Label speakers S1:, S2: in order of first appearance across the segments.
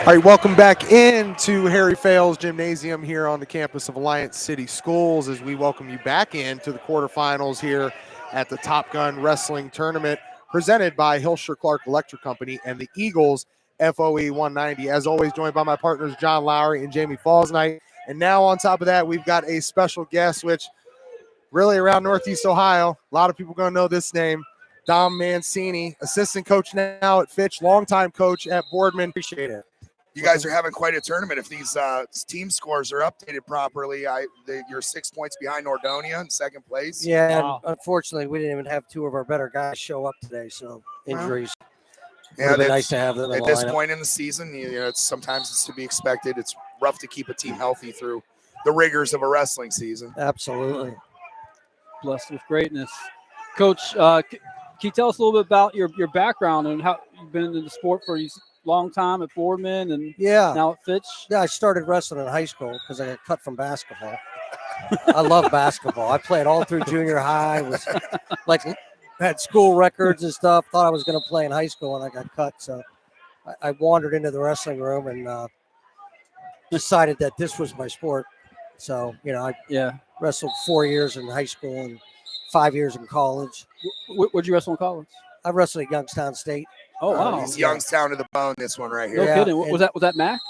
S1: All right, welcome back into Harry Fales Gymnasium here on the campus of Alliance City Schools as we welcome you back into the quarterfinals here at the Top Gun Wrestling Tournament presented by Hilscher-Clarke Electric Company and the Eagles FOE 190. As always, joined by my partners John Lowery and Jamie Fausnight. And now on top of that, we've got a special guest, which really around Northeast Ohio, a lot of people going to know this name, Dom Mancini, assistant coach now at Fitch, longtime coach at Boardman. Appreciate it.
S2: You guys are having quite a tournament. If these team scores are updated properly, you're 6 points behind Nordonia in second place.
S3: Yeah, wow. And unfortunately, we didn't even have two of our better guys show up today, so injuries.
S2: Yeah,
S3: would be nice to have them
S2: at this point in the season. Sometimes it's to be expected. It's rough to keep a team healthy through the rigors of a wrestling season.
S3: Absolutely.
S4: Blessed with greatness. Coach, can you tell us a little bit about your background and how you've been in the sport for a long time at Boardman and now at Fitch?
S3: Yeah, I started wrestling in high school because I got cut from basketball. I love basketball. I played all through junior high, was had school records and stuff. Thought I was going to play in high school, and I got cut. So I wandered into the wrestling room and decided that this was my sport. So, I wrestled 4 years in high school and 5 years in college.
S4: Where'd you wrestle in college?
S3: I wrestled at Youngstown State.
S4: Oh, wow.
S2: He's Youngstown to the bone, this one right here.
S4: No kidding. Was that MAC?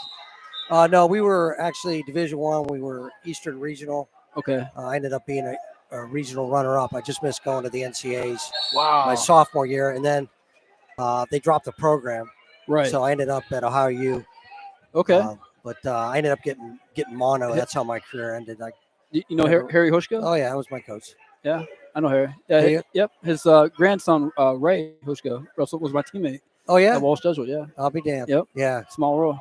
S3: No, we were actually Division I. We were Eastern Regional.
S4: Okay.
S3: I ended up being a regional runner-up. I just missed going to the NCAAs
S4: my
S3: sophomore year, and then they dropped the program.
S4: Right.
S3: So I ended up at Ohio U.
S4: Okay.
S3: But I ended up getting mono. That's how my career ended.
S4: You know Harry Hushka?
S3: Oh, yeah, that was my coach.
S4: Yeah, I know Harry. Yeah, yep. His grandson, Ray Hushka, Russell, was my teammate.
S3: Oh, yeah?
S4: At Walsh Jesuit, yeah.
S3: I'll be damned.
S4: Yep.
S3: Yeah.
S4: Small world.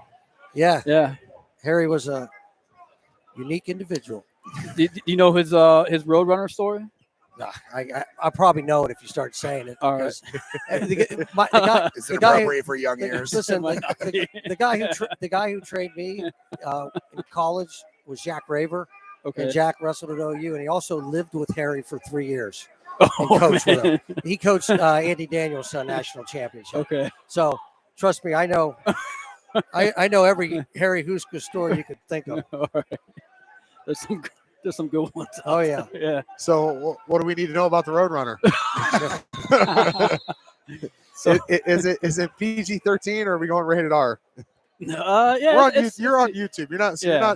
S3: Yeah.
S4: Yeah.
S3: Harry was a unique individual.
S4: Do you know his Roadrunner story?
S3: Nah, I probably know it if you start saying it.
S4: All right.
S3: The guy,
S2: Is it appropriate for young ears?
S3: Listen, the guy who trained me in college was Jack Raver.
S4: Okay.
S3: And Jack wrestled at OU, and he also lived with Harry for 3 years. And coached with him. He coached Andy Daniels' national championship.
S4: Okay.
S3: So trust me, I know. I know every Harry Huska story you could think of.
S4: All right. There's some good ones.
S3: Oh yeah.
S4: Yeah.
S1: So what do we need to know about the Roadrunner? So is it PG-13 or are we going rated R?
S4: Yeah.
S3: You're
S1: on YouTube. You're not.
S4: Yeah.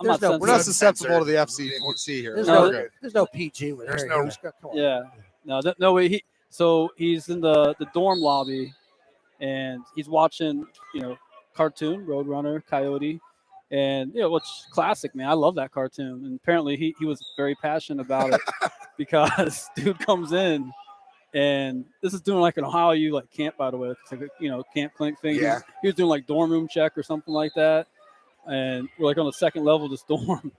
S1: We're not susceptible to the FCC here.
S3: There's no PG with Harry Huska. Come on.
S4: Yeah. No way. He's in the dorm lobby, and he's watching cartoon Roadrunner Coyote. And what's classic, man. I love that cartoon. And apparently he was very passionate about it because dude comes in, and this is doing like an Ohio U camp, by the way. It's like camp clinic thing.
S2: Yeah.
S4: He was doing like dorm room check or something like that. And we're like on the second level of this dorm.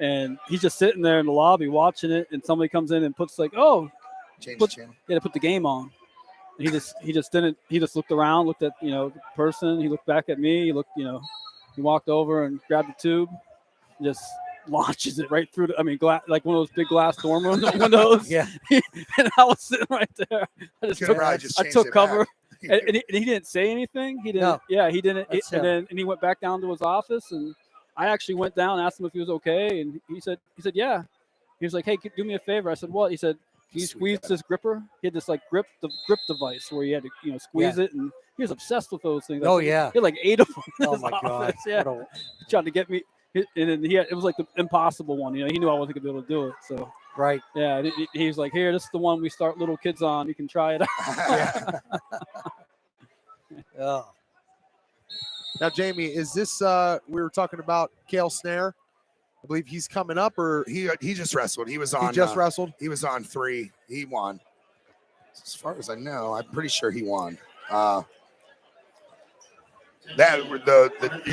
S4: And he's just sitting there in the lobby watching it, and somebody comes in and puts
S2: change the channel.
S4: Yeah, to put the game on. And he just looked around, looked at the person, he looked back at me, he looked, he walked over and grabbed the tube, and just launches it right through glass, like one of those big glass dorm room windows.
S3: Yeah.
S4: And I was sitting right there. I took cover.
S2: Back.
S4: And he didn't say anything. He didn't.
S3: No.
S4: Yeah, he didn't.
S3: And
S4: he went back down to his office, and I actually went down, asked him if he was okay, and he said yeah. He was like, "Hey, do me a favor." I said, "What?" He said, "Can you squeeze this gripper?" He had this grip device where he had to squeeze it, and he was obsessed with those things.
S3: Oh yeah,
S4: he had 8 of them.
S3: Oh my god!
S4: Yeah, he tried to get me, and then it was like the impossible one. He knew I wasn't gonna be able to do it. So
S3: right,
S4: yeah, he was like, "Here, this is the one we start little kids on. You can try it out."
S3: Yeah.
S1: Now, Jamie, is this we were talking about Cale Snare? I believe he's coming up, or
S2: he just wrestled. He was on.
S1: He just wrestled.
S2: He was on 3. He won. As far as I know, I'm pretty sure he won. You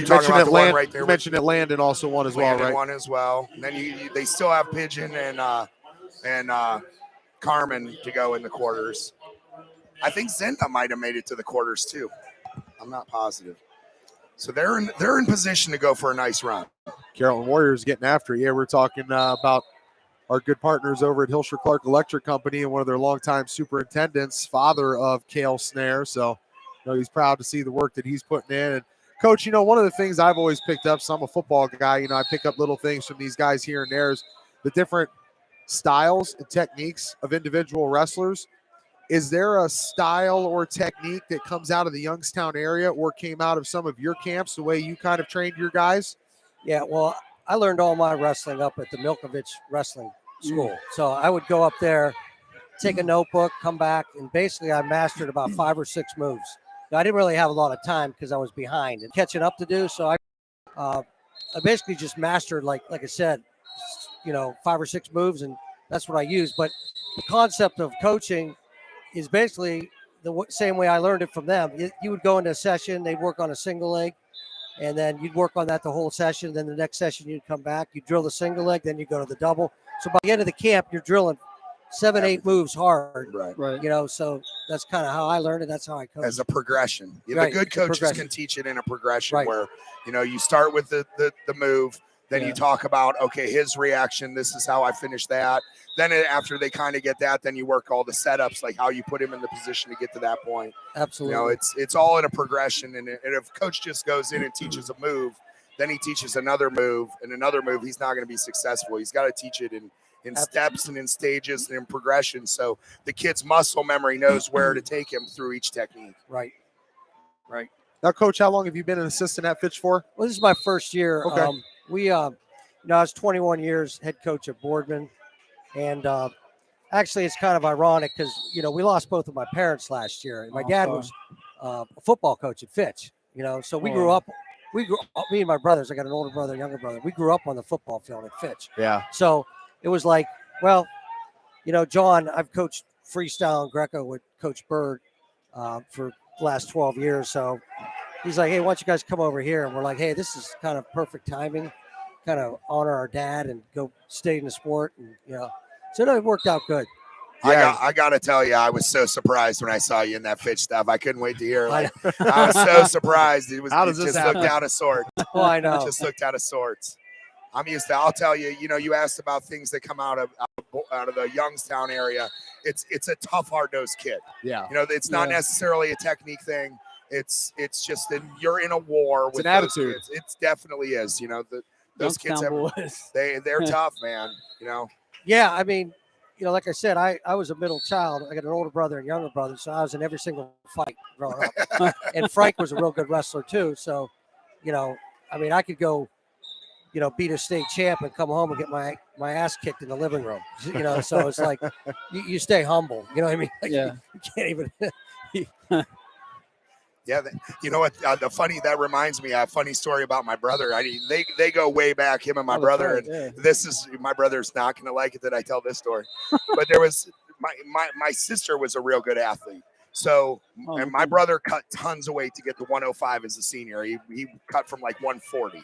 S2: talking about the one right there?
S1: You mentioned that Landon also won as well, right?
S2: Landon won as well. And then they still have Pigeon and Carmen to go in the quarters. I think Zenda might have made it to the quarters too. I'm not positive. So they're in position to go for a nice run.
S1: Carrollton Warriors getting after it. Yeah, we're talking about our good partners over at Hilscher-Clarke Electric Company and one of their longtime superintendents, father of Cale Snare. So he's proud to see the work that he's putting in. And Coach, one of the things I've always picked up, so I'm a football guy, I pick up little things from these guys here and there, is the different styles and techniques of individual wrestlers. Is there a style or technique that comes out of the Youngstown area or came out of some of your camps, the way you kind of trained your guys?
S3: Yeah, well, I learned all my wrestling up at the Milkovich Wrestling School. So I would go up there, take a notebook, come back, and basically I mastered about 5 or 6 moves. Now, I didn't really have a lot of time because I was behind and catching up to do. So I basically just mastered, like I said, 5 or 6 moves, and that's what I used. But the concept of coaching is basically the same way I learned it from them. You would go into a session, they'd work on a single leg, and then you'd work on that the whole session. Then the next session you'd come back, you drill the single leg, then you go to the double. So by the end of the camp, you're drilling 7, 8 moves hard.
S2: Right.
S3: So that's kind of how I learned it. That's how I coach.
S2: As a progression.
S3: Right,
S2: The good coaches can teach it in a progression where, you start with the move, then you talk about, okay, his reaction, this is how I finish that. Then after they kind of get that, then you work all the setups, like how you put him in the position to get to that point.
S3: Absolutely.
S2: It's all in a progression. And if coach just goes in and teaches a move, then he teaches another move and another move, he's not going to be successful. He's got to teach it in steps and in stages and in progression. So the kid's muscle memory knows where to take him through each technique.
S3: Right.
S1: Now, Coach, how long have you been an assistant at Fitch for?
S3: Well, this is my first year.
S1: Okay.
S3: I was 21 years head coach at Boardman. And actually, it's kind of ironic because, we lost both of my parents last year. And my dad was a football coach at Fitch, so we grew up, me and my brothers, I got an older brother, younger brother. We grew up on the football field at Fitch.
S1: Yeah.
S3: So it was like, well, John, I've coached freestyle and Greco with Coach Bird for the last 12 years. So he's like, hey, why don't you guys come over here? And we're like, hey, this is kind of perfect timing, kind of honor our dad and go stay in the sport. And, so it worked out good.
S2: Yeah. I got to tell you, I was so surprised when I saw you in that Fitch stuff. I couldn't wait to hear. I was so surprised. It just looked out of sorts.
S3: Oh, I know.
S2: It just looked out of sorts. I'm used to. I'll tell you. You asked about things that come out of the Youngstown area. It's a tough, hard-nosed kid.
S1: Yeah.
S2: It's not necessarily a technique thing. It's just that you're in a war with
S1: an attitude.
S2: Kids. It definitely is. Those kids they're tough, man.
S3: Yeah, I mean, like I said, I was a middle child. I got an older brother and younger brother, so I was in every single fight growing up. And Frank was a real good wrestler too. So, I could go, beat a state champ and come home and get my ass kicked in the living room. So it's like you stay humble. You know what I mean? Like,
S4: Yeah.
S3: You can't even.
S2: Yeah, you know what? That reminds me a funny story about my brother. They go way back, him and my brother. And this is my brother's not going to like it that I tell this story, but there was my sister was a real good athlete. So and my brother cut tons of weight to get to 105 as a senior. He cut from like 140,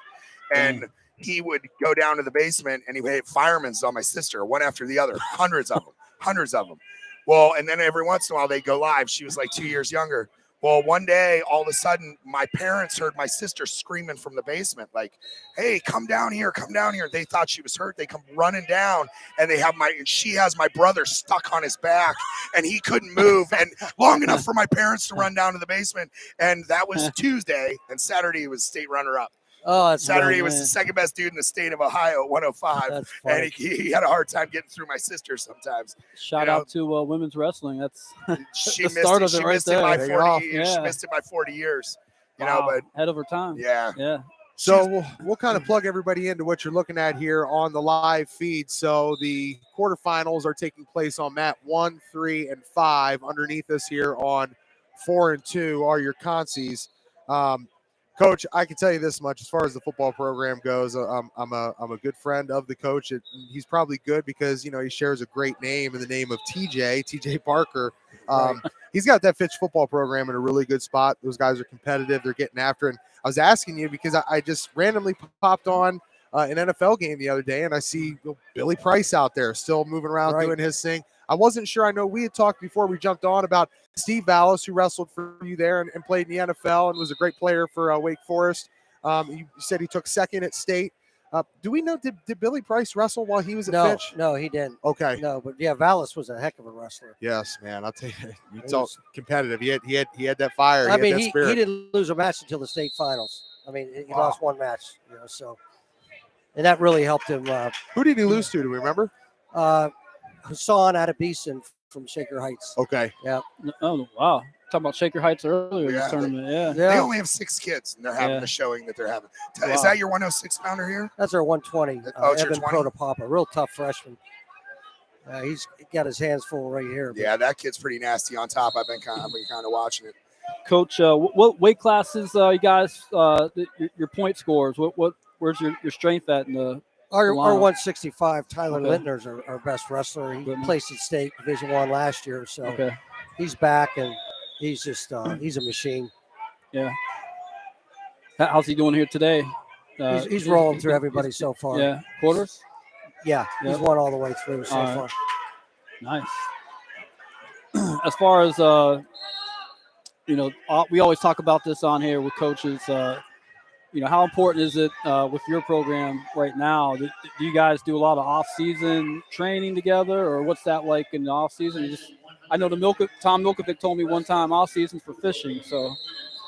S2: and he would go down to the basement and he would hit firemen's on my sister, one after the other, hundreds of them. Well, and then every once in a while they go live. She was like 2 years younger. Well, one day, all of a sudden, my parents heard my sister screaming from the basement, like, hey, come down here. They thought she was hurt. They come running down, and she has my brother stuck on his back, and he couldn't move, and long enough for my parents to run down to the basement. And that was Tuesday, and Saturday was state runner-up.
S3: Oh, that's
S2: Saturday
S3: funny,
S2: was the second best dude in the state of Ohio at 105, and he had a hard time getting through my sister sometimes.
S4: Shout out to women's wrestling. That's
S2: she
S4: the
S2: missed
S4: start
S2: it.
S4: of
S2: She
S4: it right
S2: missed
S4: there.
S2: it by
S4: There
S2: 40 years. She missed it by 40 years. But
S4: head over time.
S2: Yeah.
S1: So we'll kind of plug everybody into what you're looking at here on the live feed. So the quarterfinals are taking place on mat 1, 3, and 5. Underneath us here on 4 and 2 are your consies. Coach, I can tell you this much: as far as the football program goes, I'm a good friend of the coach. He's probably good because he shares a great name in the name of TJ Parker. He's got that Fitch football program in a really good spot. Those guys are competitive; they're getting after it. And I was asking you because I just randomly popped on an NFL game the other day, and I see Billy Price out there still moving around doing his thing. I wasn't sure. I know we had talked before we jumped on about Steve Vallos, who wrestled for you there and played in the NFL and was a great player for Wake Forest. You said he took second at state. Do we know, did Billy Price wrestle while he was at
S3: No,
S1: Fitch?
S3: no, he didn't.
S1: Okay.
S3: No, but yeah, Vallos was a heck of a wrestler.
S1: Yes, man. I'll tell you, you
S3: He
S1: talk
S3: was-
S1: competitive. He had that fire.
S3: I
S1: He
S3: mean,
S1: had that
S3: he
S1: spirit.
S3: didn't lose a match until the state finals. I mean, he
S1: Wow.
S3: lost one match, so, and that really helped him.
S1: Who did he lose to? Do we remember?
S3: Hassan Adebison from Shaker Heights.
S1: Okay.
S3: Yeah.
S4: Oh wow, talking about Shaker Heights earlier in
S2: Yeah.
S4: this tournament. Yeah.
S2: They only have 6 kids, and they're having
S4: Yeah.
S2: the showing that they're having.
S4: Wow.
S2: Is that your 106 pounder here?
S3: That's our 120.
S2: Oh, it's your
S3: Evan
S2: 20?
S3: Protopapa, real tough freshman. He's got his hands full right here.
S2: Yeah, that kid's pretty nasty on top. I've been kind of watching it.
S4: Coach, what weight classes you guys? Your point scores. Where's your strength at in the?
S3: Our
S4: Wow.
S3: 165, Tyler
S4: Okay.
S3: Lintner's our best wrestler. He
S4: Good.
S3: placed at state Division I last year, so
S4: Okay.
S3: he's back and he's just he's a machine.
S4: Yeah. How's he doing here today?
S3: He's rolling through everybody so far.
S4: Yeah. Quarters.
S3: Yeah, he's
S4: Yep.
S3: won all the way through so
S4: All right.
S3: far.
S4: Nice. As far as we always talk about this on here with coaches. How important is it with your program right now? Do you guys do a lot of off-season training together, or what's that like in the off-season? I know Tom Milkovic told me one time off-season for fishing, so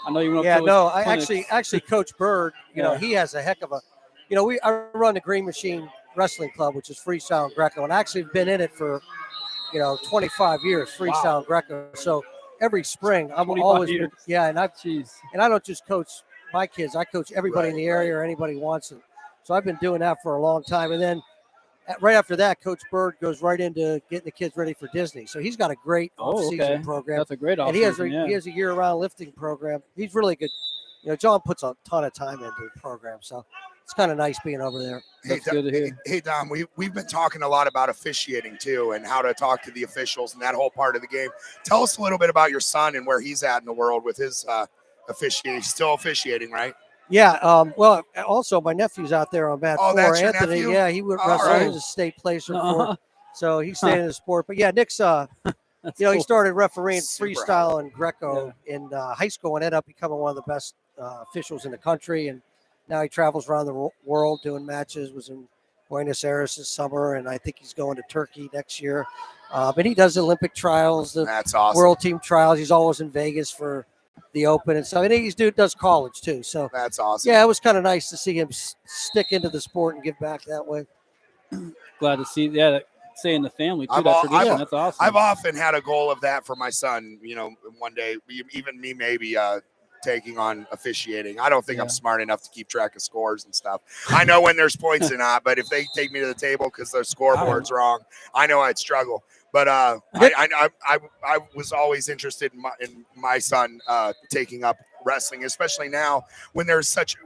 S4: I know you went up
S3: Yeah,
S4: to
S3: no,
S4: his
S3: I
S4: clinics.
S3: actually Coach Bird,
S4: Yeah.
S3: he has a heck of a, I run the Green Machine Wrestling Club, which is freestyle and Greco, and I actually been in it for, 25 years, freestyle and Greco. So every spring, I'm
S4: 25
S3: always,
S4: years.
S3: and
S4: Jeez.
S3: I don't just coach my kids, I coach everybody in the area or anybody who wants it. So I've been doing that for a long time. And then right after that, Coach Bird goes right into getting the kids ready for Disney. So he's got a great off-season program.
S4: That's a great
S3: And
S4: off-season.
S3: he has a year-round lifting program. He's really good. John puts a ton of time into the program, so it's kind of nice being over there.
S4: That's good to hear.
S2: Hey, Dom, we've been talking a lot about officiating too, and how to talk to the officials and that whole part of the game. Tell us a little bit about your son and where he's at in the world with his officiating. He's still officiating, right?
S3: Yeah. Well, also my nephew's out there on Mat 4.
S2: That's your
S3: Anthony.
S2: nephew?
S3: Yeah, he would
S2: All
S3: wrestle.
S2: right.
S3: He was a state placer
S4: Uh-huh.
S3: for, so he's staying in the sport. But yeah, Nick's he
S4: cool.
S3: started refereeing
S2: Super
S3: freestyle and Greco in high school and ended up becoming one of the best officials in the country. And now he travels around the world doing matches. Was in Buenos Aires this summer, and I think he's going to Turkey next year. But he does Olympic trials, the
S2: That's awesome.
S3: world team trials. He's always in Vegas for the Open and stuff. And he's does college too. So
S2: That's awesome.
S3: yeah, it was kind of nice to see him stick into the sport and give back that way.
S4: Glad to see. Yeah, stay in the family too.
S2: I've
S4: That
S2: al-
S4: tradition.
S2: I've-
S4: That's awesome.
S2: I've often had a goal of that for my son. One day, even me, maybe taking on officiating. I don't think I'm
S4: Yeah.
S2: smart enough to keep track of scores and stuff. I know when there's points or not, but if they take me to the table because their scoreboard's wrong, I know I'd struggle. But I was always interested in my son taking up wrestling, especially now when there's such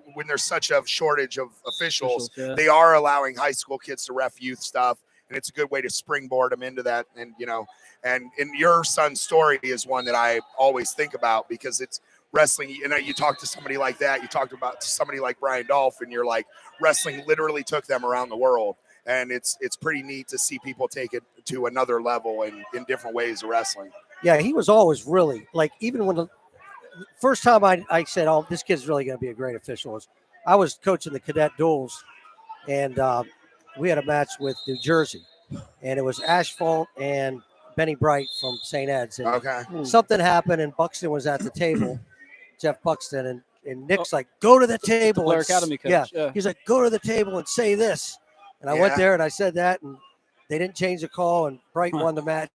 S2: a shortage of officials.
S4: Yeah.
S2: They are allowing high school kids to ref youth stuff, and it's a good way to springboard them into that. And and your son's story is one that I always think about because it's wrestling. You talk to somebody like that, you talked about somebody like Brian Dolph, and you're like, wrestling literally took them around the world. And it's pretty neat to see people take it to another level in different ways of wrestling.
S3: Yeah, he was always really like, even when the first time I said, "Oh, this kid's really going to be a great official," was I was coaching the cadet duels, and we had a match with New Jersey, and it was Asphalt and Benny Bright from St. Ed's. And
S2: Okay.
S3: something happened, and Buxton was at the table, Jeff Buxton, and Nick's like, "Go to the table."
S4: Blair
S3: and
S4: Academy coach.
S3: Yeah,
S4: Yeah.
S3: he's like, "Go to the table and say this." And I went
S2: Yeah.
S3: there and I said that, and they didn't change the call, and Bright won the match.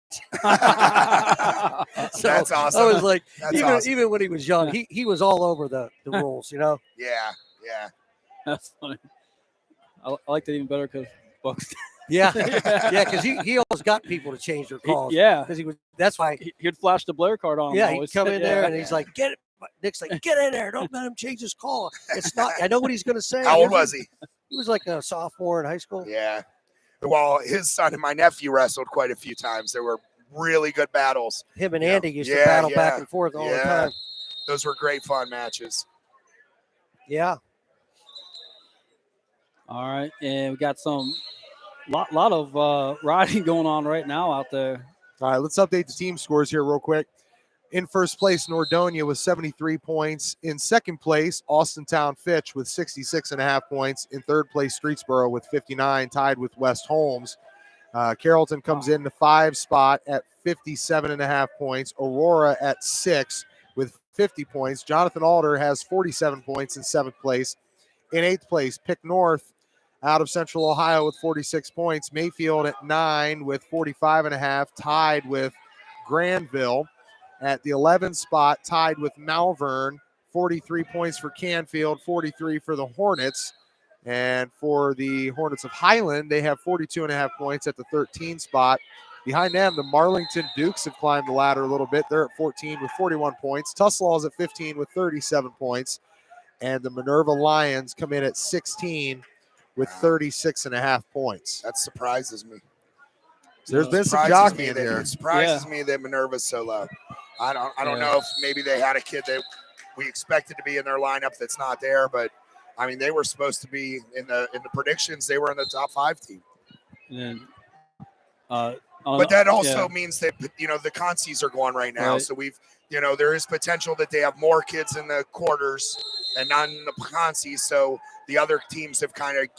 S3: So
S2: That's awesome.
S3: I was like,
S2: That's awesome.
S3: even when he was young, he was all over the rules,
S2: Yeah.
S4: That's funny. I like that even better because Bucks.
S3: Yeah, yeah, because he always got people to change their calls.
S4: Yeah.
S3: because he was. That's why.
S4: He'd flash the Blair card on him.
S3: Yeah, he'd
S4: always.
S3: come in there and
S4: Yeah.
S3: he's like, "Get it." Nick's like, "Get in there! Don't let him change his call. It's not. I know what he's going to say."
S2: How old was he?
S3: He was like a sophomore in high school.
S2: Yeah. Well, his son and my nephew wrestled quite a few times. There were really good battles.
S3: Him and
S2: Yeah.
S3: Andy used to
S2: Yeah,
S3: battle
S2: yeah,
S3: back and forth all the
S2: yeah.
S3: time.
S2: Those were great fun matches.
S3: Yeah.
S4: All right, and we got some lot of riding going on right now out there.
S1: All right, let's update the team scores here real quick. In first place, Nordonia with 73 points. In second place, Austintown Fitch with 66.5 points. In third place, Streetsboro with 59, tied with West Holmes. Carrollton comes in the 5 spot at 57.5 points. Aurora at 6 with 50 points. Jonathan Alder has 47 points in 7th place. In 8th place, Pick North out of Central Ohio with 46 points. Mayfield at 9 with 45.5, tied with Granville. At the 11th spot, tied with Malvern, 43 points for Canfield, 43 for the Hornets. And for the Hornets of Highland, they have 42.5 points at the 13th spot. Behind them, the Marlington Dukes have climbed the ladder a little bit. They're at 14 with 41 points. Tuslaw's at 15 with 37 points. And the Minerva Lions come in at 16 with 36.5 points.
S2: That surprises me.
S1: So there's been some jockeying
S2: here.
S1: here.
S2: It surprises me that Minerva's so low. I don't know if maybe they had a kid that we expected to be in their lineup that's not there, but I mean they were supposed to be in the predictions. They were in the top 5 team.
S4: And
S2: but that also means that the consies are going right now.
S4: Right.
S2: So there is potential that they have more kids in the quarters and not in the consies. So the other teams have kind of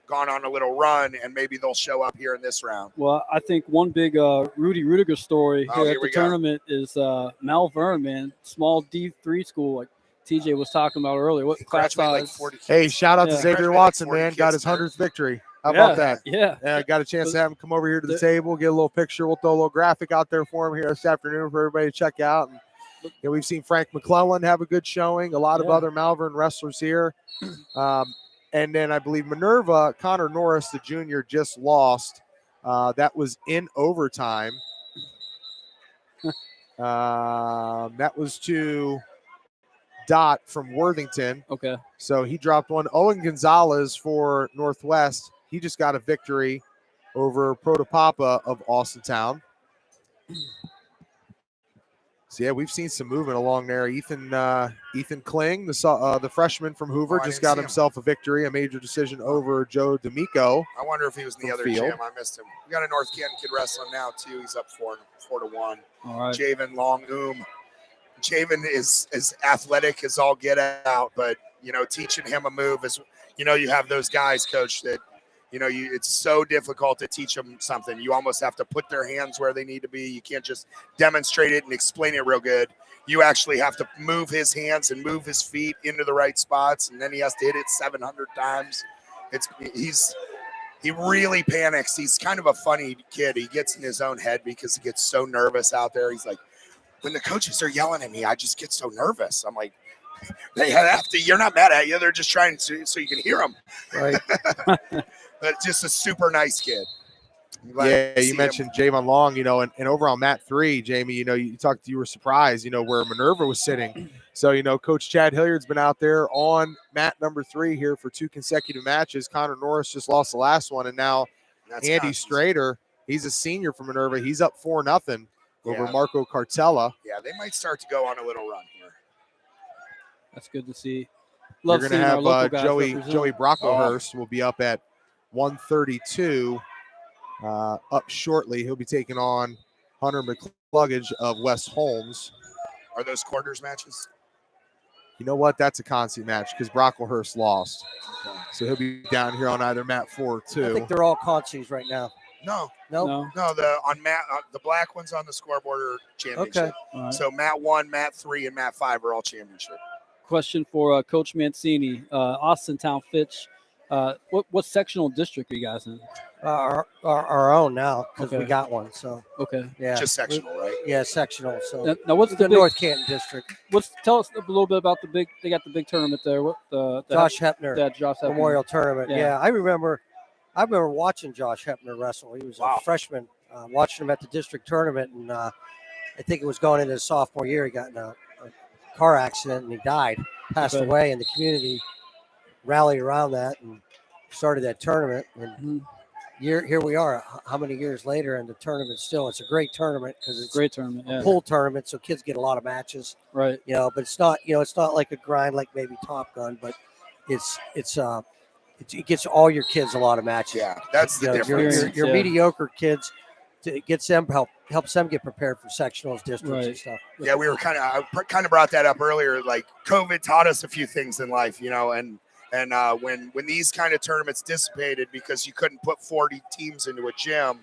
S2: gone on a little run, and maybe they'll show up here in this round.
S4: Well, I think one big Rudy Rudiger story here at the
S2: go.
S4: tournament is Malvern, man, small D3 school, like TJ was talking about earlier. What class
S2: Graduated
S4: size?
S2: 40 kids.
S1: Hey, shout out to
S4: Yeah.
S1: Xavier
S2: Graduated
S1: Watson,
S2: 40
S1: man. Got his
S2: kids,
S1: 100th victory. How about that?
S4: Yeah.
S1: I got a chance to have him come over here to the table, get a little picture. We'll throw a little graphic out there for him here this afternoon for everybody to check out. And we've seen Frank McClellan have a good showing, a lot of other Malvern wrestlers here. And then I believe Minerva, Connor Norris, the junior, just lost. That was in overtime. That was to Dot from Worthington.
S4: Okay.
S1: So he dropped one. Owen Gonzalez for Northwest. He just got a victory over Protopapa of Austintown. So yeah, we've seen some movement along there. Ethan Kling, the freshman from Hoover, just got himself a victory, a major decision over Joe D'Amico.
S2: I wonder if he was in the other gym. I missed him. We got a North Canton kid wrestling now too. He's up 4-1.
S4: All right.
S2: Javen Long Javen is as athletic as all get out, but teaching him a move is you have those guys, coach, that it's so difficult to teach them something. You almost have to put their hands where they need to be. You can't just demonstrate it and explain it real good. You actually have to move his hands and move his feet into the right spots, and then he has to hit it 700 times. He really panics. He's kind of a funny kid. He gets in his own head because he gets so nervous out there. He's like, when the coaches are yelling at me, I just get so nervous. I'm like, they have to. You're not mad at you. They're just trying to so you can hear them.
S3: Right.
S2: But just a super nice kid.
S1: Yeah, you mentioned Javon Long, and over on mat 3, Jamie, you were surprised, where Minerva was sitting. So, Coach Chad Hilliard's been out there on mat number 3 here for 2 consecutive matches. Connor Norris just lost the last one, and now Andy Strader, he's a senior for Minerva. He's up 4-0 over Marco Cartella.
S2: Yeah, they might start to go on a little run here.
S4: That's good to see. Love
S1: We're
S4: seeing
S1: going
S4: our local
S1: to
S4: guys
S1: have
S4: represent.
S1: Joey Brocklehurst will be up at 132 up shortly. He'll be taking on Hunter McCluggage of West Holmes.
S2: Are those quarters matches?
S1: You know what? That's a constant match because Brocklehurst lost.
S2: Okay.
S1: So he'll be down here on either mat 4 or 2.
S3: I think they're all consies right now.
S2: No. The black ones on the scoreboard are championship.
S3: Okay.
S4: All right.
S2: So mat 1, mat 3, and mat 5 are all championship.
S4: Question for Coach Mancini, Austintown Fitch. What sectional district are you guys in?
S3: Our own now because we got one. So
S4: Okay.
S3: yeah,
S2: Just sectional, right?
S3: Yeah, sectional. So
S4: Now what's
S3: the
S4: the big,
S3: North Canton district.
S4: Tell us a little bit about the big. They got the big tournament there. What the
S3: Josh Hepner
S4: that Josh Hepner.
S3: Memorial Tournament.
S4: Yeah.
S3: Yeah, I remember watching Josh Hepner wrestle. He was a freshman. Watching him at the district tournament, and I think it was going into his sophomore year. He got in a car accident and he died, passed away, and the community rallied around that and started that tournament. And here we are, how many years later, and the tournament it's a great tournament because it's
S4: a great tournament,
S3: a pool tournament, so kids get a lot of matches,
S4: right?
S3: But it's not like a grind like maybe Top Gun, but it gets all your kids a lot of matches.
S2: Yeah, that's the difference.
S3: Your mediocre kids it gets them helps them get prepared for sectionals, districts, and stuff.
S2: Yeah, we were kind of brought that up earlier. Like COVID taught us a few things in life, and when these kind of tournaments dissipated because you couldn't put 40 teams into a gym,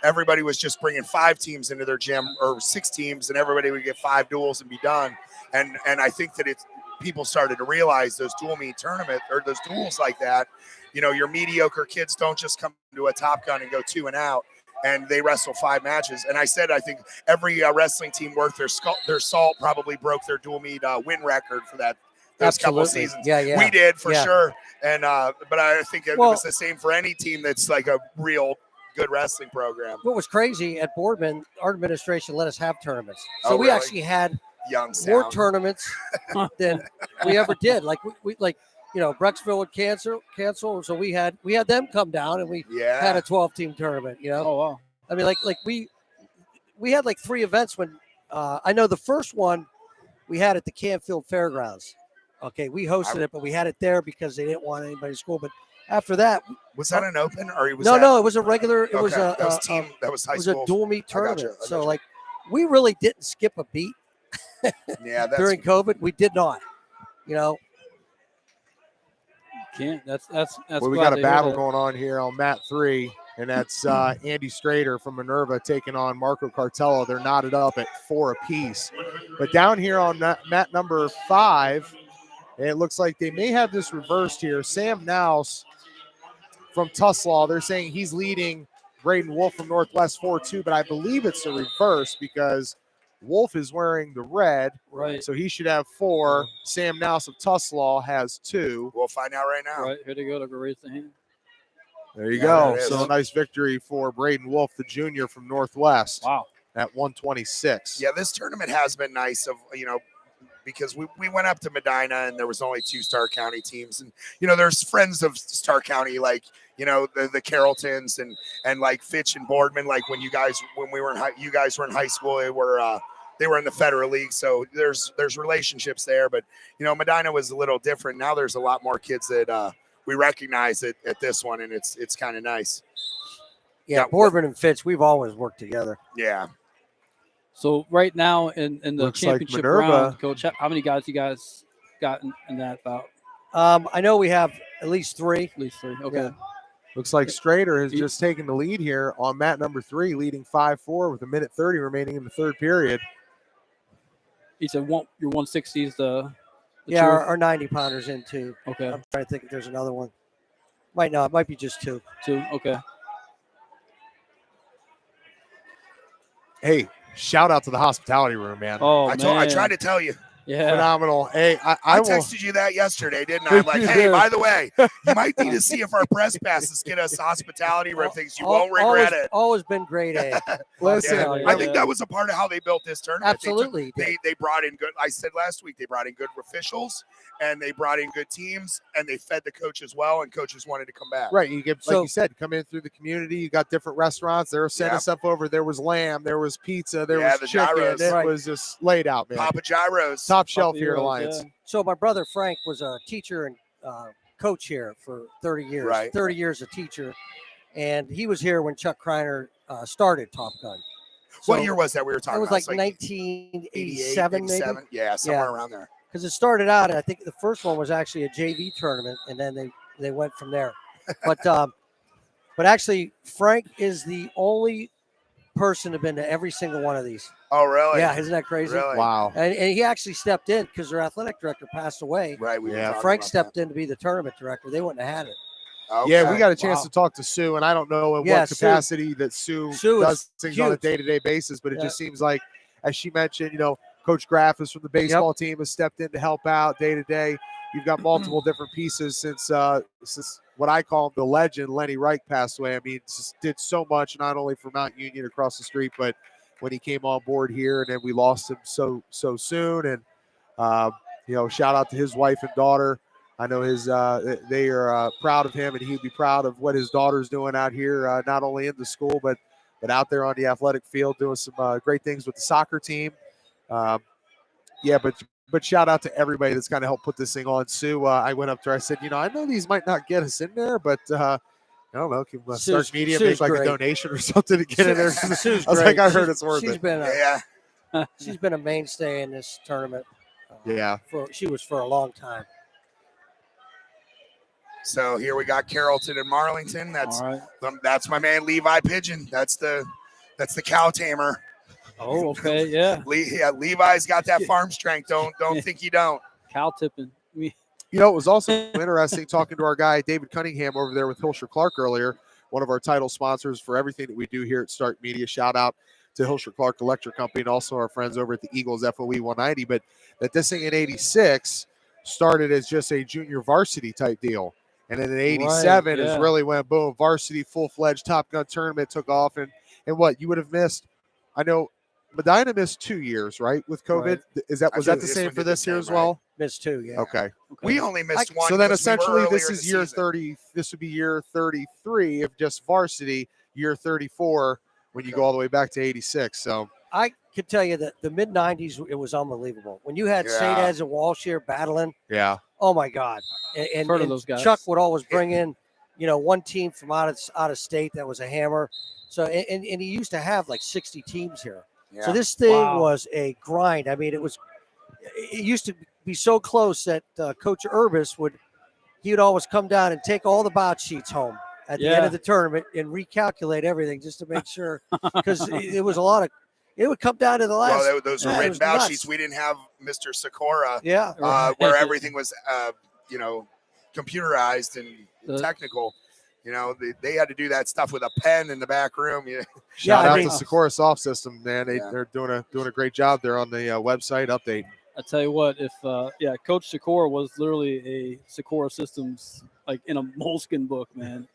S2: everybody was just bringing 5 teams into their gym or 6 teams, and everybody would get 5 duels and be done. And I think that people started to realize those dual meet tournament or those duels like that. Your mediocre kids don't just come to a Top Gun and go 2 and out, and they wrestle 5 matches. And I think every wrestling team worth their salt probably broke their dual meet win record for that. Those couple seasons.
S3: Yeah.
S2: We did for sure. And but I think it was the same for any team that's like a real good wrestling program.
S3: What was crazy at Boardman, our administration let us have tournaments. So we
S2: really?
S3: actually had
S2: Young
S3: more tournaments than we ever did. Like we Brecksville would cancel. So we had them come down and we had a 12-team tournament,
S4: Oh wow.
S3: I mean, we had like 3 events when I know the first one we had at the Canfield Fairgrounds. Okay, we hosted it, but we had it there because they didn't want anybody to school. But after that,
S2: was that an open or was
S3: no, it was a regular. It was
S2: that was team. That was high school.
S3: It was a dual meet tournament.
S2: I
S3: So like, we really didn't skip a beat. During COVID, we did not.
S4: Can't. That's.
S1: Well, we got a battle going on here on mat 3, and that's Andy Strader from Minerva taking on Marco Cartello. They're knotted up at 4 apiece. But down here on mat number 5, it looks like they may have this reversed here. Sam Nouse from Tuslaw, they're saying he's leading Braden Wolf from Northwest 4-2, but I believe it's a reverse because Wolf is wearing the red,
S4: right?
S1: So he should have 4. Sam Nouse of Tuslaw has 2.
S2: We'll find out right now.
S4: Right, here they go. They'll go raise the hand.
S1: There you go. So a nice victory for Braden Wolf, the junior from Northwest.
S4: Wow.
S1: At 126.
S2: Yeah, this tournament has been nice because we went up to Medina and there was only 2 Starr County teams. And, there's friends of Starr County, like, the Carrolltons and like Fitch and Boardman, like when you guys were in high school, they were in the Federal League. So there's relationships there, but Medina was a little different. Now there's a lot more kids that we recognize at this one, and it's kind of nice.
S3: Yeah, Boardman and Fitch, we've always worked together.
S2: Yeah.
S4: So right now in the
S1: Looks like
S4: championship
S1: Minerva.
S4: round, Coach, how many guys you guys got in that bout?
S3: I know we have at least 3.
S4: At least 3. Okay.
S3: Yeah.
S1: Looks like Strader has just taken the lead here on mat number 3, leading 5-4 with 1:30 remaining in the 3rd period.
S4: He said your 160 is the
S3: yeah, our 90-pounders in 2.
S4: Okay.
S3: I'm trying to think if there's another one. It might be just 2.
S4: 2. Okay.
S1: Hey, shout out to the hospitality room, man.
S4: Oh,
S2: I tried to tell you.
S4: Yeah.
S1: Phenomenal. Hey,
S2: I texted you that yesterday, didn't I? I'm like, hey, by the way, you might need to see if our press passes get us hospitality room things. You won't regret it.
S3: Always been great, A.
S1: Listen,
S2: I think that was a part of how they built this tournament.
S3: Absolutely.
S2: They brought in good. I said last week they brought in good officials and they brought in good teams and they fed the coaches well, and coaches wanted to come back.
S1: Right. You get, like you said, come in through the community. You got different restaurants. They were sending stuff over. There was lamb. There was pizza. There was
S2: the
S1: chicken.
S2: gyros.
S1: It was just laid out, man.
S2: Papa Gyros.
S1: Top shelf here at Alliance.
S4: Yeah.
S3: So my brother Frank was a teacher and coach here for 30 years.
S2: Right.
S3: 30 years a teacher. And he was here when Chuck Kreiner started Top Gun. So
S2: what year was that we were talking
S3: about?
S2: It
S3: was like 1987, maybe?
S2: Yeah, somewhere around there.
S3: Because it started out, I think the first one was actually a JV tournament, and then they went from there. But actually, Frank is the only person to have been to every single one of these.
S2: Oh, really?
S3: Yeah, isn't that crazy?
S2: Really?
S1: Wow.
S3: And he actually stepped in because their athletic director passed away.
S2: Right.
S3: Frank stepped in to be the tournament director. They wouldn't have had it.
S2: Okay.
S1: Yeah, we got a chance to talk to Sue, and I don't know in what capacity that Sue does things on a day-to-day basis, but it just seems like, as she mentioned, Coach Graff is from the baseball team, has stepped in to help out day-to-day. You've got multiple different pieces since what I call him the legend, Lenny Reich, passed away. I mean, just did so much, not only for Mount Union across the street, but when he came on board here, and then we lost him so soon. And, shout out to his wife and daughter. I know they are proud of him, and he'd be proud of what his daughter's doing out here, not only in the school, but out there on the athletic field doing some great things with the soccer team. But shout out to everybody that's kind of helped put this thing on. Sue, I went up to her. I said, I know these might not get us in there, but I don't know. Can
S3: Sue's-
S1: Stark Media
S3: Sue's
S1: make like
S3: great.
S1: a donation or something to get in there? I
S3: Sue's
S1: was
S3: great.
S1: like, I heard it's worth
S3: She's
S1: it.
S3: been
S2: Yeah.
S3: she's been a mainstay in this tournament.
S1: Yeah.
S3: She was for a long time.
S2: So here we got Carrollton and Marlington.
S4: All right.
S2: That's my man Levi Pigeon. That's the cow tamer.
S4: Oh, okay. Yeah.
S2: Levi's got that farm strength. Don't think you don't.
S4: Cow tipping.
S1: You know, it was also interesting talking to our guy, David Cunningham, over there with Hilscher-Clarke earlier, one of our title sponsors for everything that we do here at Stark Media. Shout out to Hilscher-Clarke Electric Company and also our friends over at the Eagles FOE 190. But that this thing in 86 started as just a junior varsity type deal. And then in 87
S4: Right,
S1: is
S4: yeah.
S1: really when, boom, varsity, full-fledged Top Gun tournament took off. And what, you would have missed, I know, Medina missed 2 years, right, with COVID?
S3: Right.
S1: Was that
S2: feel
S1: the
S2: this
S1: same
S2: one
S1: for
S2: did the
S1: this year
S2: same,
S1: as well?
S3: Missed 2, yeah.
S1: Okay.
S2: We only missed one.
S1: So then
S2: because we were
S1: essentially this
S2: earlier
S1: is
S2: in the
S1: year
S2: season.
S1: 30. This would be year 33 of just varsity, year 34 when you go all the way back to 86. So
S3: I could tell you that the mid '90s, it was unbelievable. When you had St.
S2: Yeah.
S3: Ed's and Walsh here battling,
S1: yeah,
S3: oh my God! And
S4: Heard of those guys.
S3: Chuck would always bring in, one team from out of state that was a hammer. So and he used to have like 60 teams here.
S2: Yeah.
S3: So this thing
S4: Wow.
S3: was a grind. I mean, it used to be so close that Coach Urbis would always come down and take all the bout sheets home at the end
S4: Yeah.
S3: of the tournament and recalculate everything just to make sure, because it was a lot of. It would come down to the last.
S2: Well, those were
S3: Yeah, it
S2: written
S3: was
S2: bout
S3: nuts.
S2: sheets. We didn't have Mr. Sikora,
S3: Yeah.
S2: where everything was, computerized and technical. They had to do that stuff with a pen in the back room.
S1: shout
S3: I
S1: out
S3: mean-
S1: to Sikora Soft System, man.
S2: Yeah.
S1: They're doing a great job there on the website update.
S4: I tell you what, if Coach Sikora was literally a Sikora Systems like in a moleskin book, man.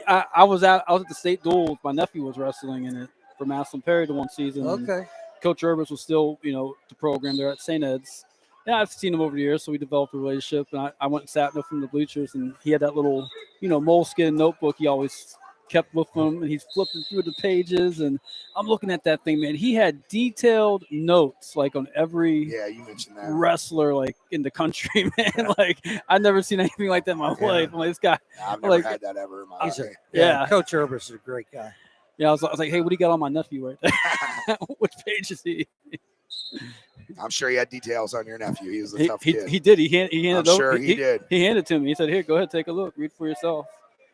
S4: I was at the state duel. My nephew was wrestling in it for Maslin Perry the one season. and
S3: Okay.
S4: Coach Urbis was still, the program there at St. Ed's. Yeah, I've seen him over the years, so we developed a relationship. And I went and sat with him in the bleachers, and he had that little, moleskin notebook he always kept with him, and he's flipping through the pages, and I'm looking at that thing, man. He had detailed notes, like on every
S2: Yeah, you mentioned that.
S4: wrestler, like in the country, man. Like I've never seen anything like that in my life. I'm like, this guy,
S2: I've never
S4: like-
S2: had that ever in my
S3: He's
S2: life.
S4: Yeah.
S3: Coach Urbis is a great guy.
S4: I was like, hey, what do you got on my nephew right there? Which page is he?
S2: I'm sure he had details on your nephew. He was a tough kid.
S4: He did. He handed
S2: I'm
S4: over.
S2: sure he did.
S4: He handed it to me. He said, "Here, go ahead, take a look, read for yourself."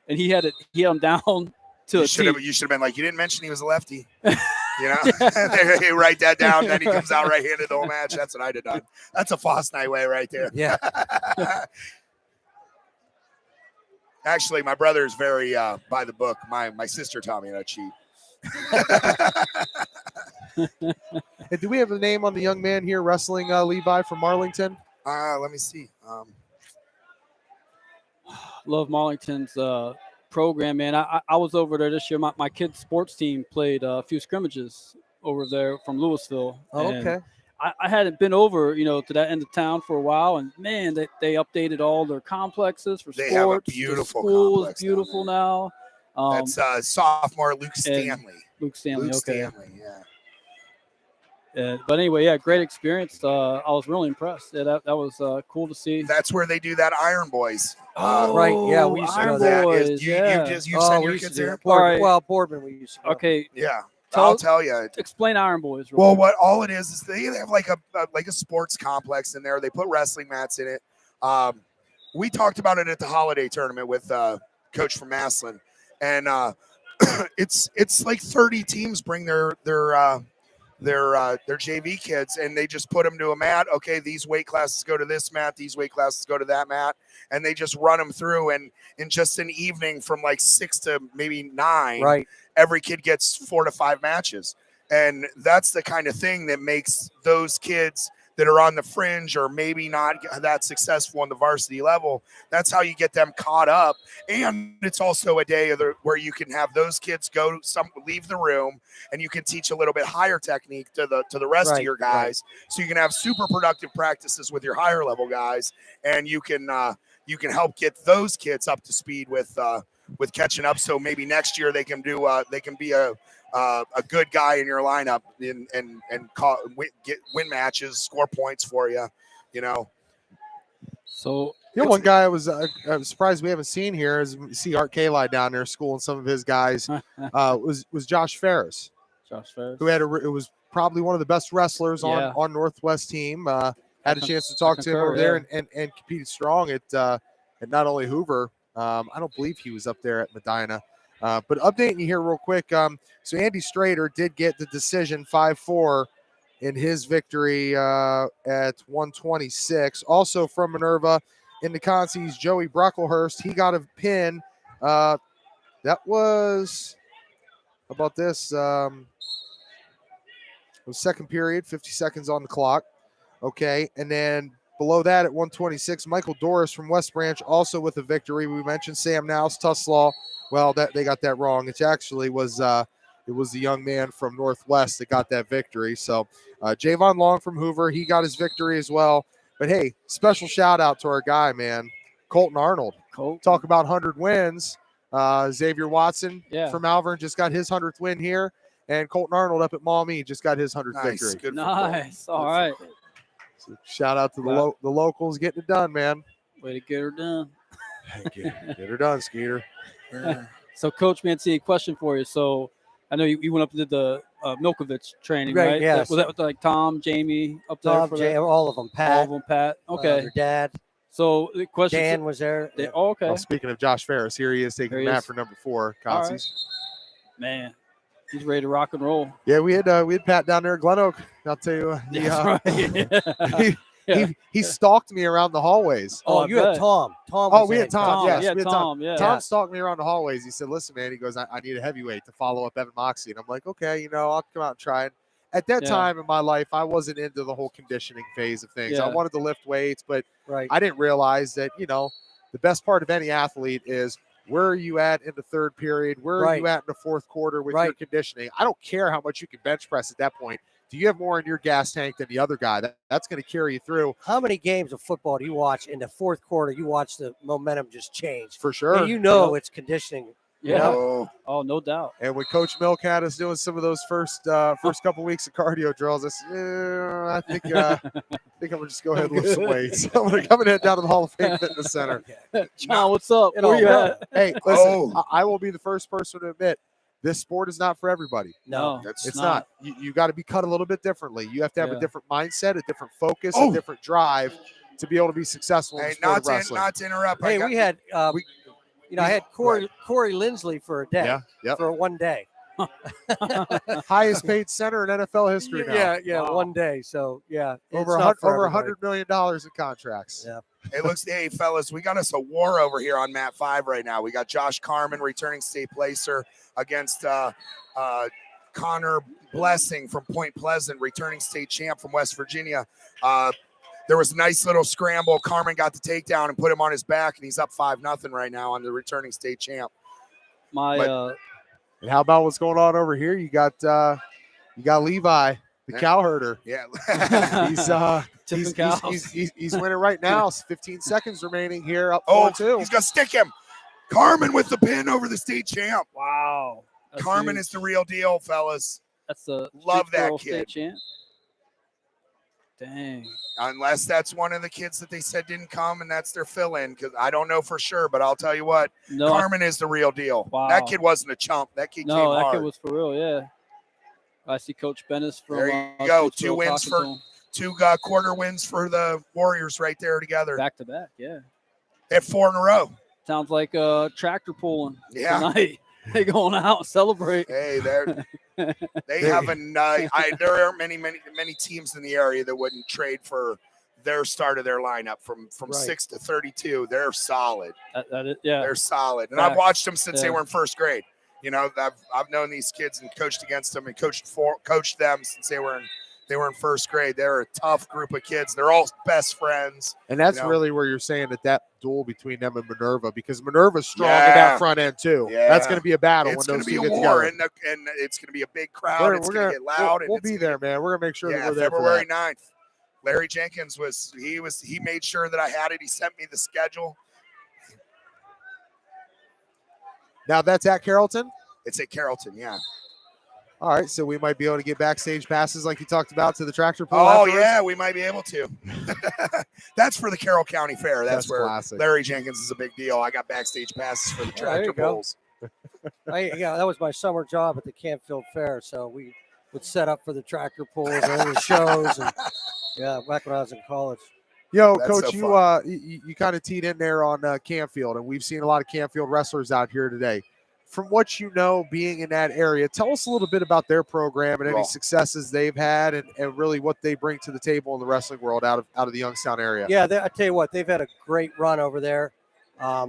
S4: And he had it. He had him down to
S2: You
S4: a
S2: should
S4: T.
S2: have been like, you didn't mention he was a lefty. They write that down. Then he comes out right-handed the whole match. That's what I'd have done. That's a Fausnight way right there.
S3: Yeah.
S2: Actually, my brother is very by the book. My sister taught me how to cheat.
S1: And do we have a name on the young man here wrestling Levi from Marlington?
S2: Let me see.
S4: Love Marlington's program, man. I was over there this year. My kid's sports team played a few scrimmages over there from Louisville.
S3: Oh,
S4: and
S3: okay.
S4: I hadn't been over, to that end of town for a while, and man, they updated all their complexes for
S2: They
S4: sports.
S2: have a beautiful
S4: The school
S2: complex
S4: is beautiful
S2: down
S4: now.
S2: That's sophomore Luke Stanley.
S4: Luke Stanley.
S2: Luke
S4: Okay.
S2: Stanley, yeah.
S4: But anyway, yeah, great experience. I was really impressed. Yeah, that was cool to see.
S2: That's where they do that Iron Boys.
S3: Right, yeah, we used to
S4: Iron
S3: know that.
S4: Boys,
S2: You
S4: yeah.
S2: send
S3: we
S2: your
S3: used to
S2: kids
S3: do
S2: there?
S3: that. Boardman,
S4: All right.
S3: Well, Boardman, we used to go.
S4: Okay,
S2: Yeah.
S4: Tell-
S2: I'll tell you.
S4: explain Iron Boys. real
S2: Well,
S4: quick.
S2: what all it is they have like a sports complex in there. They put wrestling mats in it. We talked about it at the holiday tournament with Coach from Maslin, and it's like 30 teams bring their JV kids, and they just put them to a mat. Okay, these weight classes go to this mat, these weight classes go to that mat, and they just run them through. And in just an evening from like 6 to maybe 9,
S3: Right.
S2: every kid gets 4 to 5 matches. And that's the kind of thing that makes those kids that are on the fringe or maybe not that successful on the varsity level, that's how you get them caught up. And it's also a day where you can have those kids leave the room, and you can teach a little bit higher technique to the rest of
S3: Right,
S2: your guys. So you can have super productive practices with your higher level guys, and you can help get those kids up to speed with catching up. So maybe next year they can be a good guy in your lineup and win matches, score points for you.
S4: So
S1: You know, one guy I was surprised we haven't seen here is you see Art Kali down there schooling some of his guys. Was Josh Ferris,
S4: Josh Ferris.
S1: who it was probably one of the best wrestlers on Northwest team. Had a chance to talk to him over there and competed strong at not only Hoover. I don't believe he was up there at Medina. But updating you here real quick. So Andy Strader did get the decision 5-4 in his victory at 126. Also from Minerva in the consies, Joey Brocklehurst, he got a pin. That was about this. It was second period, 50 seconds on the clock. Okay, and then below that at 126, Michael Doris from West Branch also with a victory. We mentioned Sam Nouse, Tuslaw. Well, they got that wrong. It actually was it was the young man from Northwest that got that victory. So Javon Long from Hoover, he got his victory as well. But hey, special shout out to our guy, man, Colton Arnold. Talk about 100 wins. Xavier Watson from Malvern just got his 100th win here, and Colton Arnold up at Maumee just got his 100th victory.
S2: Good
S4: nice. All right.
S1: So shout out to the locals getting it ddone, man.
S4: Way to get her done.
S1: Get her done, Skeeter.
S4: So, Coach Mancini, question for you. So, I know you went up and did the Milkovich training, right?
S3: Yeah.
S4: Was that with like Tom, Jamie up there?
S3: All of them. Pat.
S4: All of them, Pat. Okay.
S3: Your dad.
S4: So the question.
S3: Dan was there.
S4: Okay.
S1: Well, speaking of Josh Ferris, here he is taking Matt for number 4. Consies.
S4: Right. Man, he's ready to rock and roll.
S1: Yeah, we had Pat down there at Glen Oak. I'll tell you, he stalked me around the hallways.
S3: Oh, you had Tom.
S1: We had Tom. Yes, we had Tom.
S4: Yeah.
S1: Tom stalked me around the hallways. He said, "Listen, man," he goes, "I need a heavyweight to follow up Evan Moxley." And I'm like, "Okay, I'll come out and try it." At that time in my life, I wasn't into the whole conditioning phase of things. I wanted to lift weights, but I didn't realize that, the best part of any athlete is where are you at in the third period? Where are you at in the fourth quarter with your conditioning? I don't care how much you can bench press at that point. Do you have more in your gas tank than the other guy? That's going to carry you through.
S3: How many games of football do you watch in the fourth quarter? You watch the momentum just change.
S1: For sure.
S3: And it's conditioning.
S4: Yeah. Oh, no doubt.
S1: And when Coach Milk had us doing some of those first couple weeks of cardio drills, I said, I think I'm gonna just go ahead and lift some weights. I'm gonna come and head down to the Hall of Fame Fitness Center.
S4: John, what's up? Where you at?
S1: Hey, listen, I will be the first person to admit this sport is not for everybody.
S3: No,
S1: it's not. You got to be cut a little bit differently. You have to have a different mindset, a different focus, a different drive to be able to be successful in the sport of wrestling.
S2: Not to interrupt.
S3: Hey, I had Corey Lindsley for a day. For one day.
S1: Highest paid center in NFL history now.
S3: Wow. One day. So
S1: over $100 million in contracts.
S3: Yeah.
S2: It looks, hey fellas, we got us a war over here on Mat 5 right now. We got Josh Carmen, returning state placer, against Connor Blessing from Point Pleasant, returning state champ from West Virginia. There was a nice little scramble. Carmen got the takedown and put him on his back, and he's up 5-0 right now on the returning state champ.
S1: And how about what's going on over here? You got Levi, the cow herder.
S2: Yeah.
S1: he's winning right now. 15 seconds remaining here. Up 4-2.
S2: He's gonna stick him. Carmen with the pin over the state champ.
S4: Wow.
S2: Carmen is the real deal, fellas.
S4: That's the
S2: love that kid.
S4: State champ. Dang.
S2: Unless that's one of the kids that they said didn't come, and that's their fill-in, because I don't know for sure, but I'll tell you what, Carmen is the real deal.
S4: Wow.
S2: That kid wasn't a chump. That kid came hard.
S4: That kid was for real, yeah. I see Coach Bennis from
S2: there you go. 2 wins for 2 quarter wins for the Warriors right there together.
S4: Back to back, yeah.
S2: At 4 in a row.
S4: Sounds like tractor pulling
S2: tonight.
S4: They going out and celebrate.
S2: Hey, they haven't. There aren't many teams in the area that wouldn't trade for their start of their lineup from 6 to 32. They're solid. They're solid, and I've watched them since they were in first grade. I've known these kids and coached against them and coached them since they were in first grade. They're a tough group of kids. They're all best friends.
S1: And that's really where you're saying that duel between them and Minerva, because Minerva's strong in that front end too. Yeah. That's going to be a battle when those two get together.
S2: And it's going to be a big crowd. It's going to get loud.
S1: We'll be there, man. We're going to make sure that we're there.
S2: February 9th. Larry Jenkins he made sure that I had it. He sent me the schedule.
S1: Now that's at Carrollton?
S2: It's at Carrollton, yeah.
S1: All right, so we might be able to get backstage passes like you talked about to the tractor pull.
S2: Oh
S1: afterwards?
S2: yeah, we might be able to. That's for the Carroll County Fair. That's where
S1: classic.
S2: Larry Jenkins is a big deal. I got backstage passes for the
S3: Oh, there you
S2: tractor
S3: go.
S2: pulls.
S3: Yeah, that was my summer job at the Campfield Fair. So we would set up for the tractor pulls and the shows. And, yeah, back when I was in college.
S1: Yo,
S2: That's
S1: Coach,
S2: so
S1: you kind of teed in there on Campfield, and we've seen a lot of Campfield wrestlers out here today. From what you know, being in that area, tell us a little bit about their program and any
S2: Well-
S1: successes they've had, and really what they bring to the table in the wrestling world out of the Youngstown area.
S3: Yeah, I tell you what, they've had a great run over there. A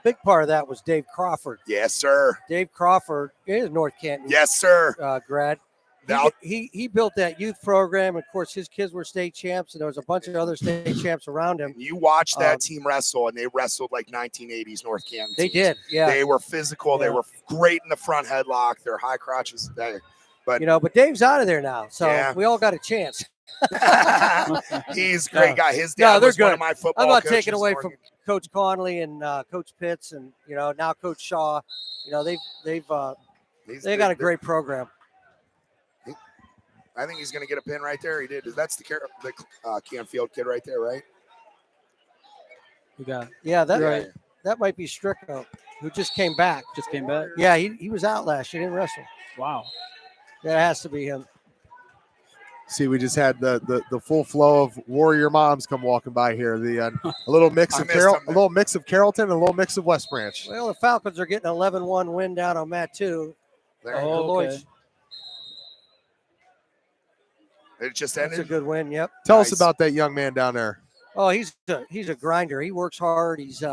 S3: big part of that was Dave Crawford.
S2: Yes, sir.
S3: Dave Crawford is North Canton
S2: Yes, sir.
S3: grad.
S2: Now,
S3: He built that youth program. Of course, his kids were state champs, and there was a bunch of other state champs around him.
S2: you watched that team wrestle, and they wrestled like 1980s North Canton.
S3: They
S2: teams.
S3: did, yeah.
S2: They were physical. They
S3: Yeah.
S2: were great in the front headlock. Their high crotches. But
S3: But Dave's out of there now, so
S2: Yeah.
S3: we all got a chance.
S2: he's a great guy. His
S3: No,
S2: dad
S3: they're
S2: was one
S3: good.
S2: of my football
S3: I'm not
S2: coaches.
S3: taking away from Coach Conley and Coach Pitts, and now Coach Shaw. They've got a great program.
S2: I think he's going to get a pin right there. He did. That's the Campfield kid right there, right?
S4: We got
S3: Yeah, that
S2: Yeah.
S3: that might be Stricko, who just came back.
S4: just came back.
S3: Yeah, he was out last year. He didn't wrestle.
S4: Wow.
S3: That has to be him.
S1: See, we just had the full flow of Warrior moms come walking by here. A little mix
S2: I
S1: of
S2: missed them.
S1: a little mix of Carrollton, and a little mix of West Branch.
S3: Well, the Falcons are getting an 11-1 win down on Mat 2.
S2: There.
S4: Oh,
S3: Lloyd's.
S4: okay.
S2: It just
S3: That's a
S2: ended.
S3: good win. Yep.
S1: Tell
S2: Nice.
S1: us about that young man down there.
S3: Oh, he's a grinder. He works hard. He's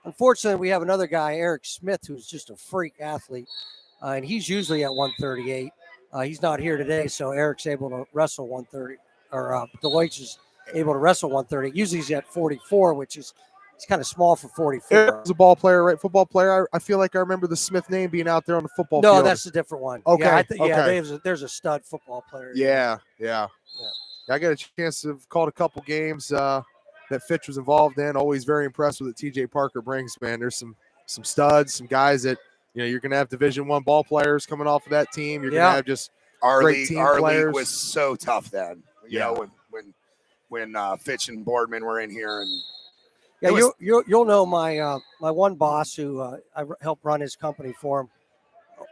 S3: unfortunately we have another guy, Eric Smith, who's just a freak athlete, and he's usually at 138. He's not here today, so Eric's able to wrestle 130, or Deloitte's is able to wrestle 130. Usually he's at 44, which is it's kind of small for 44.
S1: Eric's a ball player, right? Football player. I feel like I remember the Smith name being out there on the football
S3: No,
S1: field.
S3: that's a different one.
S1: Okay,
S3: Yeah,
S1: okay.
S3: there's a stud football player.
S1: Yeah. I got a chance to have called a couple games that Fitch was involved in. Always very impressed with what TJ Parker brings, man. There's some studs, some guys that you're going to have Division I ball players coming off of that team. You're going to have just
S2: Our
S1: great
S2: league,
S1: team
S2: our
S1: players.
S2: league was so tough then. You
S1: Yeah.
S2: know, when Fitch and Boardman were in here, and
S3: Yeah,
S2: It was-
S3: you'll know my my one boss who I helped run his company for him,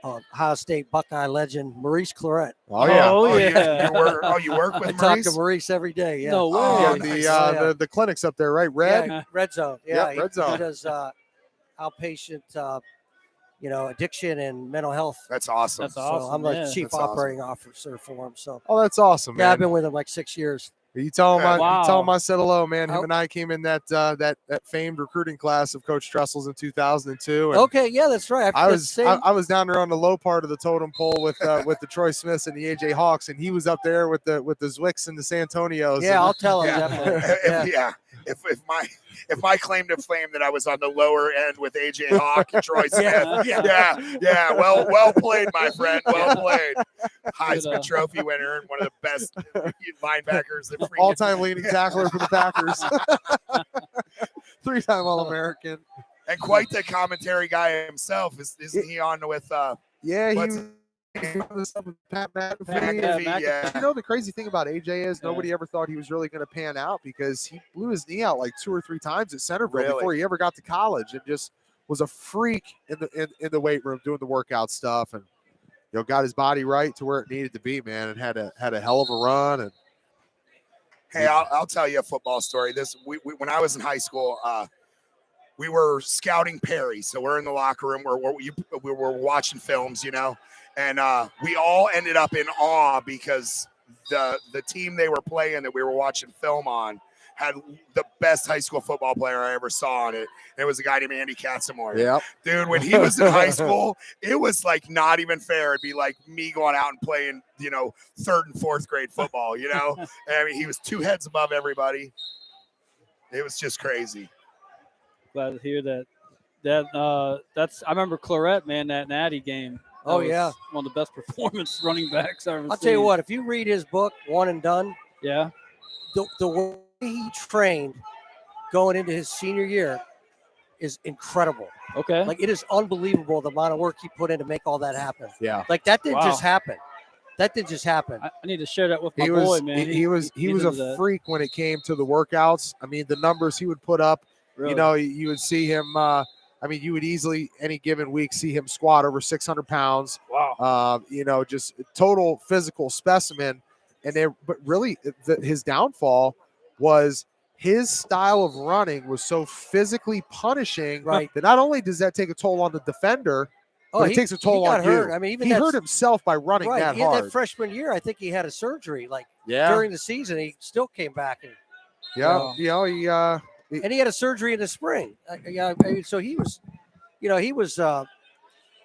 S3: Ohio State Buckeye legend Maurice Claret.
S1: oh yeah.
S4: Oh, yeah.
S2: you work
S3: I
S2: with
S3: talk
S2: Maurice?
S3: to Maurice every day. Yeah.
S4: No way.
S2: Oh,
S1: Yeah, the clinics up there, right? Red.
S3: Yeah, Red Zone. Yeah,
S1: Red Zone.
S3: He does outpatient, addiction and mental health.
S2: That's awesome.
S4: That's
S3: So
S4: awesome.
S3: I'm the
S4: yeah.
S3: chief
S2: That's awesome.
S3: operating officer for him. So
S1: Oh, that's awesome,
S3: yeah,
S1: man.
S3: I've been with him like 6 years.
S1: You tell him,
S4: Wow.
S1: you tell him I said hello, man. Him
S3: Oh.
S1: and I came in that famed recruiting class of Coach Tressel's in 2002. And
S3: Okay, yeah, that's right.
S1: I was down there on the low part of the totem pole with the Troy Smiths and the AJ Hawks, and he was up there with the Zwicks and the Santonios.
S3: yeah, I'll tell him
S2: Yeah.
S3: definitely. Yeah.
S2: If my claim to fame that I was on the lower end with AJ Hawk and Troy Smith, yeah, well played, my friend, well played. Heisman Trophy winner and one of the best linebackers that freaking
S1: all-time leading tackler for the Packers, 3-time All-American.
S2: and quite the commentary guy himself. Isn't he on with
S1: Yeah, he
S2: What's-
S1: was doing stuff with Pat McAfee.
S2: McAfee? Yeah.
S1: You know, the crazy thing about AJ is nobody ever thought he was really going to pan out because he blew his knee out like 2 or 3 times at Centerville
S2: Really?
S1: before he ever got to college, and just was a freak in the weight room doing the workout stuff, and got his body right to where it needed to be, man, and had a hell of a run. And
S2: Hey, I'll tell you a football story. We when I was in high school, we were scouting Perry, so we're in the locker room where we were watching films, and we all ended up in awe because the team they were playing that we were watching film on had the best high school football player I ever saw on it. And it was a guy named Andy Katzenmoyer.
S1: yep.
S2: Dude, when he was in high school, it was like not even fair. It'd be like me going out and playing, 3rd and 4th grade football, I mean, he was 2 heads above everybody. It was just crazy.
S4: Glad to hear that. I remember Claret, man, that Natty game. That
S3: Oh,
S4: was
S3: yeah.
S4: one of the best performance running backs I've ever
S3: I'll
S4: seen.
S3: tell you what, if you read his book, One and Done,
S4: Yeah.
S3: the way he trained going into his senior year, is incredible.
S4: Okay.
S3: Like, it is unbelievable the amount of work he put in to make all that happen.
S1: Yeah.
S3: Like, that didn't
S4: Wow.
S3: just happen. That didn't just happen.
S4: I need to share that with my
S1: He
S4: boy,
S1: was
S4: man.
S1: he was
S4: he's
S1: a
S4: into that.
S1: freak when it came to the workouts. I mean, the numbers he would put up.
S4: Really.
S1: You know, you would see him. I mean, you would easily any given week see him squat over 600 pounds.
S4: Wow.
S1: You know, just total physical specimen. And but really, his downfall was his style of running was so physically punishing
S3: Right.
S1: that not only does that take a toll on the defender, but it takes a toll
S3: he got
S1: on
S3: hurt.
S1: you.
S3: I mean, even
S1: he
S3: that,
S1: hurt himself by running
S3: right.
S1: that
S3: In
S1: hard.
S3: that freshman year, I think he had a surgery. Like,
S1: Yeah.
S3: during the season, he still came back and
S1: Yeah,
S4: Wow.
S1: you know,
S3: and he had a surgery in the spring. Yeah, I mean, so he was,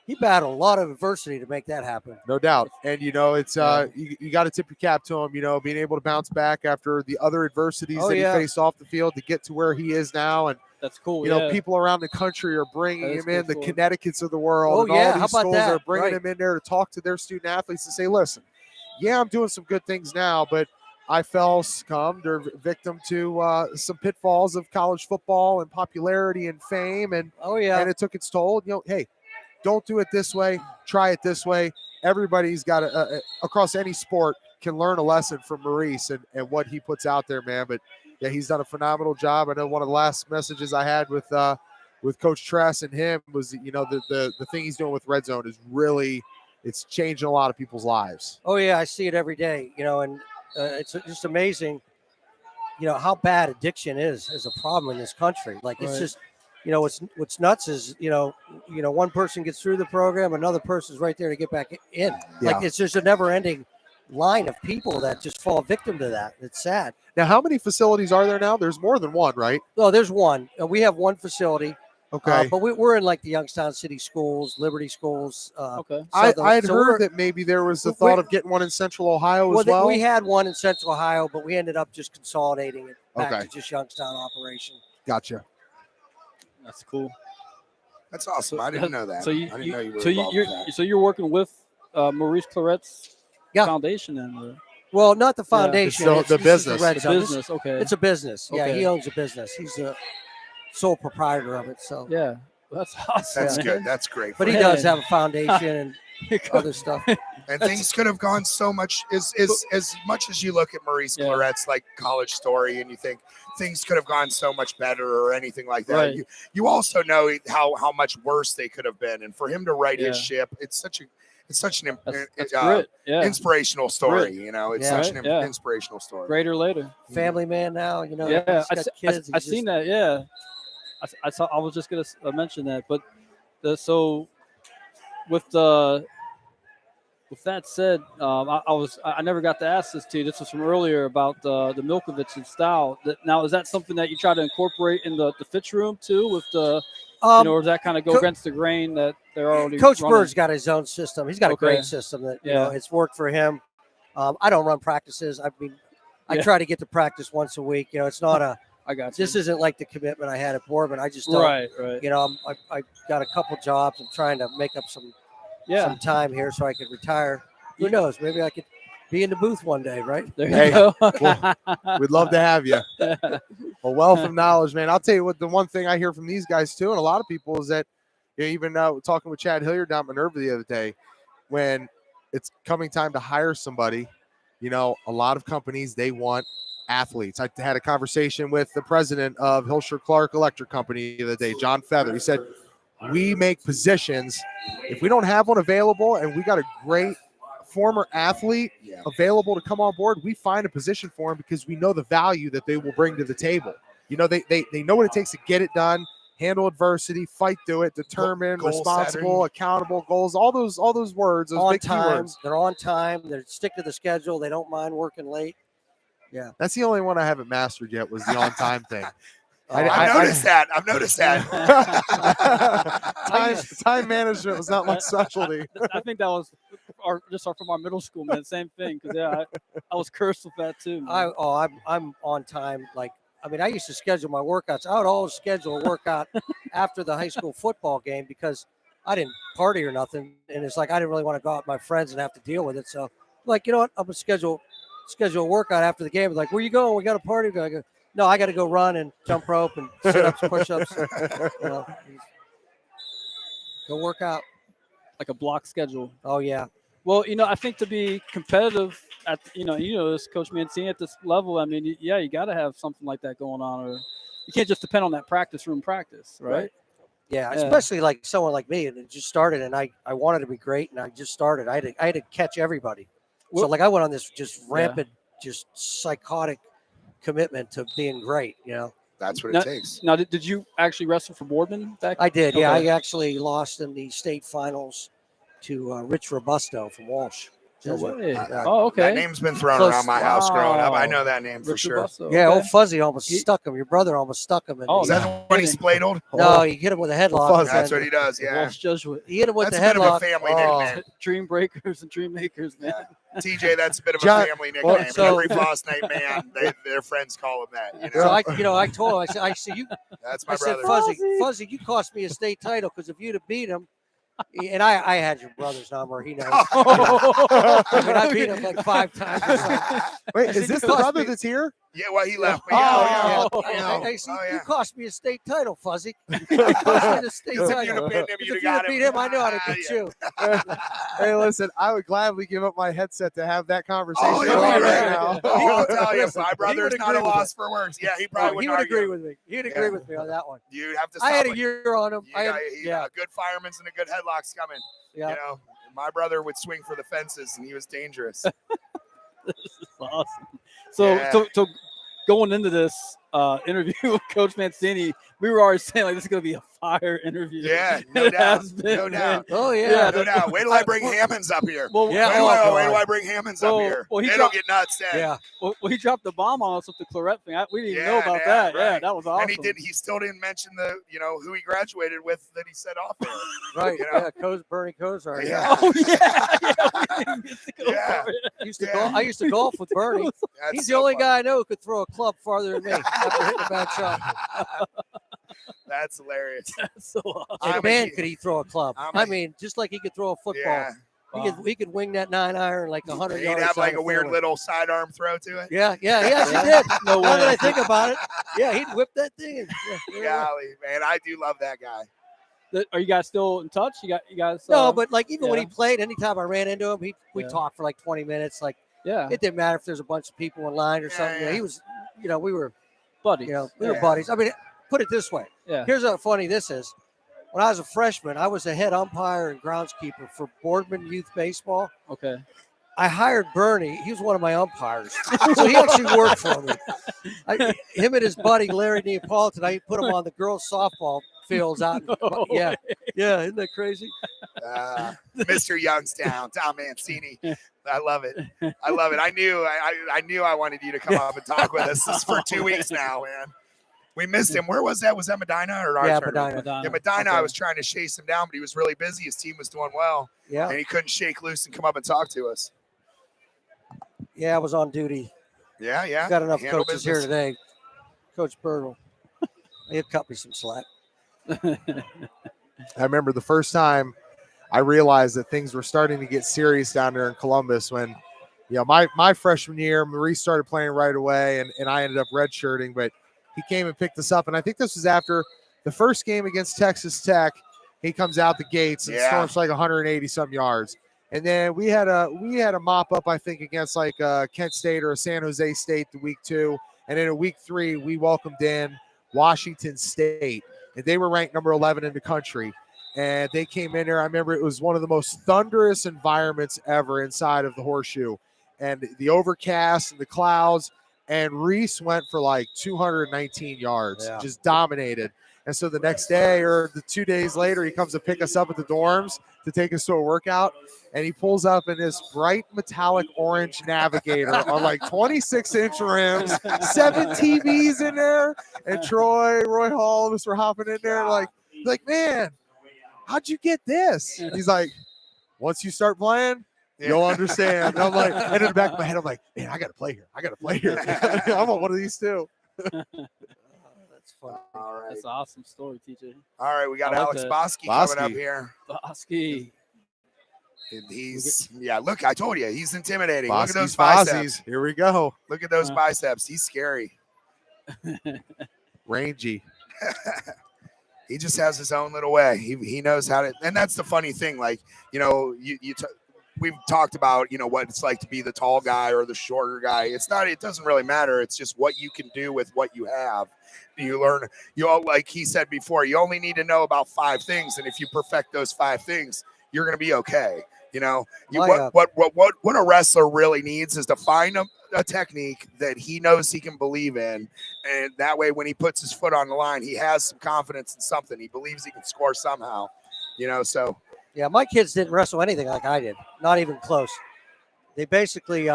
S3: he battled a lot of adversity to make that happen.
S1: no doubt. And you know, it's
S4: Yeah.
S1: you got to tip your cap to him. You know, being able to bounce back after the other adversities
S3: Oh,
S1: that
S3: yeah.
S1: he faced off the field to get to where he is now. And
S4: That's cool.
S1: you know, people around the country are bringing
S4: That is
S1: him in.
S4: cool
S1: The
S4: for him.
S1: Connecticut's of the world,
S3: Oh,
S1: and
S3: yeah.
S1: all
S3: How
S1: these
S3: about
S1: schools
S3: that?
S1: are bringing
S3: Right.
S1: him in there to talk to their student athletes and say, "Listen, yeah, I'm doing some good things now, but I fell succumbed or victim to some pitfalls of college football and popularity and fame, and
S3: Oh, yeah.
S1: and it took its toll. You know, hey, don't do it this way. Try it this way. Everybody's got across any sport can learn a lesson from Maurice and what he puts out there, man. But yeah, he's done a phenomenal job. I know one of the last messages I had with Coach Tress and him was, you know, the thing he's doing with Red Zone is really, it's changing a lot of people's lives.
S3: Oh, yeah. I see it every day, you know, and it's just amazing, you know, how bad addiction is a problem in this country. Like, it's
S4: Right.
S3: just, you know, what's nuts is, you know, one person gets through the program, another person's right there to get back in.
S1: Yeah.
S3: Like, it's just a never ending line of people that just fall victim to that. It's sad.
S1: Now, how many facilities are there now? There's more than one, right?
S3: Oh, there's one. We have one facility,
S1: Okay.
S3: but we're in like the Youngstown City schools, Liberty schools.
S4: Okay.
S1: I had
S3: so
S1: heard
S3: we're-
S1: that maybe there was the
S3: we-
S1: thought of getting one in Central Ohio as well.
S3: We had one in Central Ohio, but we ended up just consolidating it back
S1: Okay.
S3: to just Youngstown operation.
S1: Gotcha.
S4: That's cool.
S2: That's awesome. I didn't know that.
S4: So you,
S2: I didn't know you were
S4: so
S2: involved
S4: you're
S2: with that.
S4: so you're working with Maurice Claret's
S3: Yeah.
S4: foundation and
S3: Well, not the foundation.
S1: It's the
S3: this is
S1: business.
S3: Red
S4: the
S3: Zone.
S4: business. Okay.
S3: It's a business. Yeah,
S4: Okay.
S3: he owns a business. He's the sole proprietor of it. So,
S4: yeah. That's awesome.
S2: That's
S4: man.
S2: good. That's great.
S3: but he
S4: Yeah.
S3: does have a foundation and other stuff.
S2: And things could have gone so much as much as you look at Maurice
S4: Yeah.
S2: Claret's like college story and you think things could have gone so much better or anything like that.
S4: Right.
S2: You also know how much worse they could have been. And for him to right his
S4: Yeah.
S2: ship, it's such an
S4: That's great. Yeah.
S2: inspirational story. You know, it's
S3: Yeah.
S2: such an
S4: Yeah.
S2: inspirational story.
S4: Greater later.
S3: Family man now, you know.
S4: Yeah.
S3: he's got kids.
S4: I seen that. Yeah. I saw. I was just gonna mention that, but so with that said, I never got to ask this to you. This was from earlier about the Milkovich style. Now, is that something that you try to incorporate in the Fitch room too, with the or does that kind of go against the grain that they're already?
S3: Coach
S4: running?
S3: Bird's got his own system. He's got a
S4: Okay.
S3: great system that you know
S4: Yeah.
S3: it's worked for him. I don't run practices. I mean, I
S4: Yeah.
S3: try to get to practice once a week. You know, it's not a.
S4: I got you.
S3: This isn't like the commitment I had at Bourbon. I just don't.
S4: Right.
S3: You know, I got a couple jobs. I'm trying to make up some time here so I could retire. Who knows? Maybe I could be in the booth one day, right?
S4: There you
S1: Hey,
S4: go.
S1: We'd love to have you. A wealth of knowledge, man. I'll tell you what, the one thing I hear from these guys too, and a lot of people, is that, you know, even talking with Chad Hilliard down Minerva the other day, when it's coming time to hire somebody, you know, a lot of companies, they want athletes. I had a conversation with the president of Hilscher-Clarke Electric Company the other day, John Feather. He said, we make positions. If we don't have one available and we got a great former athlete
S2: Yeah.
S1: available to come on board, we find a position for him because we know the value that they will bring to the table. You know, they know what it takes to get it done, handle adversity, fight through it, determined,
S2: Goal
S1: responsible,
S2: setting.
S1: accountable, goals, all those words, those
S3: On
S1: big
S3: time.
S1: keywords.
S3: They're on time. They stick to the schedule. They don't mind working late. Yeah.
S1: That's the only one I haven't mastered yet, was the on time thing.
S2: I've noticed that. I've noticed that.
S1: Time management was not my specialty.
S4: I think that was from our middle school, man. Same thing. Because I was cursed with that too. Man.
S3: I'm on time. Like, I mean, I used to schedule my workouts. I would always schedule a workout after the high school football game because I didn't party or nothing, and it's like I didn't really want to go out with my friends and have to deal with it. So, like, you know what? I'm gonna schedule a workout after the game. Like, where you going? We got a party. I go, No, I got to go run and jump rope and sit-ups, push-ups. You know, go work out.
S4: Like a block schedule.
S3: Oh yeah.
S4: Well, I think to be competitive at this Coach Mancini at this level, I mean, yeah, you got to have something like that going on, or you can't just depend on that practice room practice, right?
S3: Yeah, especially like someone like me, and it just started, and I wanted to be great, and I just started. I had to catch everybody. So like I went on this just rampant, just psychotic commitment to being great.
S2: That's what it takes.
S4: Now, did you actually wrestle for Boardman back?
S3: I did.
S4: Okay.
S3: Yeah, I actually lost in the state finals to Rich Robusto from Walsh.
S4: No way.
S3: Oh,
S4: okay.
S2: That name's been thrown
S3: Close.
S2: around my house growing up. I
S4: Wow.
S2: know that name for
S4: Rich
S2: sure.
S4: Robusto,
S3: Yeah,
S4: okay.
S3: old Fuzzy almost stuck him. Your brother almost stuck him.
S4: Oh,
S2: Is that the one he spladled?
S3: No, he hit him with a headlock.
S1: Fuzzy.
S2: That's what he does, yeah.
S4: Walsh Jesuit.
S3: He hit him with
S2: That's a
S3: the
S2: bit of a
S3: headlock.
S2: family nickname.
S4: Dream breakers and dream makers, man.
S2: TJ, that's a bit of a
S1: John-
S2: family nickname.
S3: so-
S2: Every Fausnight man, their friends call him that.
S3: So I told him, I said,
S2: That's my
S3: I said,
S2: brother.
S3: Fuzzy, you cost me a state title because if you'd have beat him, and I had your brother's number, he knows. I mean, I beat him like 5 times. Or something.
S1: Wait,
S3: I
S1: is
S3: said,
S1: this
S3: "You
S1: the
S3: cost
S1: brother
S3: me-"
S1: that's here?
S2: Yeah, well, he left me.
S1: Oh,
S2: Yeah,
S4: yeah.
S2: I know.
S3: I said,
S2: Oh,
S3: you
S2: yeah.
S3: cost me a state title, Fuzzy. You cost me the state
S2: Because if
S3: title.
S2: you'd have pinned him,
S3: Because
S2: you'd
S3: if
S2: have
S3: you'd have
S2: got
S3: beat him, I know how to beat you.
S1: Hey, listen, I would gladly give up my headset to have that conversation
S2: Oh,
S1: with
S2: you'll
S1: you
S2: be
S1: right
S2: right.
S1: now.
S2: I'll tell you,
S3: Listen,
S2: my
S3: he
S2: brother's
S3: would
S2: not a
S3: agree with
S2: loss for words. Yeah, he probably
S3: He
S2: wouldn't
S3: would agree
S2: argue.
S3: with me. He'd
S2: Yeah.
S3: agree with me on that one.
S2: You'd have to stop
S3: I had a
S2: it.
S3: year on him.
S2: You got a good fireman's and a good headlock's coming.
S3: Yeah.
S2: My brother would swing for the fences, and he was dangerous.
S4: This is awesome. So,
S2: Yeah.
S4: so going into this interview with Coach Mancini, we were already saying like this is going to be a fire interview.
S2: Yeah, no
S4: It
S2: doubt.
S4: has been,
S2: No
S4: man.
S2: doubt.
S3: Oh,
S4: Yeah,
S3: yeah.
S2: No doubt. Wait till I bring Hammonds up here.
S4: Well,
S3: Yeah.
S2: Wait till I bring Hammonds up
S4: Well,
S2: here.
S4: well, he
S2: It'll
S4: dropped-
S2: get nuts then.
S3: Yeah.
S4: well, he dropped the bomb on us with the claret thing. We didn't even know about that. Yeah,
S2: right.
S4: that was awesome.
S2: And he still didn't mention who he graduated with that he said off there.
S3: Right.
S2: You know?
S3: Yeah. Bernie Kosar.
S2: Yeah.
S4: Oh yeah, we didn't get to go
S2: Yeah.
S4: for it.
S3: I used to golf with Bernie.
S2: That's
S3: He's the
S2: so
S3: only
S2: fun.
S3: guy I know who could throw a club farther than me after hitting a bad shot.
S2: That's hilarious.
S4: That's so awesome.
S2: I'm a
S3: And man,
S2: huge-
S3: could he throw a club?
S2: I'm
S3: I
S2: a-
S3: mean, just like he could throw a football.
S2: Yeah.
S3: He could wing that 9-iron like 100
S2: He'd
S3: yards.
S2: have like
S3: down
S2: a
S3: the
S2: weird
S3: fairway.
S2: little sidearm throw to it.
S3: Yeah, he actually
S4: Yeah.
S3: did.
S4: No
S3: Now that
S4: way.
S3: I think about it, yeah, he'd whip that thing. And, yeah.
S2: Golly, man, I do love that guy.
S4: Are you guys still in touch? You guys?
S3: No, but like even when
S4: yeah.
S3: he played, anytime I ran into him, we
S4: Yeah.
S3: talked for like 20 minutes. Like
S4: yeah,
S3: it didn't matter if there's a bunch of people in line or
S2: Yeah,
S3: something.
S2: yeah.
S3: He was, we were,
S4: buddy.
S3: we were
S2: Yeah.
S3: buddies. I mean, put it this way.
S4: Yeah.
S3: Here's how funny this is. When I was a freshman, I was a head umpire and groundskeeper for Boardman Youth Baseball.
S4: Okay.
S3: I hired Bernie. He was one of my umpires. So he actually worked for me. Him and his buddy, Larry Neapolitan, I put him on the girls' softball fields out.
S4: No
S3: Yeah. Yeah. Isn't that crazy?
S2: Mr. Youngstown, Tom Mancini. I love it. I love it. I knew I wanted you to come up and talk with us. This is for 2 weeks now, man. We missed him. Where was that? Was that Medina or our
S3: Yeah,
S2: tournament?
S3: Medina.
S2: Yeah, Medina. I
S4: Okay.
S2: was trying to chase him down, but he was really busy. His team was doing well,
S3: Yeah.
S2: and he couldn't shake loose and come up and talk to us.
S3: Yeah, I was on duty.
S2: Yeah, yeah.
S3: Got enough
S2: Handle
S3: coaches here
S2: business.
S3: today. Coach Birdle. He'll cut me some slack.
S1: I remember the first time I realized that things were starting to get serious down there in Columbus when, my freshman year, Maurice started playing right away and I ended up redshirting, but he came and picked us up. And I think this was after the first game against Texas Tech. He comes out the gates and
S2: Yeah.
S1: storms like 180 some yards. And then we had a mop up, I think, against like Kent State or San Jose State the week 2. And then in week 3, we welcomed in Washington State. And they were ranked number 11 in the country. And they came in there. I remember it was one of the most thunderous environments ever inside of the Horseshoe. And the overcast and the clouds. And Reese went for like 219 yards,
S3: Yeah.
S1: just dominated. And so the next day or the 2 days later, he comes to pick us up at the dorms to take us to a workout. And he pulls up in this bright metallic orange Navigator on like 26-inch rims, 7 TVs in there. And Roy Hall, all of us were hopping in there like, man, how'd you get this? And he's like, once you start playing, you'll understand. And I'm like, and in the back of my head, I'm like, man, I got to play here. I want one of these too.
S3: That's fun.
S2: All right.
S4: That's an awesome story, TJ.
S2: All right, we got
S4: I like
S2: Alex
S4: that.
S2: Bosky coming
S1: Bosky.
S2: up here.
S4: Bosky.
S2: And look, I told you, he's intimidating. Look at those
S1: Bosky's
S2: biceps.
S1: Fossies. Here we go.
S2: Look at those biceps. He's scary.
S1: Rangy.
S2: He just has his own little way. He knows how to, and that's the funny thing. Like, we've talked about, what it's like to be the tall guy or the shorter guy. It doesn't really matter. It's just what you can do with what you have. You learn, like he said before, you only need to know about 5 things. And if you perfect those 5 things, you're going to be okay. What a wrestler really needs is to find a technique that he knows he can believe in. And that way, when he puts his foot on the line, he has some confidence in something. He believes he can score somehow, so.
S3: Yeah, my kids didn't wrestle anything like I did. Not even close. They basically,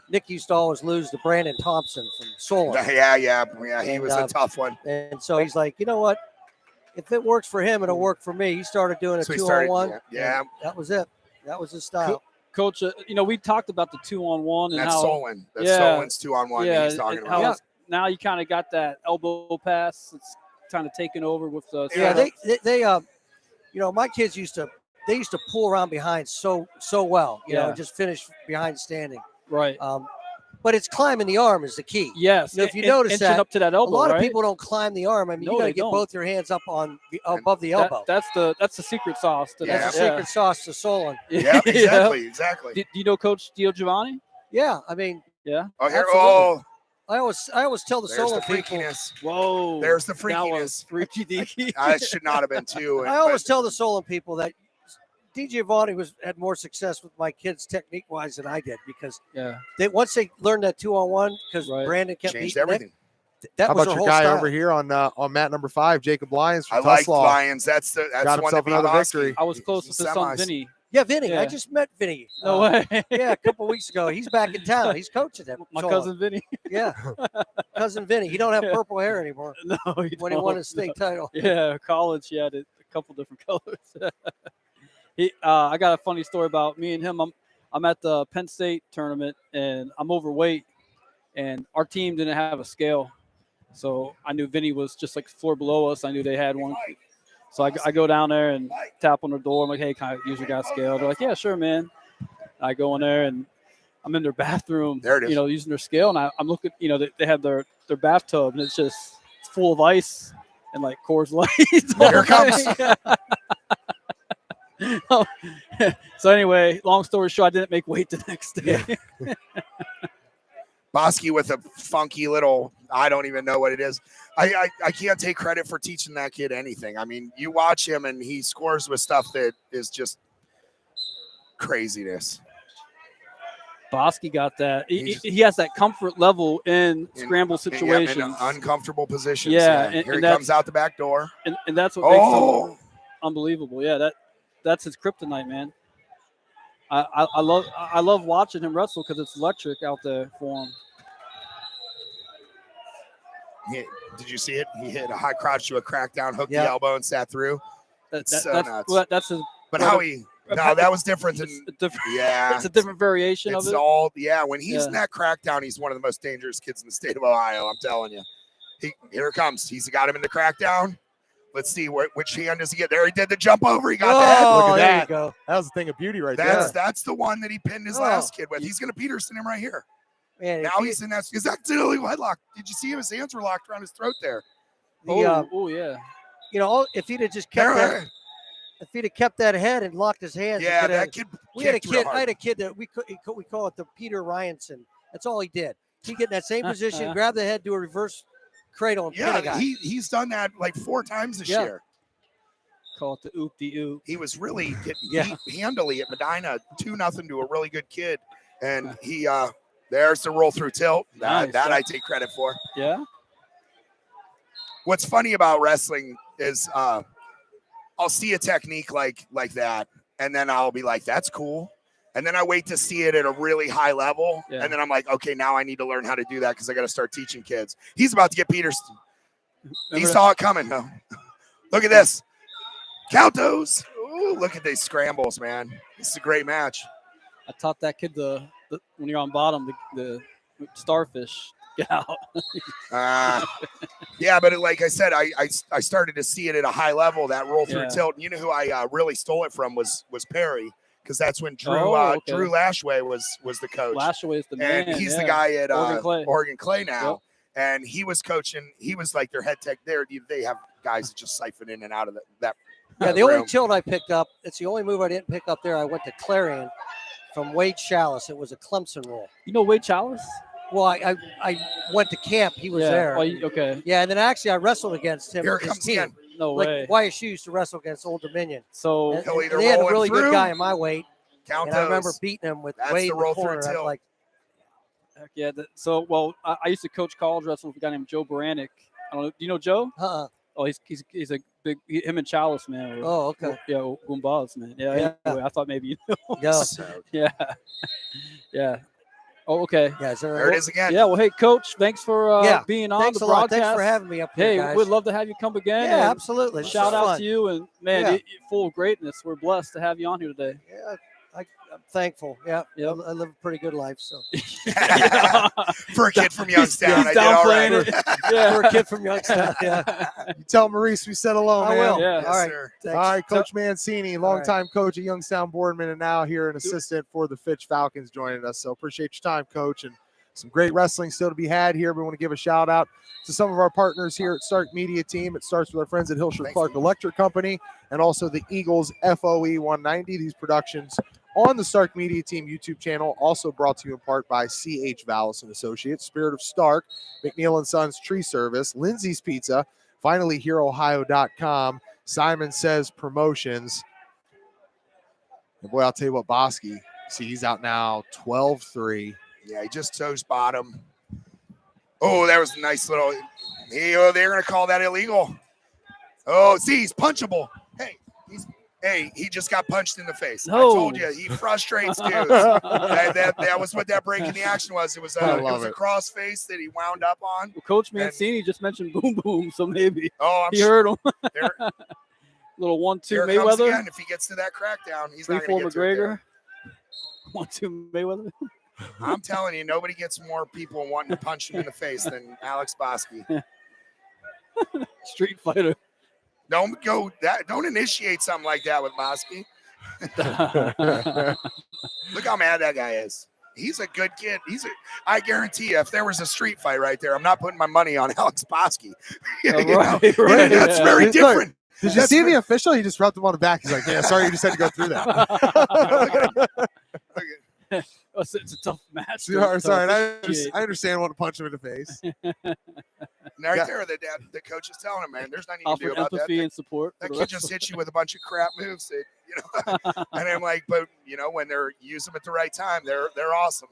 S3: Nick used to always lose to Brandon Thompson from Solon.
S2: Yeah. He was a tough one.
S3: And so he's like, you know what? If it works for him, it'll work for me. He started doing a 2-on-1.
S2: Yeah.
S3: That was it. That was his style.
S4: Coach, we talked about the 2-on-1 and
S2: that's
S4: how
S2: Solon. That's Solon's 2-on-1 that he's talking about.
S4: Yeah. Now you kind of got that elbow pass. It's kind of taken over with the.
S3: They my kids used to pull around behind so well. Just finish behind standing.
S4: Right.
S3: But it's climbing the arm is the key.
S4: Yes.
S3: If you notice that,
S4: up to that elbow,
S3: a lot
S4: right?
S3: of people don't climb the arm. I mean, you got to get both your hands up above the elbow.
S4: That's the secret sauce.
S3: That's the secret sauce to Solon.
S2: Yeah, exactly.
S4: Do you know Coach Dio Giovanni?
S3: Yeah, I mean.
S4: Yeah.
S2: Oh, here.
S3: Absolutely.
S2: Oh.
S3: I always tell the Solon people.
S4: Whoa.
S2: There's the freakiness.
S4: Freaky deaky.
S2: I should not have been too.
S3: I always tell the Solon people that D. Giovanni had more success with my kids technique-wise than I did because once they learned that 2-on-1 because Brandon kept
S2: changed
S3: beating
S2: everything.
S3: That
S1: How
S3: was
S1: about
S3: their
S1: your
S3: whole
S1: guy
S3: style.
S1: over here on mat number 5, Jacob Lyons from
S2: I like
S1: Tuslaw.
S2: Lyons. That's
S1: got
S2: one
S1: himself another victory.
S4: I was close with his son Vinny.
S3: Yeah, Vinny. I just met Vinny.
S4: No way.
S3: Yeah, a couple weeks ago. He's back in town. He's coaching him.
S4: My cousin Vinny.
S3: Yeah, cousin Vinny. He don't have purple hair anymore.
S4: No,
S3: when he won his state title.
S4: Yeah, college. He had a couple different colors. I got a funny story about me and him. I'm at the Penn State tournament and I'm overweight, and our team didn't have a scale, so I knew Vinny was just like the floor below us. I knew they had one. So I go down there and tap on their door. I'm like, hey, can I use your guy's scale? They're like, yeah, sure, man. I go in there and I'm in their bathroom,
S2: there it is.
S4: Using their scale. And I'm looking, they have their bathtub and it's full of ice and like Coors Light.
S2: Here it comes.
S4: So anyway, long story short, I didn't make weight the next day.
S2: Yeah. Bosky with a funky little, I don't even know what it is. I can't take credit for teaching that kid anything. I mean, you watch him and he scores with stuff that is just craziness.
S4: Bosky got that. He has that comfort level in scramble situations.
S2: In uncomfortable positions.
S4: Yeah.
S2: Here he comes out the back door.
S4: And that's what makes him unbelievable. Yeah, that's his kryptonite, man. I love watching him wrestle because it's electric out there for him.
S2: Did you see it? He hit a high crotch to a crackdown, hooked the elbow, and sat through. That's nuts.
S4: That's his.
S2: But how he? No, that was different. Yeah,
S4: it's a different variation of it.
S2: When he's in that crackdown, he's one of the most dangerous kids in the state of Ohio. I'm telling you. Here it comes. He's got him in the crackdown. Let's see which hand does he get. There he did the jump over. He got that.
S1: Look at
S3: there
S1: that.
S3: You go.
S1: That was a thing of beauty right there.
S2: That's the one that he pinned his last kid with. He's going to Peterson him right here.
S3: Man,
S2: now he's in that. Is that silly headlock? Did you see him? His hands were locked around his throat there.
S4: Yeah.
S3: If he'd have just kept if he'd have kept that head and locked his hands.
S2: Yeah, that kid.
S3: I had a kid that we call it the Peter Ryanson. That's all he did. He get in that same position, grab the head, do a reverse cradle, and pin a guy.
S2: He's done that like 4 times this year.
S4: Call it the oop-de-oop.
S2: He was really getting beat handily at Medina, 2-0 to a really good kid, and he there's the roll through tilt. That I take credit for.
S4: Yeah.
S2: What's funny about wrestling is I'll see a technique like that, and then I'll be like, that's cool. And then I wait to see it at a really high level, and then I'm like, okay, now I need to learn how to do that because I got to start teaching kids. He's about to get Peterson. He saw it coming. No, look at this. Count those. Ooh, look at these scrambles, man. This is a great match.
S4: I taught that kid when you're on bottom, the starfish. Get out.
S2: Yeah, but like I said, I started to see it at a high level, that roll through tilt. And you know who I really stole it from was Perry, because that's when Drew Lashway was the coach.
S4: Lashway is the man.
S2: And he's the guy at Oregon Clay now.
S4: Yep.
S2: and he was coaching. He was like their head tech there. They have guys that just siphon in and out of that.
S3: Yeah, the only tilt I picked up, it's the only move I didn't pick up there. I went to Clarion from Wade Chalice. It was a Clemson roll.
S4: You know Wade Chalice?
S3: Well, I went to camp. He was there.
S4: Oh, okay.
S3: Yeah, and then actually I wrestled against him.
S2: Here
S3: with his
S2: comes
S3: team.
S2: again.
S4: No
S3: Like
S4: way.
S3: YSU used to wrestle against Old Dominion.
S4: So
S3: And
S2: He'll either
S3: they had a
S2: roll
S3: really
S2: through,
S3: good guy in my weight.
S2: count
S3: And I remember
S2: those.
S3: beating him with
S2: That's
S3: Wade
S2: the
S3: in the
S2: roll through
S3: corner. I'm
S2: tilt.
S3: like,
S4: heck yeah. So I used to coach college wrestling with a guy named Joe Baranek. I don't know. Do you know Joe? Oh, he's a big him and Chalice, man.
S3: oh, okay.
S4: Yeah, Goombas, man. Yeah. Anyway, I thought maybe you know.
S3: Yeah.
S4: Yeah. Yeah. Oh, okay.
S3: Yeah, so
S2: There it is again.
S4: Yeah. Well, hey, Coach, thanks for being on
S3: Thanks
S4: the
S3: a lot.
S4: broadcast.
S3: Thanks for having me up here,
S4: Hey,
S3: guys.
S4: we'd love to have you come again.
S3: Yeah,
S4: and
S3: absolutely. This
S4: Shout
S3: is
S4: out
S3: fun.
S4: to you, and man,
S3: Yeah.
S4: you're full of greatness. We're blessed to have you on here today.
S3: Yeah, I'm thankful. Yeah,
S4: Yep.
S3: I live a pretty good life. So
S2: For a kid from Youngstown,
S4: He's
S2: I did all right.
S4: downplaying it. Yeah.
S3: for a kid from Youngstown, yeah.
S1: You tell Maurice we said hello,
S3: I
S1: man.
S3: will.
S4: Yeah.
S3: All right.
S2: sir.
S3: Thanks.
S1: All right, Coach Mancini,
S3: All
S1: longtime coach at Youngstown Boardman, and now here an assistant for the Fitch Falcons joining us. So appreciate your time, Coach, and some great wrestling still to be had here. We want to give a shout out to some of our partners here at Stark Media Team. It starts with our friends at Hilscher-Clarke Electric Company and also the Eagles FOE 190. These productions on the Stark Media Team YouTube channel, also brought to you in part by CH Vallos Associates, Spirit of Stark, McNeill & Sons Tree Service, Lindseys Pizza, finally HereOhio.com, Simon Says Promotions. And boy, I'll tell you what, Bosky, see, he's out now 12-3.
S2: Yeah, he just chose bottom. Oh, that was a nice little. They're going to call that illegal. Oh, see, he's punchable. Hey, he just got punched in the face.
S4: No.
S2: I told you, he frustrates dudes. that was what that break in the action was. It was
S1: I
S2: a
S1: love it.
S2: cross face that he wound up on.
S4: Well, Coach Mancini just mentioned Boom Boom, so maybe
S2: Oh,
S4: he heard him.
S2: There,
S4: Little 1-2
S2: here it comes
S4: Mayweather,
S2: again. If he gets to that crackdown, he's not going
S4: 3-4
S2: to get to it there.
S4: McGregor, 1-2 Mayweather.
S2: I'm telling you, nobody gets more people wanting to punch him in the face than Alex Bosky.
S4: Street fighter.
S2: Don't initiate something like that with Bosky. Look how mad that guy is. He's a good kid. I guarantee you, if there was a street fight right there, I'm not putting my money on Alex Bosky.
S4: Right.
S2: That's very different.
S1: Did you see the official? He just rubbed him on the back. He's like, yeah, sorry, you just had to go through that.
S2: Look
S4: It's a tough match.
S1: Sorry, I understand wanting to punch him in the face.
S2: right there, the coach is telling him, man, there's nothing you can do
S4: Offer
S2: about that.
S4: empathy and support.
S2: That
S4: for the
S2: kid
S4: rest
S2: just
S4: of
S2: hits you with a bunch of crap moves. And I'm like, but when they're use them at the right time, they're awesome.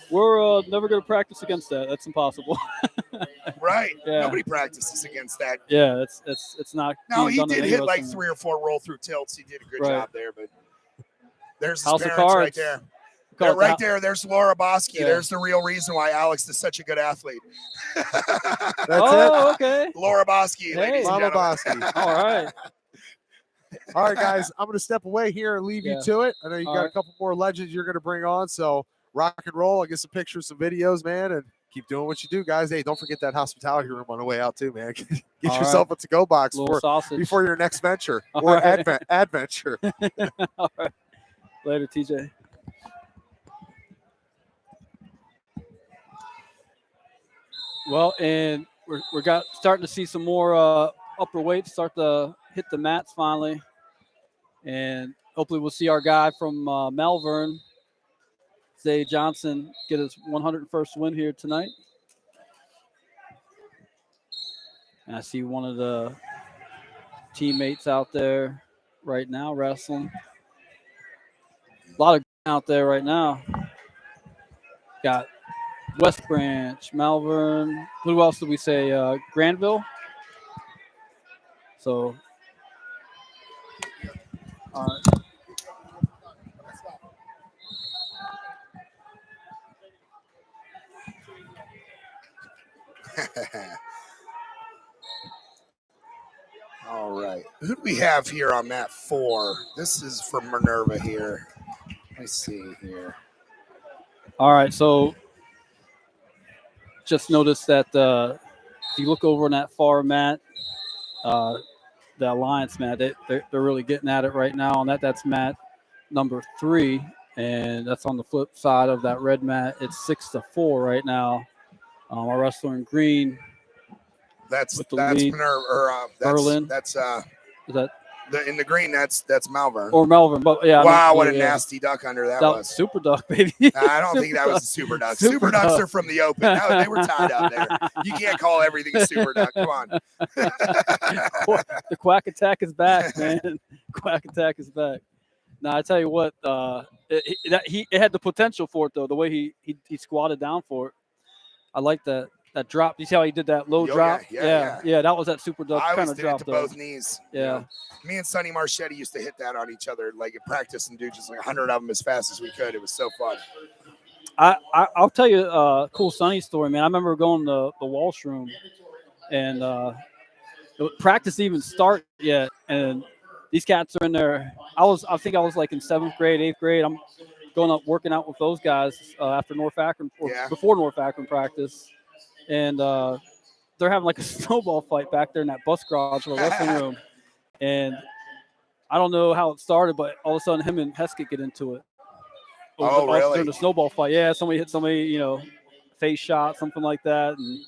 S4: We're never going to practice against that. That's impossible.
S2: Right.
S4: Yeah.
S2: Nobody practices against that.
S4: Yeah, it's not.
S2: No,
S4: being
S2: he
S4: done in
S2: did
S4: any
S2: hit like
S4: wrestling.
S2: 3 or 4 roll through tilts. He did a good
S4: Right.
S2: job there, but there's his
S4: House of
S2: parents right
S4: Cards.
S2: there.
S4: Call
S2: Yeah,
S4: it
S2: right
S4: the-
S2: there. There's Laura Bosky.
S4: Yeah.
S2: There's the real reason why Alex is such a good athlete.
S1: That's
S4: Oh, okay.
S2: Laura Bosky,
S4: Hey.
S2: ladies and
S1: Mama
S2: gentlemen.
S1: Bosky.
S4: All right.
S1: All right, guys, I'm going to step away here and leave
S4: Yeah.
S1: you to it. I know you
S4: All
S1: got a
S4: right.
S1: couple more legends you're going to bring on, so rock and roll. I'll get some pictures, some videos, man, and keep doing what you do, guys. Hey, don't forget that hospitality room on the way out, too, man. Get
S4: All
S1: yourself a to-go box
S4: Little sausage.
S1: before your next venture
S4: All
S1: or
S4: right.
S1: adventure.
S4: All right. Later, TJ. Well, and we're starting to see some more upper weights start to hit the mats finally, and hopefully we'll see our guy from Malvern, Zay Johnson, get his 101st win here tonight. And I see one of the teammates out there right now wrestling. A lot of out there right now. Got West Branch, Malvern. Who else did we say? Granville. So, all right.
S2: All right. Who do we have here on mat 4? This is from Minerva here. Let me see here.
S4: All right. So, just noticed that if you look over on that far mat, the Alliance mat, they're really getting at it right now. And that's mat number 3. And that's on the flip side of that red mat. It's 6-4 right now. Our wrestler in green,
S2: That's
S4: with the
S2: that's
S4: lead.
S2: Minerva, or
S4: Berlin.
S2: that's
S4: is that
S2: in the green. That's Malvern.
S4: or Melvin? But yeah.
S2: Wow, what a
S4: yeah.
S2: nasty duck under that
S4: That
S2: was.
S4: Super duck, baby.
S2: I don't think that was a super duck. Super ducks
S4: duck.
S2: are from the open. No, they were tied up there. You can't call everything a super duck. Come on.
S4: The quack attack is back, man. Quack attack is back. Now I tell you what, it had the potential for it though. The way he squatted down for it, I like that drop. You see how he did that low drop?
S2: Yeah.
S4: That was that super duck
S2: I
S4: kind
S2: always
S4: of
S2: did
S4: drop
S2: it to
S4: though.
S2: both knees.
S4: Yeah.
S2: Me and Sonny Marchetti used to hit that on each other like at practice and do just like 100 of them as fast as we could. It was so fun.
S4: I'll tell you a cool Sonny story, man. I remember going to the Walsh room, and practice didn't even start yet, and these cats are in there. I think I was like in 7th grade, 8th grade. I'm going up working out with those guys after North Akron or before North Akron practice, and they're having like a snowball fight back there in that bus garage or wrestling room, and I don't know how it started, but all of a sudden him and Heskett get into it.
S2: Really?
S4: During the snowball fight, yeah. Somebody hit somebody, face shot, something like that, and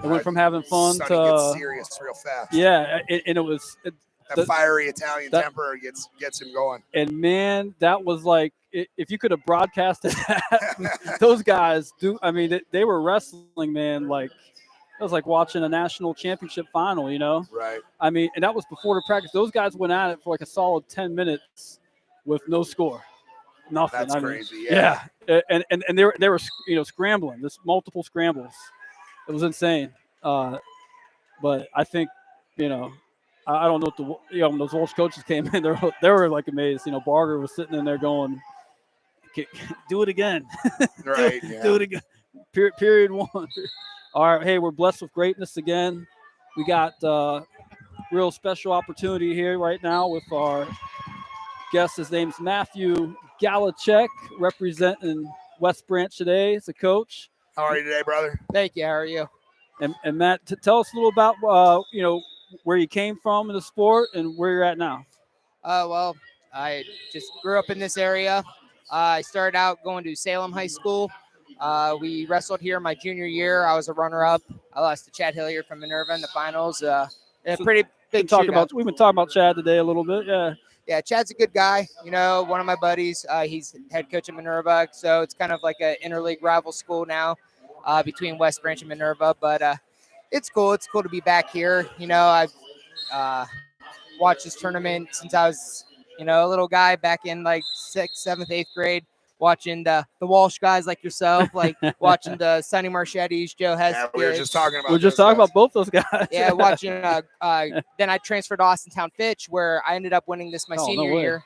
S4: it went from having fun
S2: Sonny
S4: to
S2: gets serious real fast.
S4: Yeah, and it was
S2: that fiery Italian temper gets him going.
S4: And man, that was like if you could have broadcasted that, those guys do. I mean, they were wrestling, man. Like it was like watching a national championship final,
S2: Right.
S4: I mean, and that was before the practice. Those guys went at it for like a solid 10 minutes with no score. Nothing.
S2: That's crazy.
S4: Yeah. And they were scrambling. There's multiple scrambles. It was insane. But I think I don't know what when those Walsh coaches came in, they were like amazed. Barger was sitting in there going, "Do it again,
S2: right?
S4: do it again." Period one. All right, hey, we're blessed with greatness again. We got real special opportunity here right now with our guest. His name's Matthew Galachek, representing West Branch today as a coach.
S2: How are you today, brother?
S5: Thank you. How are you?
S4: And Matt, tell us a little about where you came from in the sport and where you're at now.
S5: Well, I just grew up in this area. I started out going to Salem High School. We wrestled here my junior year. I was a runner-up. I lost to Chad Hilliard from Minerva in the finals. Pretty big shootout.
S4: We've been talking about Chad today a little bit. Yeah.
S5: Yeah, Chad's a good guy. One of my buddies. He's head coach at Minerva, so it's kind of like an interleague rival school now between West Branch and Minerva. But it's cool. It's cool to be back here. I've watched this tournament since I was, a little guy back in like 6th, 7th, 8th grade. Watching the Walsh guys like yourself, like watching the Sonny Marchettis, Joe Heskett.
S2: Yeah, we were just talking about.
S4: We're just talking about both those guys.
S5: Yeah, watching. Then I transferred to Austintown Fitch, where I ended up winning this my senior year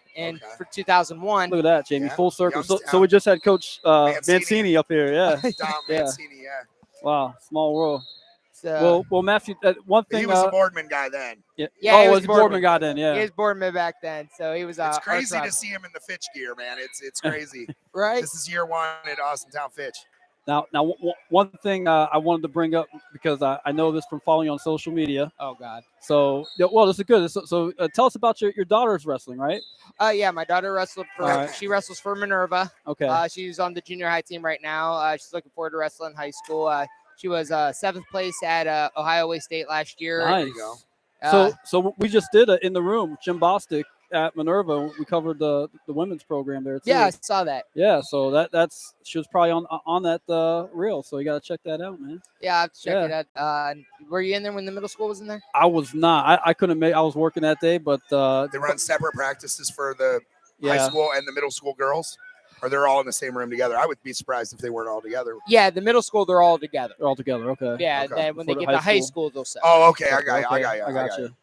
S5: for 2001.
S4: Look at that, Jamie,
S2: Yeah.
S4: full circle. So we just had Coach Mancini up here. Yeah,
S2: Dom Mancini. Yeah.
S4: Wow, small world.
S5: So,
S4: Well, Matthew, one thing.
S2: He was a Boardman guy then.
S4: Yeah.
S5: Yeah, he
S4: oh,
S5: was
S4: was Boardman guy then? Yeah.
S5: He was Boardman back then, so he was.
S2: It's crazy to see him in the Fitch gear, man. It's crazy.
S5: Right.
S2: This is year 1 at Austintown Fitch.
S4: Now, one thing I wanted to bring up because I know this from following you on social media.
S5: Oh God.
S4: So, this is good. So tell us about your daughter's wrestling, right?
S5: Yeah, my daughter wrestled for.
S4: Right.
S5: She wrestles for Minerva.
S4: Okay.
S5: She's on the junior high team right now. She's looking forward to wrestling in high school. She was 7th place at Ohio Way State last year.
S4: Nice.
S2: There you go.
S4: So we just did in the room, Jim Bostic at Minerva. We covered the women's program there too.
S5: Yeah, I saw that.
S4: Yeah, so that's she was probably on that reel. So you got to check that out, man.
S5: Yeah, I have to check it out. Were you in there when the middle school was in there?
S4: I was not. I couldn't make. I was working that day, but
S2: They run separate practices for the high school and the middle school girls. Or they're all in the same room together. I would be surprised if they weren't all together.
S5: Yeah, the middle school, they're all together.
S4: They're all together. Okay.
S5: Yeah,
S2: Okay.
S5: then when they
S4: For the
S5: get to
S4: high
S5: high
S4: school.
S5: school, they'll say.
S2: Oh, okay. I got you.
S4: I got you.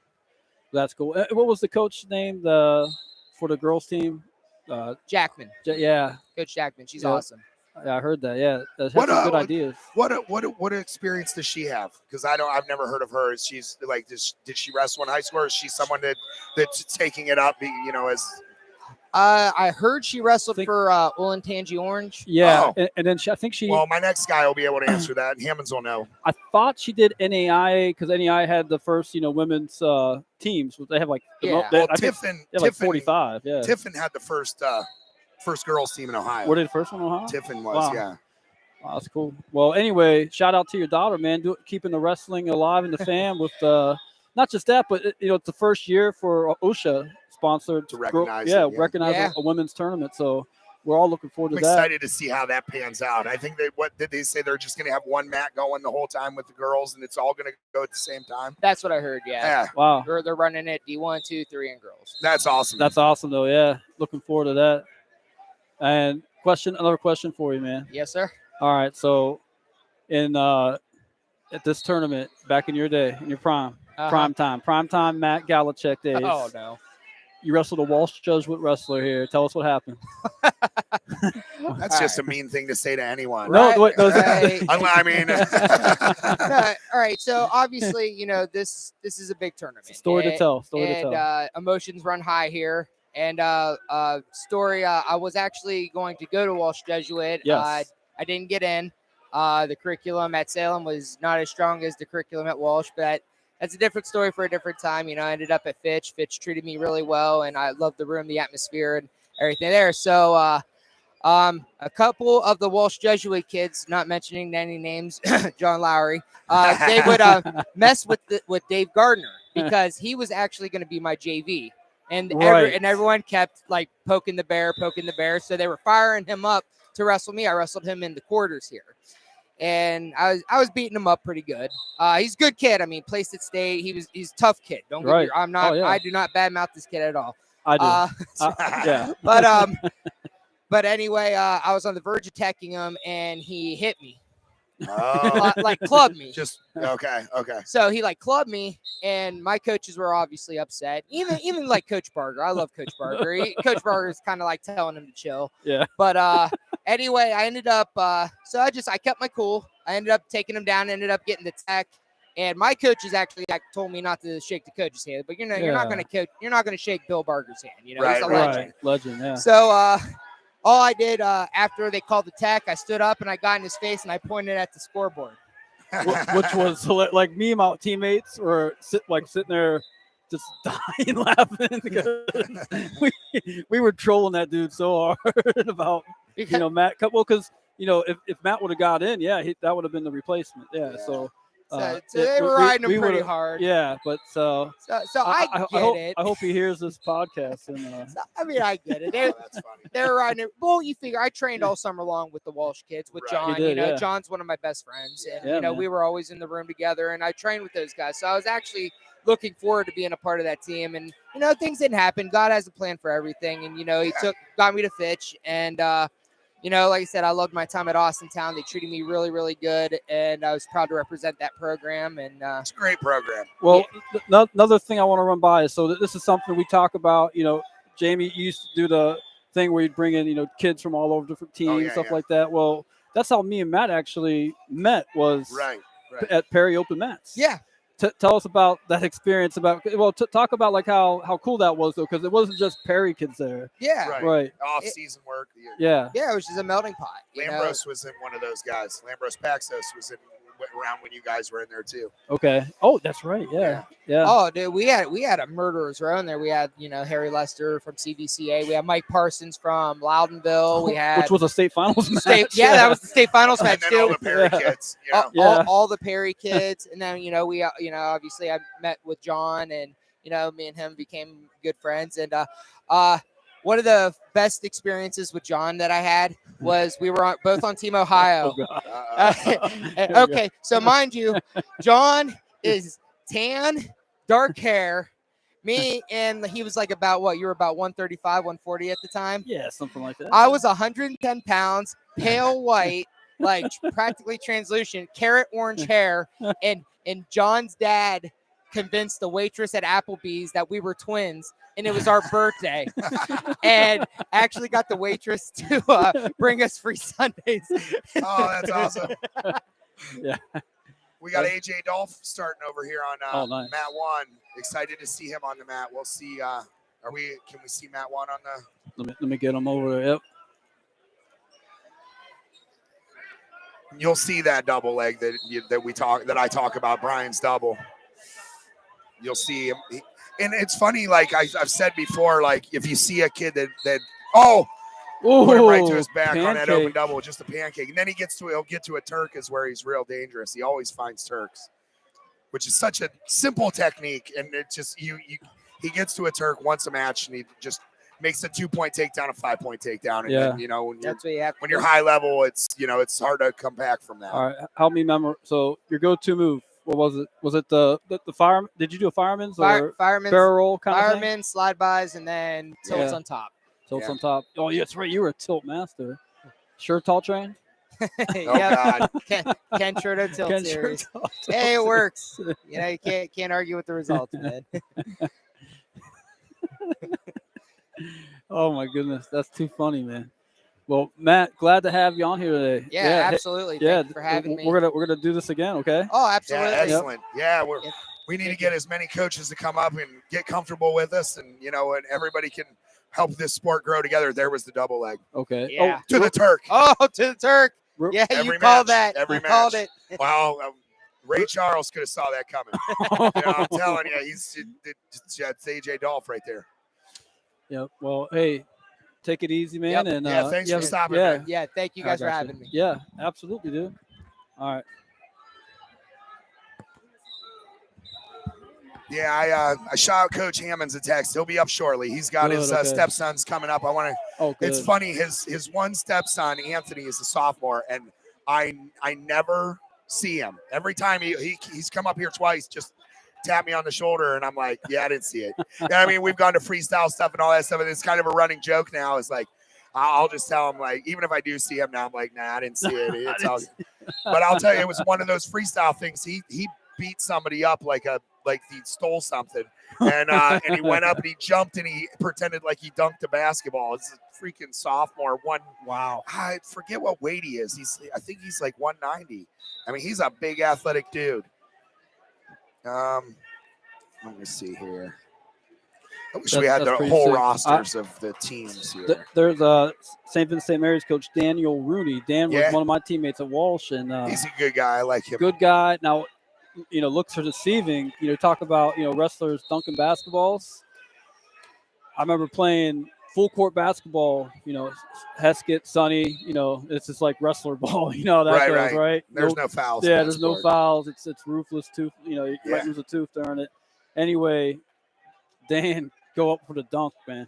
S4: That's cool. What was the coach name for the girls team?
S5: Jackman.
S4: Yeah.
S5: Coach Jackman. She's
S4: Yeah.
S5: awesome.
S4: Yeah, I heard that. Yeah, that's
S2: What,
S4: some good ideas.
S2: What experience does she have? Because I've never heard of her. She's like, did she wrestle in high school, or is she someone that's taking it up? As
S5: I heard she wrestled for Olentangy Orange.
S4: Yeah,
S2: Oh.
S4: and then I think she.
S2: Well, my next guy will be able to answer that. Hammonds will know.
S4: I thought she did NAIA because NAIA had the first women's teams. They have like
S5: Yeah.
S2: Well,
S4: I think
S2: Tiffin,
S4: they have like 45. Yeah.
S2: Tiffin had the first girls team in Ohio.
S4: Were they the first one in Ohio?
S2: Tiffin was,
S4: Wow.
S2: yeah.
S4: Wow, that's cool. Well, anyway, shout out to your daughter, man. Keeping the wrestling alive in the fam with not just that, but it's the first year for OSHA sponsored
S2: To recognize it, yeah.
S4: recognize
S5: Yeah.
S4: a women's tournament. So we're all looking forward
S2: I'm
S4: to that.
S2: excited to see how that pans out. I think what did they say? They're just going to have one mat going the whole time with the girls, and it's all going to go at the same time.
S5: That's what I heard. Yeah.
S2: Yeah,
S4: Wow,
S5: They're running it D1, 2, 3, and girls.
S2: that's awesome.
S4: that's awesome though. Yeah, looking forward to that. And another question for you, man.
S5: Yes, sir.
S4: All right, so in at this tournament back in your day, in your prime time Matt Galachek days.
S5: Oh no.
S4: You wrestled a Walsh Jesuit wrestler here. Tell us what happened.
S2: That's just a mean thing to say to anyone.
S4: No, wait,
S5: Right.
S2: I mean,
S5: No, all right. So obviously, this is a big tournament.
S4: Story to tell.
S5: Emotions run high here. And story. I was actually going to go to Walsh Jesuit.
S4: Yes.
S5: I didn't get in. The curriculum at Salem was not as strong as the curriculum at Walsh, but that's a different story for a different time. I ended up at Fitch. Fitch treated me really well, and I loved the room, the atmosphere, and everything there. So a couple of the Walsh Jesuit kids, not mentioning any names, John Lowery, they would mess with Dave Gardner because he was actually going to be my JV. And
S4: Right.
S5: everyone kept like poking the bear. So they were firing him up to wrestle me. I wrestled him in the quarters here. And I was beating him up pretty good. He's a good kid. I mean, placed at state. He's a tough kid. Don't get me. I'm not.
S4: Oh, yeah.
S5: I do not badmouth this kid at all.
S4: I do. Yeah.
S5: But anyway, I was on the verge of teching him, and he hit me,
S2: oh,
S5: like clubbed me.
S2: just okay.
S5: So he like clubbed me, and my coaches were obviously upset. Even like Coach Barger. I love Coach Barger. Coach Barger is kind of like telling him to chill.
S4: Yeah.
S5: But anyway, I ended up. So I kept my cool. I ended up taking him down. Ended up getting the tech. And my coaches actually told me not to shake the coach's hand. But you're not going to coach. You're not going to shake Bill Barger's hand. He's a legend.
S4: Right. Legend. Yeah.
S5: So all I did after they called the tech, I stood up and I got in his face and I pointed at the scoreboard.
S4: Which was like me and my teammates were sitting there just dying laughing because we were trolling that dude so hard about Matt. Well, because if Matt would have got in, that would have been the replacement. Yeah. So
S5: So they were riding him pretty hard.
S4: Yeah, but
S5: So I get it.
S4: I hope he hears this podcast. And
S5: I mean, I get it.
S2: That's funny.
S5: They were riding it. Well, you figure I trained all summer long with the Walsh kids, with
S2: Right.
S5: John.
S4: You did, yeah.
S5: John's one of my best friends, and
S4: Yeah, man.
S5: we were always in the room together, and I trained with those guys. So I was actually looking forward to being a part of that team. And things didn't happen. God has a plan for everything, and he got me to Fitch, and like I said, I loved my time at Austintown. They treated me really, really good, and I was proud to represent that program. And
S2: It's a great program.
S4: well, another thing I want to run by is this is something we talk about. Jamie used to do the thing where you'd bring in kids from all over different teams, stuff like that. Well, that's how me and Matt actually met, was
S2: Right.
S4: at Perry Open Mats.
S5: yeah,
S4: Tell us about that experience. Talk about like how cool that was though, because it wasn't just Perry kids there.
S5: yeah,
S2: Right. Off-season work.
S4: Yeah.
S5: yeah. It was just a melting pot.
S2: Lambros was in one of those guys. Lambros Paxos went around when you guys were in there too.
S4: Okay. Oh, that's right. Yeah.
S5: Oh, dude, we had a murderer's row in there. We had Harry Lester from CVCA. We had Mike Parsons from Loudonville. We had
S4: which was a state finals match.
S5: that was the state finals match
S2: And then all
S5: too.
S2: the Perry kids.
S5: All the Perry kids, and then we obviously I met with John, and me and him became good friends. And one of the best experiences with John that I had was we were both on Team Ohio.
S4: Oh, God.
S5: Okay, so mind you, John is tan, dark hair. Me and he was like about what? You were about 135, 140 at the time.
S4: Yeah, something like that.
S5: I was 110 pounds, pale white, like practically translucent, carrot orange hair, and John's dad convinced the waitress at Applebee's that we were twins, and it was our birthday, and actually got the waitress to bring us free Sundays.
S2: Oh, that's awesome.
S4: Yeah.
S2: We got AJ Dolph starting over here on
S4: nice.
S2: Mat 1. Excited to see him on the mat. We'll see. Can we see Mat 1 on the?
S4: Let me get him over there. Yep.
S2: You'll see that double leg that I talk about, Brian's double. You'll see him, and it's funny. Like I've said before, like if you see a kid that Put him right to his back on that
S4: pancake.
S2: open double, just a pancake. And then he'll get to a Turk is where he's real dangerous. He always finds Turks, which is such a simple technique. And it just, he gets to a Turk once a match and he just makes a 2-point takedown, a 5-point takedown. And
S4: Yeah.
S2: then, you know, when
S5: That's what you have.
S2: you're high level, it's, you know, it's hard to come back from that.
S4: All right, help me remember. So your go-to move, what was it? Was it the fire? Did you do a fireman's or
S5: Fireman's,
S4: barrel roll kind of thing?
S5: fireman, slide bys, and then tilts on top.
S4: Tilts
S2: Yeah.
S4: on top. Oh, yeah, that's right. You were a tilt master. Sure, tall train.
S2: Oh,
S5: Yeah,
S2: God.
S5: Ken Schroeder tilt
S4: Ken
S5: series.
S4: Sure tall.
S5: Hey, it works. You know, you can't argue with the results, man.
S4: Oh my goodness, that's too funny, man. Well, Matt, glad to have you on here today.
S5: Yeah, absolutely.
S4: Yeah,
S5: Thank you for having me.
S4: We're gonna do this again, okay?
S5: Oh,
S2: Yeah,
S5: absolutely.
S2: excellent. Yeah,
S5: Yep.
S2: we need to get as many coaches to come up and get comfortable with us, and you know, and everybody can help this sport grow together. There was the double leg
S4: Okay.
S5: Yeah.
S2: to the Turk.
S5: Oh, to the Turk.
S4: Oh,
S5: Yeah,
S2: Every
S5: you called
S2: match,
S5: that.
S2: every
S5: You called
S2: match.
S5: it.
S2: Wow, Ray Charles could have saw that coming. You know, I'm telling you, it's AJ Dolph right there.
S4: Yeah. Well, hey, take it easy, man.
S5: Yep.
S4: And
S2: Yeah, thanks for stopping,
S4: Yeah.
S2: man.
S5: Yeah, thank you
S4: I
S5: guys for
S4: got you.
S5: having me.
S4: Yeah, absolutely, dude. All right.
S2: Yeah, I shot out Coach Hammond's a text. He'll be up shortly. He's got
S4: Good,
S2: his
S4: okay.
S2: stepsons coming up. I want to.
S4: Oh, good.
S2: It's funny. His one stepson, Anthony, is a sophomore, and I never see him. Every time he's come up here twice, just tap me on the shoulder, and I'm like, yeah, I didn't see it. I mean, we've gone to freestyle stuff and all that stuff, and it's kind of a running joke now. It's like I'll just tell him, like, even if I do see him now, I'm like, nah, I didn't see it. It's all. But I'll tell you, it was one of those freestyle things. He beat somebody up like he stole something, and he went up and he jumped and he pretended like he dunked a basketball. It's a freaking sophomore.
S4: Wow.
S2: I forget what weight he is. I think he's like 190. I mean, he's a big athletic dude. Let me see here. I wish we had the
S4: pretty
S2: whole
S4: sick.
S2: rosters of the teams here.
S4: There's St. Vincent St. Mary's coach Daniel Rooney. Dan was
S2: Yeah.
S4: one of my teamements at Walsh, and
S2: He's a good guy. I like him.
S4: good guy. Now, you know, looks are deceiving. You know, talk about, you know, wrestlers dunking basketballs. I remember playing full court basketball. You know, Heskett, Sonny. You know, it's just like wrestler ball. You know how that goes, right?
S2: There's no fouls. in
S4: Yeah,
S2: that
S4: there's no
S2: sport.
S4: fouls. It's ruthless tooth. You know, you
S2: Yeah.
S4: might lose a tooth during it. Anyway, Dan, go up for the dunk, man.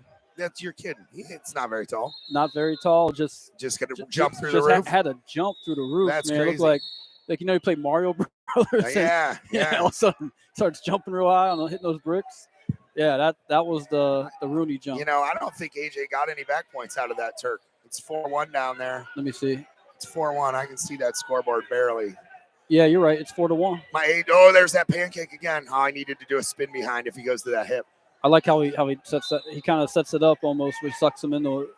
S2: You're kidding. It's not very tall.
S4: Not very tall. Just
S2: Just got to
S4: ju-
S2: jump
S4: ju-
S2: through the
S4: just
S2: roof.
S4: Had to jump through the roof.
S2: That's
S4: man. It
S2: crazy.
S4: looked like you know, you play Mario Brothers. and,
S2: Yeah, yeah.
S4: all of a sudden starts jumping real high on hitting those bricks. Yeah, that was the Rooney jump.
S2: You know, I don't think AJ got any back points out of that Turk. It's 4-1 down there.
S4: Let me see.
S2: It's 4-1. I can see that scoreboard barely.
S4: Yeah, you're right. It's 4-1.
S2: There's that pancake again. Oh, I needed to do a spin behind if he goes to that hip.
S4: I like how he sets that. He kind of sets it up almost, which sucks him into it.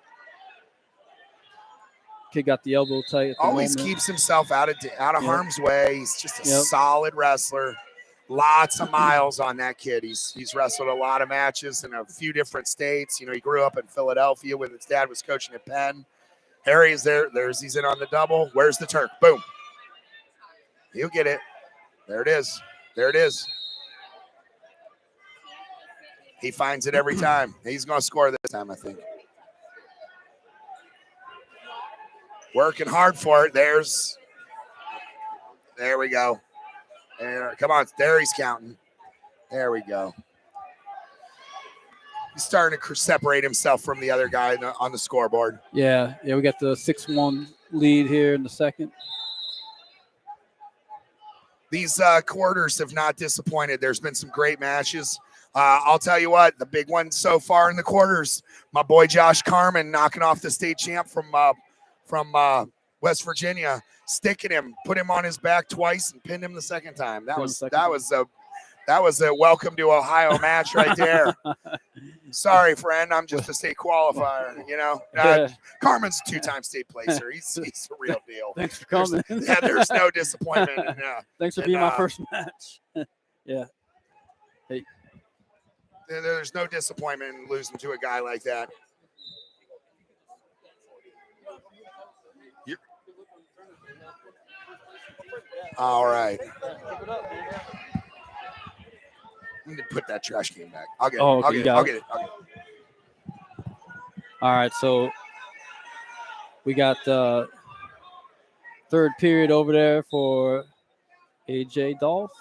S4: Kid got the elbow tight. At the
S2: Always
S4: moment.
S2: keeps himself out of
S4: Yep.
S2: harm's way. He's just a
S4: Yep.
S2: solid wrestler. Lots of miles on that kid. He's wrestled a lot of matches in a few different states. You know, he grew up in Philadelphia when his dad was coaching at Penn. Harry is there. He's in on the double. Where's the Turk? Boom. He'll get it. There it is. There it is. He finds it every time. He's going to score this time, I think. Working hard for it. There we go. There, come on. There he's counting. There we go. He's starting to separate himself from the other guy on the scoreboard.
S4: Yeah. We got the 6-1 lead here in the second.
S2: These quarters have not disappointed. There's been some great matches. I'll tell you what, the big one so far in the quarters, my boy Josh Carmen knocking off the state champ from West Virginia, sticking him, put him on his back twice, and pinned him the second time. That was a welcome to Ohio match right there. Sorry, friend, I'm just a state qualifier. You know, Carmen's a 2-time state placer. He's a real deal.
S4: Thanks for coming.
S2: There's no disappointment.
S4: Thanks for being my first match. Yeah. Hey.
S2: There's no disappointment in losing to a guy like that. All right. I need to put that trash can back. I'll get it.
S4: Oh, okay,
S2: I'll get it.
S4: All right, so We got third period over there for AJ Dolph.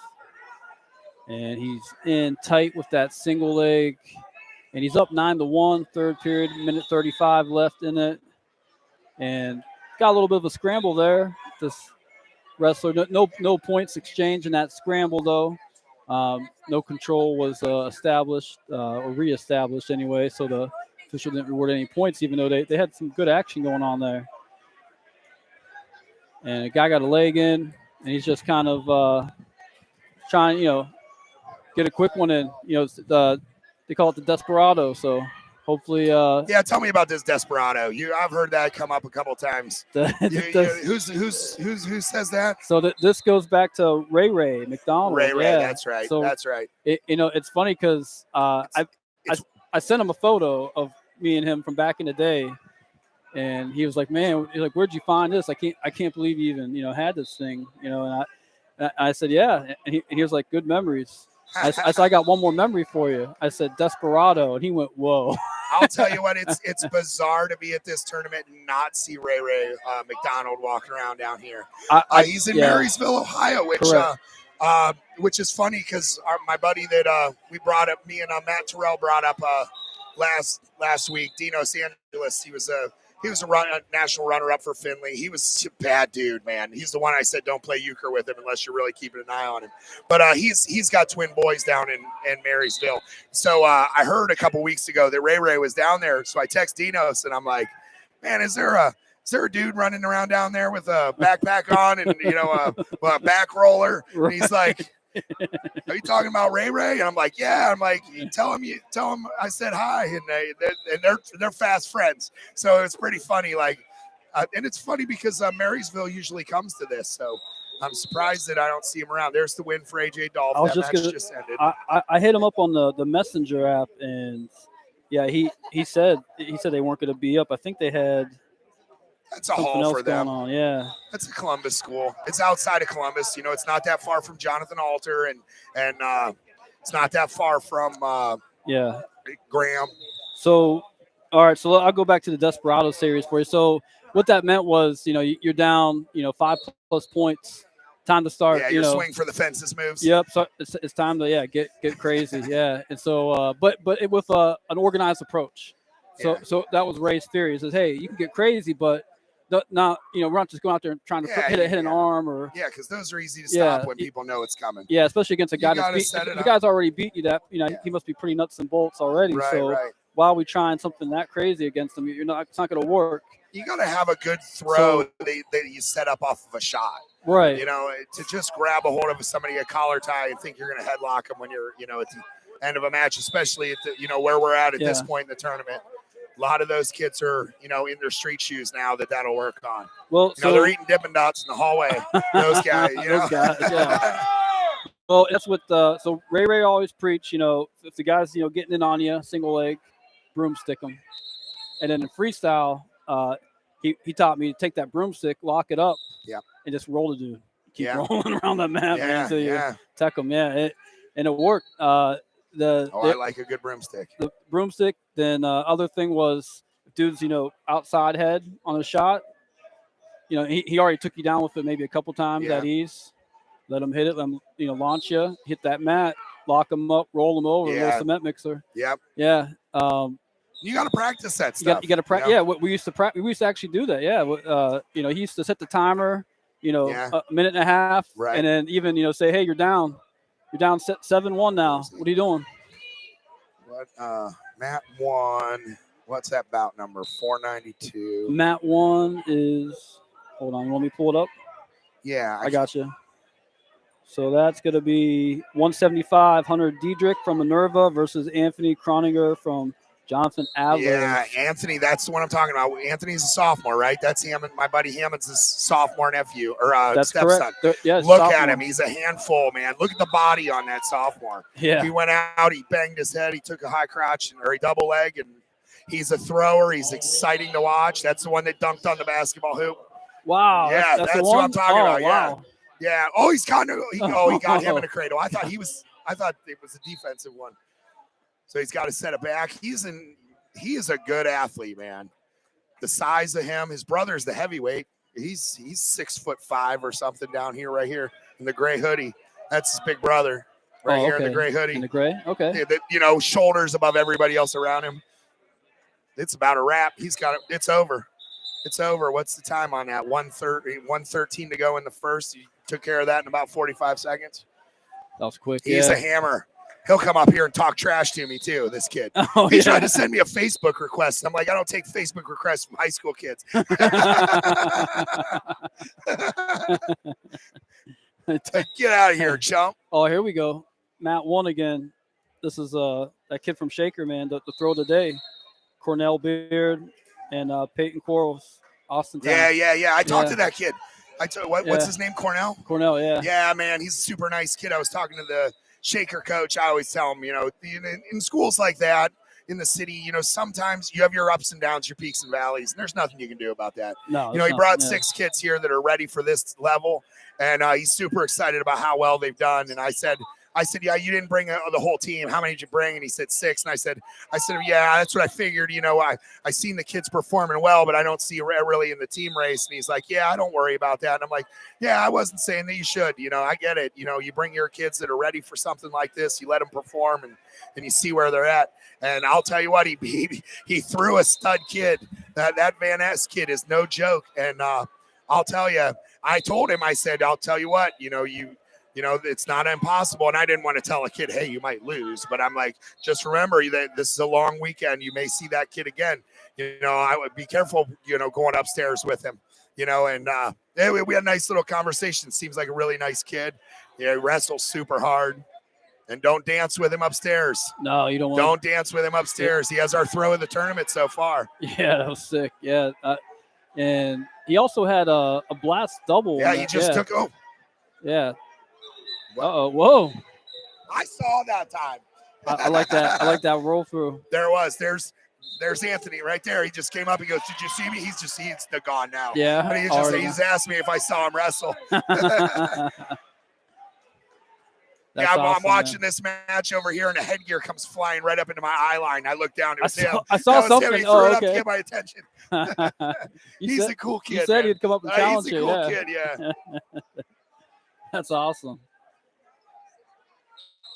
S4: And he's in tight with that single leg. And he's up 9-1, third period, minute 35 left in it. And got a little bit of a scramble there. This wrestler, no points exchanged in that scramble, though. No control was established or reestablished anyway, so the official didn't reward any points, even though they had some good action going on there. And a guy got a leg in, and he's just kind of trying, get a quick one in. They call it the Desperado, so hopefully.
S2: Yeah, tell me about this Desperado. I've heard that come up a couple times. Who says that?
S4: So this goes back to Ray McDonald.
S2: Ray,
S4: yeah.
S2: That's right.
S4: So
S2: that's right.
S4: It's funny because I sent him a photo of me and him from back in the day, and he was like, "Man, where'd you find this? I can't believe you even had this thing." And I said, "Yeah," and he was like, "Good memories." I said, "I got one more memory for you." I said, "Desperado," and he went, "Whoa."
S2: I'll tell you what, it's bizarre to be at this tournament and not see Ray McDonald walking around down here. He's in Marysville, Ohio, which is funny because my buddy that we brought up, me and Matt Terrell brought up last week, Dino Sandelis. He was a national runner-up for Finley. He was a bad dude, man. He's the one I said don't play euchre with him unless you're really keeping an eye on him. But he's got twin boys down in Marysville. So I heard a couple weeks ago that Ray was down there. So I text Dinos, and I'm like, man, is there a dude running around down there with a backpack on and a back roller? And he's like, are you talking about Ray? And I'm like, yeah. I'm like, tell him I said hi, and they're fast friends. So it's pretty funny. And it's funny because Marysville usually comes to this. So I'm surprised that I don't see him around. There's the win for AJ Dolph. That match just ended.
S4: I hit him up on the Messenger app, and yeah, he said they weren't going to be up. I think they had.
S2: That's a haul for them.
S4: Going on. Yeah,
S2: that's a Columbus school. It's outside of Columbus. It's not that far from Jonathan Alter, and it's not that far from Graham.
S4: So, all right. So I'll go back to the Desperado series for you. So what that meant was, you're down, 5+ points. Time to start.
S2: Yeah, your swing for the fences moves.
S4: Yep. So it's time to get crazy. Yeah. And so, but it with an organized approach. So that was Ray's theory. He says, hey, you can get crazy, but not, we're not just going out there and trying to hit an arm or.
S2: Yeah, because those are easy to stop when people know it's coming.
S4: Yeah, especially against a guy the guy's already beat you. He must be pretty nuts and bolts already.
S2: Right.
S4: Why are we trying something that crazy against him? It's not going to work.
S2: You got to have a good throw that you set up off of a shot.
S4: Right.
S2: To just grab a hold of somebody, a collar tie, and think you're going to headlock them when you're, at the end of a match, especially at the, where we're at this point in the tournament. A lot of those kids are, in their street shoes now that'll work on.
S4: Well,
S2: they're eating Dippin' Dots in the hallway. Those guys,
S4: Those guys, yeah. Well, that's what so Ray always preach, if the guy's, getting in on you, single leg, broomstick him. And then in freestyle, he taught me to take that broomstick, lock it up, and just roll the dude. Keep rolling around that mat until you tech him. Yeah, and it worked. I
S2: like a good broomstick.
S4: The broomstick. Then other thing was, if dude's outside head on a shot, he already took you down with it maybe a couple times at ease. Let him hit it. Let him launch you, hit that mat, lock him up, roll him over, little cement mixer.
S2: Yep.
S4: Yeah.
S2: You got to practice that stuff.
S4: You got to practice. Yeah, we used to We used to actually do that. Yeah. He used to set the timer. A minute and a half,
S2: right.
S4: And then even say, hey, you're down 7-1 now. What are you doing?
S2: What? Matt won. What's that bout number? 492.
S4: Matt 1 is. Hold on, let me pull it up.
S2: Yeah,
S4: I got you. So that's going to be 175. Hunter Diedrich from Minerva versus Anthony Croninger from Jonathan Adler.
S2: Yeah, Anthony, that's the one I'm talking about. Anthony's a sophomore, right? That's Hammond. My buddy Hammond's a sophomore nephew or
S4: that's
S2: stepson.
S4: Yeah,
S2: look
S4: sophomore.
S2: At him. He's a handful, man. Look at the body on that sophomore.
S4: Yeah.
S2: He went out, he banged his head, he took a high crotch or a double leg, and he's a thrower. He's exciting to watch. That's the one that dunked on the basketball hoop.
S4: Wow.
S2: Yeah, that's what I'm talking about.
S4: Wow.
S2: Yeah. Oh, he got him in a cradle. I thought it was a defensive one. So he's got to set it back. He is a good athlete, man. the size of him. His brother's the heavyweight. He's 6'5" or something down here, right here in the gray hoodie. That's his big brother, right here in the gray hoodie.
S4: In the gray, okay.
S2: Yeah, you know, shoulders above everybody else around him. It's about a wrap. He's got it. It's over. It's over. What's the time on that? 1:13 to go in the first. He took care of that in about 45 seconds.
S4: That was quick.
S2: He's a hammer. He'll come up here and talk trash to me too, this kid.
S4: Oh,
S2: he tried to send me a Facebook request. I'm like, I don't take Facebook requests from high school kids. Get out of here, chump.
S4: Oh, here we go. Matt won again. This is that kid from Shaker, man, the throw today. Cornell Beard and Peyton Quarles, Austin Town.
S2: Yeah. I talked to that kid. What's his name? Cornell?
S4: Cornell, yeah.
S2: Yeah, man, he's a super nice kid. I was talking to the Shaker coach. I always tell him, you know, in schools like that, in the city, you know, sometimes you have your ups and downs, your peaks and valleys, and there's nothing you can do about that.
S4: No,
S2: you know, he brought 6 kids here that are ready for this level, and he's super excited about how well they've done. And I said, yeah, you didn't bring the whole team. How many did you bring? And he said 6. And I said, yeah, that's what I figured. You know, I seen the kids performing well, but I don't see really in the team race. And he's like, yeah, don't worry about that. And I'm like, yeah, I wasn't saying that you should. You know, I get it. You know, you bring your kids that are ready for something like this. You let them perform, and you see where they're at. And I'll tell you what, he threw a stud kid. That Van Ness kid is no joke. And I'll tell you, I told him, I said, I'll tell you what, you know, it's not impossible. And I didn't want to tell a kid, hey, you might lose. But I'm like, just remember that this is a long weekend. You may see that kid again. You know, I would be careful, you know, going upstairs with him, you know. And we had a nice little conversation. Seems like a really nice kid. Yeah, he wrestles super hard. And don't dance with him upstairs.
S4: No, you don't want
S2: Don't dance with him upstairs. He has our throw of the tournament so far.
S4: Yeah, that was sick. Yeah. And he also had a blast double.
S2: Yeah, he just took. Oh.
S4: Yeah. Whoa.
S2: I saw that time.
S4: I like that. I like that roll through.
S2: There's Anthony right there. He just came up. He goes, "Did you see me?" He's gone now.
S4: Yeah.
S2: But he just asked me if I saw him wrestle. I'm watching this match over here, and a headgear comes flying right up into my eye line. I look down. It was him.
S4: I saw something.
S2: He threw it up to get my attention.
S4: He's
S2: a cool kid.
S4: You said he'd come up and challenge
S2: you. He's a cool kid. Yeah.
S4: That's awesome.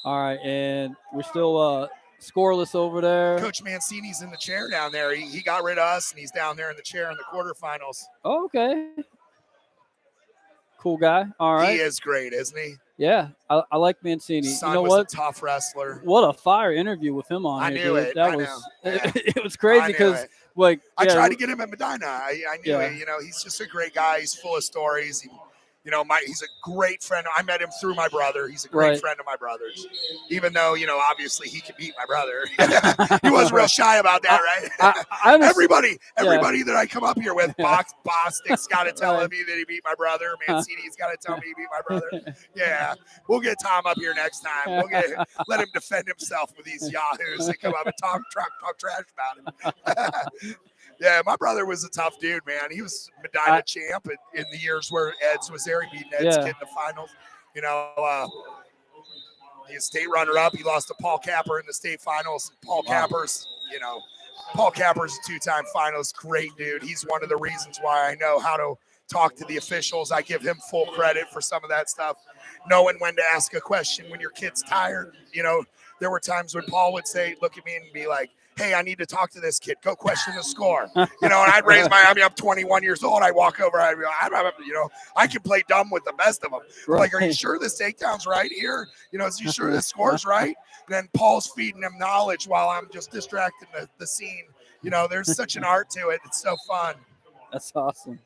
S4: All right, and we're still scoreless over there.
S2: Coach Mancini's in the chair down there. He got rid of us, and he's down there in the chair in the quarterfinals.
S4: Oh, okay. Cool guy. All right.
S2: He is great, isn't he?
S4: Yeah, I like Mancini.
S2: Son
S4: you know
S2: was
S4: what?
S2: A tough wrestler.
S4: What a fire interview with him on.
S2: I knew it.
S4: It was crazy because like
S2: I tried to get him at Medina. I knew it. You know, he's just a great guy. He's full of stories. He's a great friend. I met him through my brother. He's a great friend of my brother's. Even though, you know, obviously he can beat my brother. He was real shy about that, right? Everybody that I come up here with, Bostic's got to tell me that he beat my brother. Mancini's got to tell me he beat my brother. Yeah, we'll get Tom up here next time. Let him defend himself with these yahoos that come up and talk trash about him. Yeah, my brother was a tough dude, man. He was Medina champ in the years where Ed's was there. He beat Ed's kid in the finals. You know, he was state runner-up. He lost to Paul Capper in the state finals. Paul Capper's a 2-time finalist. Great dude. He's one of the reasons why I know how to talk to the officials. I give him full credit for some of that stuff. Knowing when to ask a question when your kid's tired. You know, there were times when Paul would look at me and be like, hey, I need to talk to this kid. Go question the score. You know, and I'd raise my, I'm 21 years old. I walk over. I can play dumb with the best of them. Right. Like, are you sure this takedown's right here? You know, is you sure this score's right? And then Paul's feeding him knowledge while I'm just distracting the scene. You know, there's such an art to it. It's so fun.
S4: That's awesome.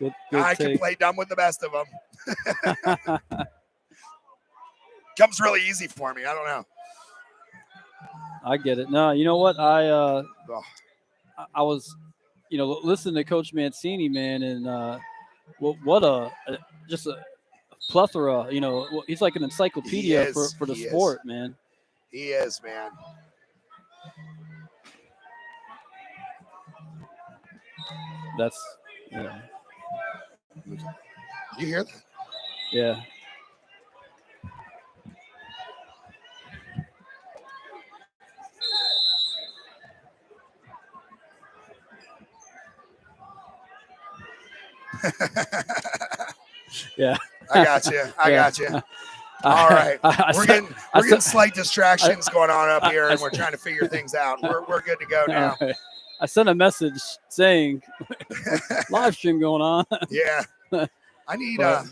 S4: Good
S2: I
S4: take.
S2: can play dumb with the best of them. Comes really easy for me. I don't know.
S4: I get it. No, you know what? I was, listening to Coach Mancini, man, and what a plethora. You know, he's like an encyclopedia for the sport, man.
S2: He is, man.
S4: Yeah.
S2: You hear that?
S4: Yeah. Yeah.
S2: I got you. I
S4: Yeah.
S2: got you. All right. We're getting slight distractions going on up here, and
S4: I-
S2: we're trying to figure things out. We're good to go now.
S4: All right. I sent a message saying live stream going on.
S2: Yeah. I need
S4: But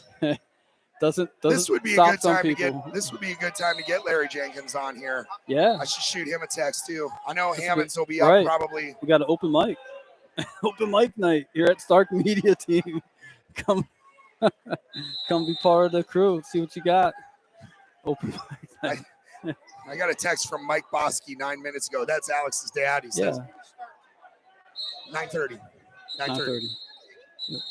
S4: doesn't
S2: this would be a
S4: stop
S2: good
S4: some
S2: time to
S4: people.
S2: get Larry Jenkins on here.
S4: Yeah,
S2: I should shoot him a text too. I know
S4: This would be-
S2: Hammonds will be up
S4: right.
S2: probably.
S4: we got an open mic, open mic night here at Stark Media Team. Come, come be part of the crew. See what you got. Open mic night.
S2: I got a text from Mike Bosky 9 minutes ago. That's Alex's dad. He
S4: Yeah,
S2: says 9:30. 9:30.
S4: 9:30.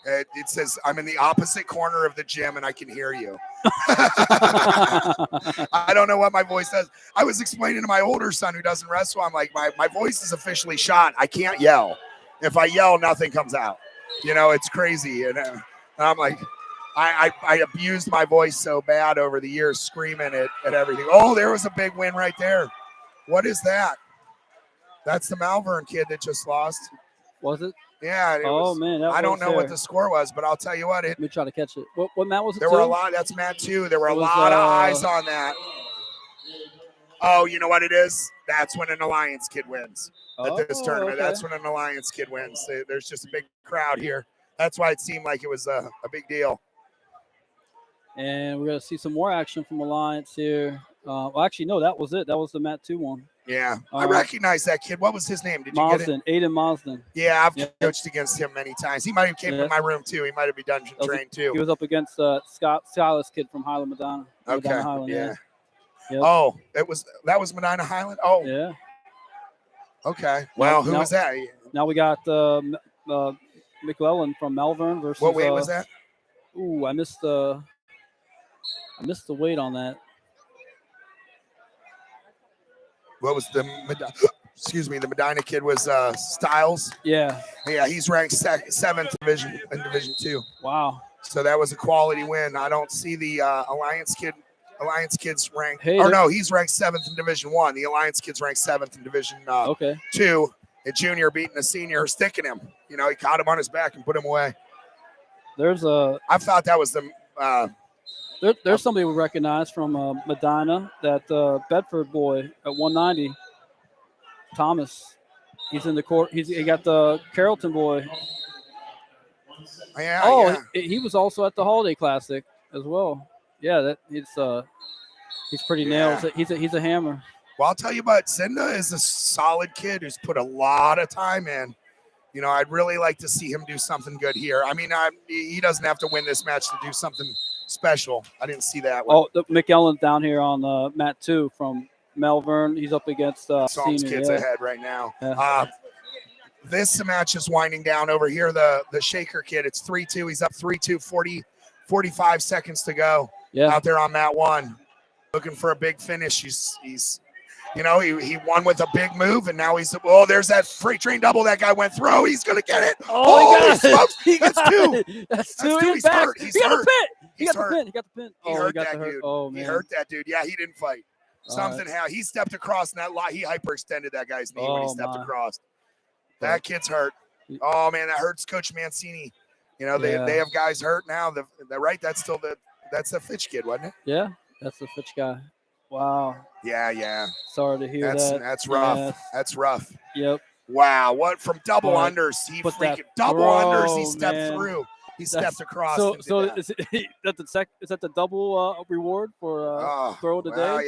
S2: It says I'm in the opposite corner of the gym and I can hear you. I don't know what my voice does. I was explaining to my older son who doesn't wrestle. I'm like, my voice is officially shot. I can't yell. If I yell, nothing comes out. It's crazy. And I'm like, I abused my voice so bad over the years, screaming at everything. Oh, there was a big win right there. What is that? That's the Malvern kid that just lost.
S4: Was it?
S2: Yeah.
S4: Man,
S2: I don't know what the score was, but I'll tell you what.
S4: Let me try to catch it. What Matt was it?
S2: There were a lot. That's Matt too. There were a lot of eyes on that. Oh, you know what it is? That's when an Alliance kid wins at this tournament.
S4: Okay.
S2: That's when an Alliance kid wins. There's just a big crowd here. That's why it seemed like it was a big deal.
S4: And we're gonna see some more action from Alliance here. Well, actually, no, that was it. That was the Matt 2 one.
S2: Yeah, I recognize that kid. What was his name? Did you get it?
S4: Aiden Mosden.
S2: Yeah, I've coached against him many times. He might have came to my room too. He might have been dungeon trained too.
S4: He was up against Silas kid from Highland Medina.
S2: Okay.
S4: Medina Highland,
S2: yeah.
S4: Yep.
S2: Oh, that was Medina Highland. Oh.
S4: Yeah.
S2: Okay. Well, who was that?
S4: Now we got McNeill from Malvern versus.
S2: What weight was that?
S4: Ooh, I missed the weight on that.
S2: What was the Medina kid was Styles.
S4: Yeah.
S2: Yeah, he's ranked 7th division in Division 2.
S4: Wow.
S2: So that was a quality win. I don't see the Alliance kids ranked.
S4: Hey,
S2: no, he's ranked 7th in Division 1. The Alliance kid's ranked 7th in Division 2. A junior beating a senior, sticking him. He caught him on his back and put him away.
S4: I
S2: thought that was the.
S4: There's somebody we recognize from Medina, that Bedford boy at 190, Thomas. He's in the court. He got the Carrollton boy.
S2: Yeah.
S4: He was also at the Holiday Classic as well. Yeah, he's pretty nails. He's a hammer.
S2: Well, I'll tell you what, Zinda is a solid kid who's put a lot of time in. I'd really like to see him do something good here. I mean, he doesn't have to win this match to do something special. I didn't see that one.
S4: The McEllen's down here on mat 2 from Malvern. He's up against
S2: Psalms
S4: senior,
S2: kids ahead right now.
S4: Yeah.
S2: This match is winding down over here. The Shaker kid, it's 3-2. He's up 3-2, 45 seconds to go.
S4: Yeah.
S2: Out there on mat 1, looking for a big finish. He's he won with a big move, and now there's that freight train double that guy went through. He's gonna get it.
S4: Oh,
S2: he got it. That's 2.
S4: That's 2.
S2: He's hurt.
S4: He got the pin. He got the pin.
S2: He hurt that dude.
S4: Oh, man.
S2: He hurt that dude. Yeah, he didn't fight. Something happened. He stepped across, and he hyperextended that guy's knee when he stepped across. That kid's hurt. Oh man, that hurts Coach Mancini. They have guys hurt now. That's the Fitch kid, wasn't it?
S4: Yeah, that's the Fitch guy. Wow.
S2: Yeah.
S4: Sorry to hear that.
S2: That's rough.
S4: Yes.
S2: That's rough.
S4: Yep.
S2: Wow. What from double unders? He stepped through. He stepped across.
S4: So is that the double reward for throw today?
S2: Well,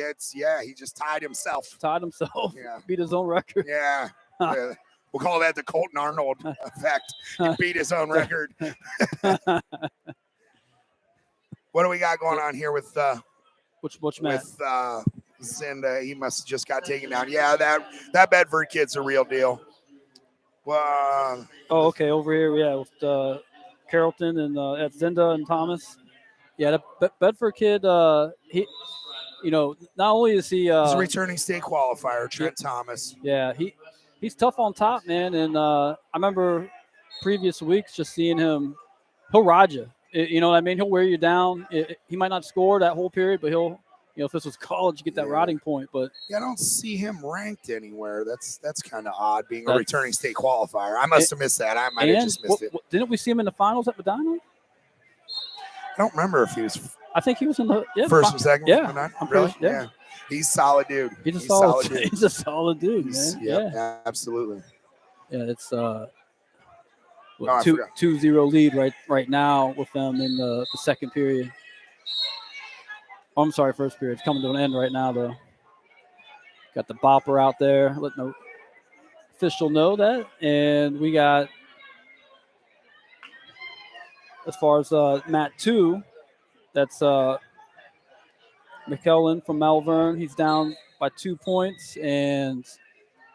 S2: he just tied himself.
S4: Yeah. Beat his own record.
S2: Yeah. We'll call that the Colton Arnold effect. He beat his own record. What do we got going on here with
S4: which match?
S2: With Zinda? He must have just got taken down. Yeah, that Bedford kid's a real deal. Well,
S4: okay, over here, with Carrollton and at Zinda and Thomas. Yeah, the Bedford kid, he, not only is he
S2: he's a returning state qualifier, Trent Thomas.
S4: Yeah, he's tough on top, man. And I remember previous weeks just seeing him. He'll ride you. You know what I mean? He'll wear you down. He might not score that whole period, but he'll if this was college, you get that
S2: Yeah.
S4: routing point. But
S2: Yeah, I don't see him ranked anywhere. That's kind of odd, being a
S4: That's-
S2: returning state qualifier. I must have missed that. I might have
S4: and
S2: just missed it.
S4: didn't we see him in the finals at Medina?
S2: I don't remember if he was
S4: I think he was in the
S2: first and second.
S4: Yeah,
S2: or not.
S4: I'm pretty
S2: Really?
S4: sure, yeah.
S2: He's solid dude.
S4: He's a solid
S2: dude.
S4: He's a solid dude,
S2: He's-
S4: man.
S2: yep,
S4: Yeah,
S2: absolutely.
S4: yeah. It's
S2: I forgot.
S4: 2-0 lead right now with them in the second period. Oh, I'm sorry, first period. It's coming to an end right now, though. Got the bopper out there, letting the official know that. And we got, as far as Mat 2, that's McKellen from Malvern. He's down by 2 points, and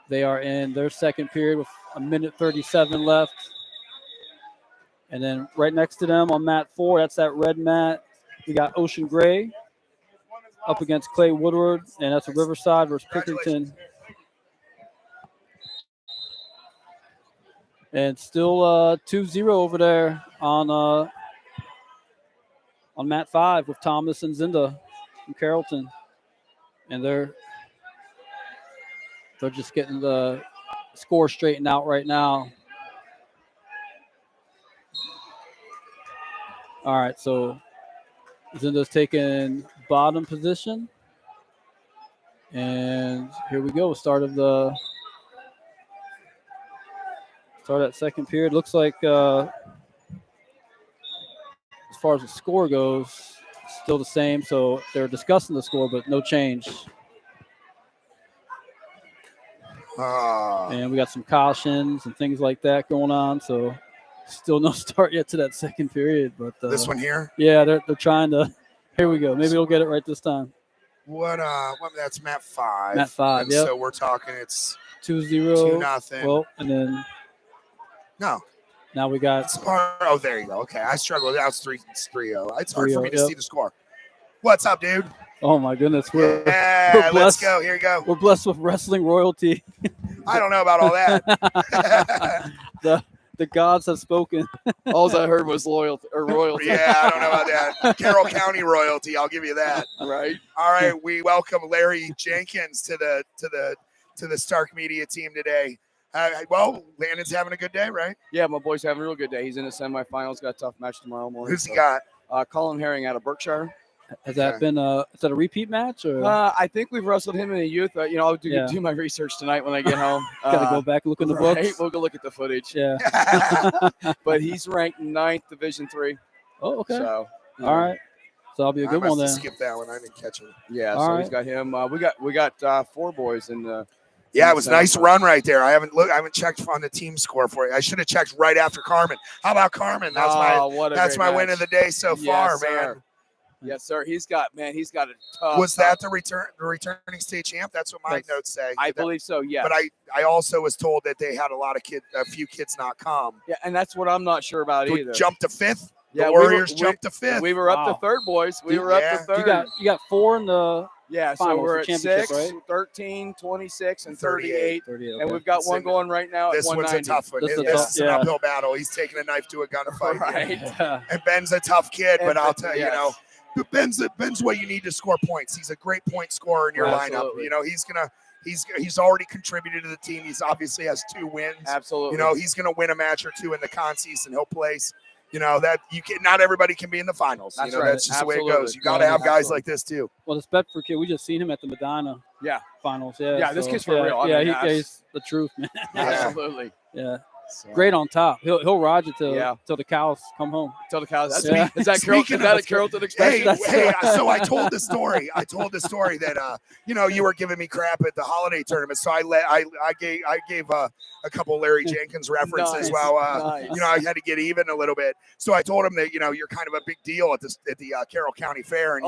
S4: they are in their second period with 1:37 left. And then right next to them on mat 4, that's that red mat, we got Ocean Gray up against Clay Woodward, and that's a Riverside versus Pickerington. And still 2-0 over there on mat 5 with Thomas and Zinda from Carrollton. And they're just getting the score straightened out right now. All right, so Zinda's taking bottom position. And here we go, start of that second period. Looks like as far as the score goes, still the same. So they're discussing the score, but no change. And we got some cautions and things like that going on. So still no start yet to that second period. But
S2: This one here.
S4: yeah, they're trying to. Here we go. Maybe we'll get it right this time.
S2: What that's mat 5.
S4: Mat 5,
S2: And
S4: yep.
S2: so we're talking it's
S4: 2-0.
S2: 2-0.
S4: Well, and then
S2: No.
S4: now we got
S2: It's hard. Oh, there you go. Okay. I struggled. Now it's 3-0. It's hard for me to
S4: 3-0,
S2: see the score. What's up, dude?
S4: oh my goodness, we're
S2: Yeah, let's
S4: blessed.
S2: go. Here you go.
S4: We're blessed with wrestling royalty.
S2: I don't know about all that.
S4: The gods have spoken.
S6: All I heard was loyalty or royalty.
S2: Yeah, I don't know about that. Carroll County royalty. I'll give you that.
S6: Right.
S2: All right, we welcome Larry Jenkins to the Stark Media team today. Well, Landon's having a good day, right?
S6: Yeah, my boy's having a real good day. He's in the semifinals. Got a tough match tomorrow morning.
S2: Who's he got?
S6: Colin Herring out of Berkshire.
S4: Has that been is that a repeat match or
S6: I think we've wrestled him in the youth. I'll do
S4: Yeah.
S6: my research tonight when I get home.
S4: gotta go back and look in the
S6: right?
S4: books?
S6: We'll go look at the footage.
S4: Yeah.
S6: But he's ranked 9th, Division 3.
S4: Oh, okay.
S6: So
S4: All right. So that'll be a
S2: I
S4: good
S2: must
S4: one
S2: have
S4: then.
S2: skipped that one. I didn't catch it.
S6: yeah,
S4: All
S6: so
S4: right.
S6: he's got him. We got 4 boys in the.
S2: Yeah, it was a nice run right there. I haven't checked on the team score for it. I should have checked right after Carmen. How about Carmen? That's
S6: What
S2: my
S6: a
S2: win
S6: great
S2: of the day so
S6: Yes,
S2: far,
S6: sir.
S2: man.
S6: Yes, sir. He's got a tough.
S2: Was that the returning state champ? That's what my
S6: That's-
S2: notes say.
S6: I
S2: That-
S6: believe so. Yeah.
S2: But I also was told that they had a few kids not come.
S6: Yeah, and that's what I'm not sure about
S2: We
S6: either.
S2: jumped to 5th.
S6: Yeah,
S2: The
S6: we were-
S2: Warriors
S6: we-
S2: jumped to 5th.
S6: We were up
S4: Wow.
S6: to 3rd, boys. We
S4: You-
S6: were up
S2: yeah.
S6: to 3rd.
S4: You got 4 in the
S6: yeah, so
S4: finals,
S6: we're
S4: the
S6: at
S4: championship,
S6: 6,
S4: right?
S6: 13, 26, and
S2: 38.
S6: 38.
S4: 30.
S6: And we've got
S2: This
S6: one
S2: thing-
S6: going right now
S2: This
S6: at
S2: one's a
S6: 190.
S2: tough one.
S4: This is a
S2: This
S4: tough-
S2: is an
S4: yeah.
S2: uphill battle. He's taking a knife to a gunfight.
S6: Right.
S4: Yeah.
S2: And Ben's a tough kid, but
S6: And
S2: I'll
S6: Ben-
S2: tell you,
S6: yes.
S2: Ben's what you need to score points. He's a great point scorer in your lineup.
S6: Absolutely.
S2: You know, he's already contributed to the team. He's obviously has 2 wins.
S6: Absolutely.
S2: You know, he's going to win a match or 2 in the con season. He'll place. You know that not everybody can be in the finals.
S6: That's
S2: you know,
S6: right.
S2: that's just the way it
S6: Absolutely.
S2: goes. You got to have guys
S6: Absolutely.
S2: like this too.
S4: Well, the Bedford kid, we just seen him at the Medina
S6: Yeah.
S4: finals. Yeah.
S6: Yeah, this
S4: so,
S6: kid's for
S4: yeah,
S6: real. I
S4: Yeah,
S6: mean,
S4: he's the truth, man.
S2: Yeah.
S6: Absolutely.
S4: Yeah.
S6: So,
S4: Great on top. He'll ride you
S6: Yeah.
S4: till the cows come home.
S6: Tell the cows. That's
S4: Yeah.
S6: Is that Carroll?
S2: Speaking
S6: Is that
S2: of-
S6: a Carrollton
S2: Hey,
S6: expression?
S2: so I told the story. That you were giving me crap at the holiday tournament. So I gave a couple Larry Jenkins references
S6: Nice,
S2: while
S6: nice.
S2: I had to get even a little bit. So I told him that you're kind of a big deal at the Carroll County Fair, and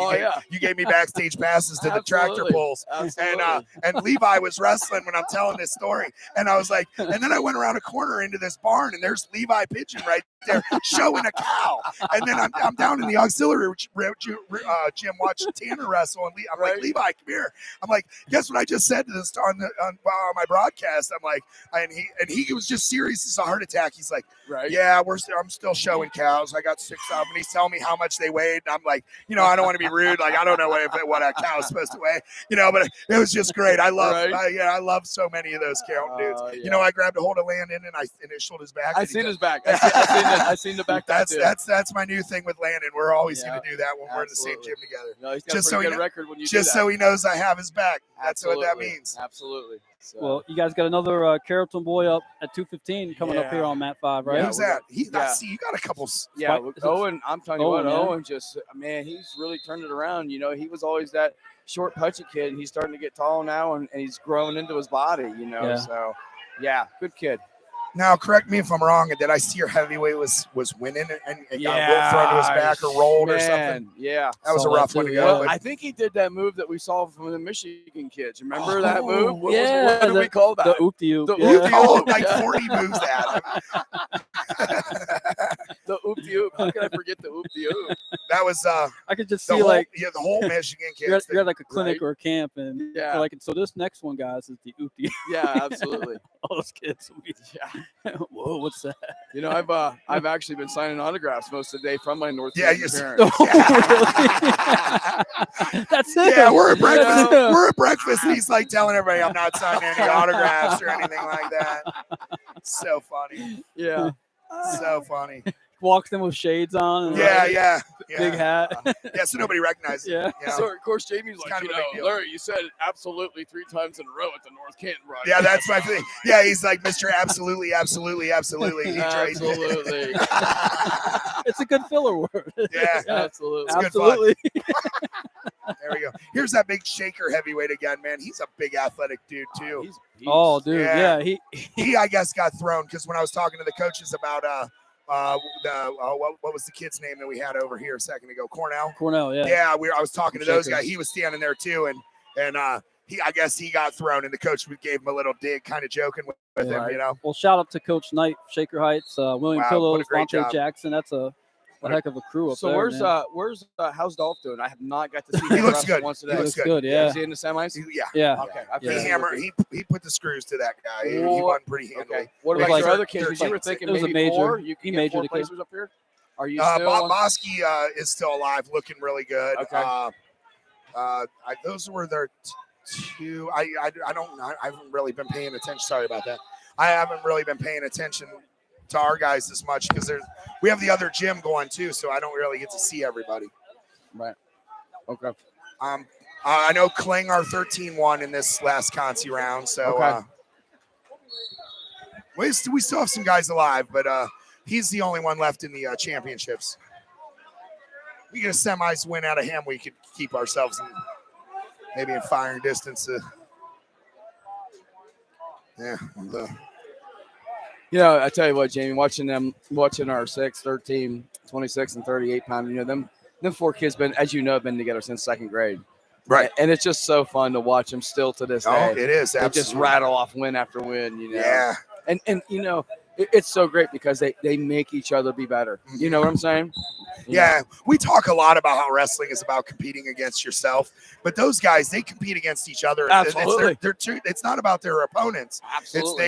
S2: you gave me backstage passes to the tractor
S6: Absolutely.
S2: pulls.
S6: Absolutely.
S2: And Levi was wrestling when I'm telling this story, and I was like, and then I went around a corner into this barn, and there's Levi Pigeon right there showing a cow. And then I'm down in the auxiliary gym watching Tanner wrestle. And I'm like, Levi, come here. I'm like, guess what I just said to this on my broadcast? I'm like, and he was just serious. It's a heart attack. He's like, yeah, I'm still showing cows. I got 6 of them. And he's telling me how much they weighed. And I'm like, I don't want to be rude. Like, I don't know what a cow is supposed to weigh, but it was just great. I love, I love so many of those cow dudes.
S6: Yeah.
S2: I grabbed a hold of Landon and I initialed his back.
S6: I seen his back. I seen the back.
S2: That's my new thing with Landon. We're always going to do that when we're in the same gym together.
S6: No, he's got a pretty good record when you do that.
S2: So he knows I have his back. That's what that means.
S6: Absolutely. So.
S4: Well, you guys got another Carrollton boy up at 215 coming up here on Mat 5, right?
S2: Who's that? See, you got a couple.
S6: Yeah, Owen. I'm telling you what, Owen just, man, he's really turned it around. He was always that short, pudgy kid, and he's starting to get tall now, and he's growing into his body. So yeah, good kid.
S2: Now, correct me if I'm wrong. Did I see your heavyweight was winning and got thrown to his back or rolled or something?
S6: Yeah,
S2: that was a rough one to go.
S6: Well, I think he did that move that we saw from the Michigan kids. Remember that move? What do we call that?
S4: The oop-de-oop.
S2: We call like 40 moves at him.
S6: The oop-de-oop. How can I forget the oop-de-oop?
S2: That was
S4: I could just see the
S2: whole Michigan kids.
S4: You're at like a clinic or a camp, and like, so this next one, guys, is the oop-de-oop.
S6: Yeah, absolutely.
S4: All those kids will be, whoa, what's that?
S6: I've actually been signing autographs most of the day from my North
S2: parents.
S4: That's it.
S2: Yeah, we're at breakfast. We're at breakfast, and he's like telling everybody I'm not signing any autographs or anything like that. So funny.
S6: Yeah.
S2: So funny.
S4: Walks in with shades on. And big hat.
S2: So nobody recognizes it.
S6: So, of course, Jamie's like, Larry, you said it absolutely 3 times in a row at the North Canton ride.
S2: Yeah, that's my thing. Yeah, he's like, Mr. Absolutely, absolutely, absolutely.
S6: Absolutely.
S4: It's a good filler word.
S2: Yeah,
S6: absolutely.
S4: Absolutely.
S2: There we go. Here's that big shaker heavyweight again, man. He's a big athletic dude, too.
S4: Oh, dude. Yeah.
S2: He, I guess, got thrown because when I was talking to the coaches about what was the kid's name that we had over here a second ago? Cornell,
S4: yeah.
S2: Yeah, I was talking to those guys. He was standing there too, and I guess he got thrown, and the coach gave him a little dig, kind of joking with him,
S4: Well, shout out to Coach Knight, Shaker Heights, William Pillows, Monte Jackson. That's a heck of a crew up there.
S6: So where's how's Dolph doing? I have not got to see him.
S2: He looks good.
S6: Once
S2: He looks good.
S4: Yeah.
S6: Is he in the semis?
S2: Yeah.
S6: Okay.
S2: He put the screws to that guy. He won pretty handily.
S6: Okay. What about your other kids? You were thinking maybe
S4: major.
S6: 4? You
S4: he
S6: get
S4: majored
S6: 4 placers up here. Are you
S2: still?
S6: still?
S2: Bosky is still alive, looking really good.
S6: Okay.
S2: Those were their 2. I haven't really been paying attention. Sorry about that. I haven't really been paying attention to our guys as much because we have the other gym going too, so I don't really get to see everybody.
S6: Right. Okay.
S2: I know Kling our 13-1 in this last Conci round, so we still have some guys alive, but he's the only one left in the championships. We get a semis win out of him, we could keep ourselves maybe in firing distance.
S6: I tell you what, Jamie, watching our 6, 13, 26, and 38 pound, them 4 kids been together since 2nd grade.
S2: Right.
S6: And it's just so fun to watch them still to this day.
S2: Oh, it is. Absolutely.
S6: They just rattle off win after win,
S2: Yeah.
S6: And it's so great because they make each other be better. You know what I'm saying?
S2: Yeah. We talk a lot about how wrestling is about competing against yourself, but those guys, they compete against each other.
S6: Absolutely.
S2: It's not about their opponents.
S6: Absolutely.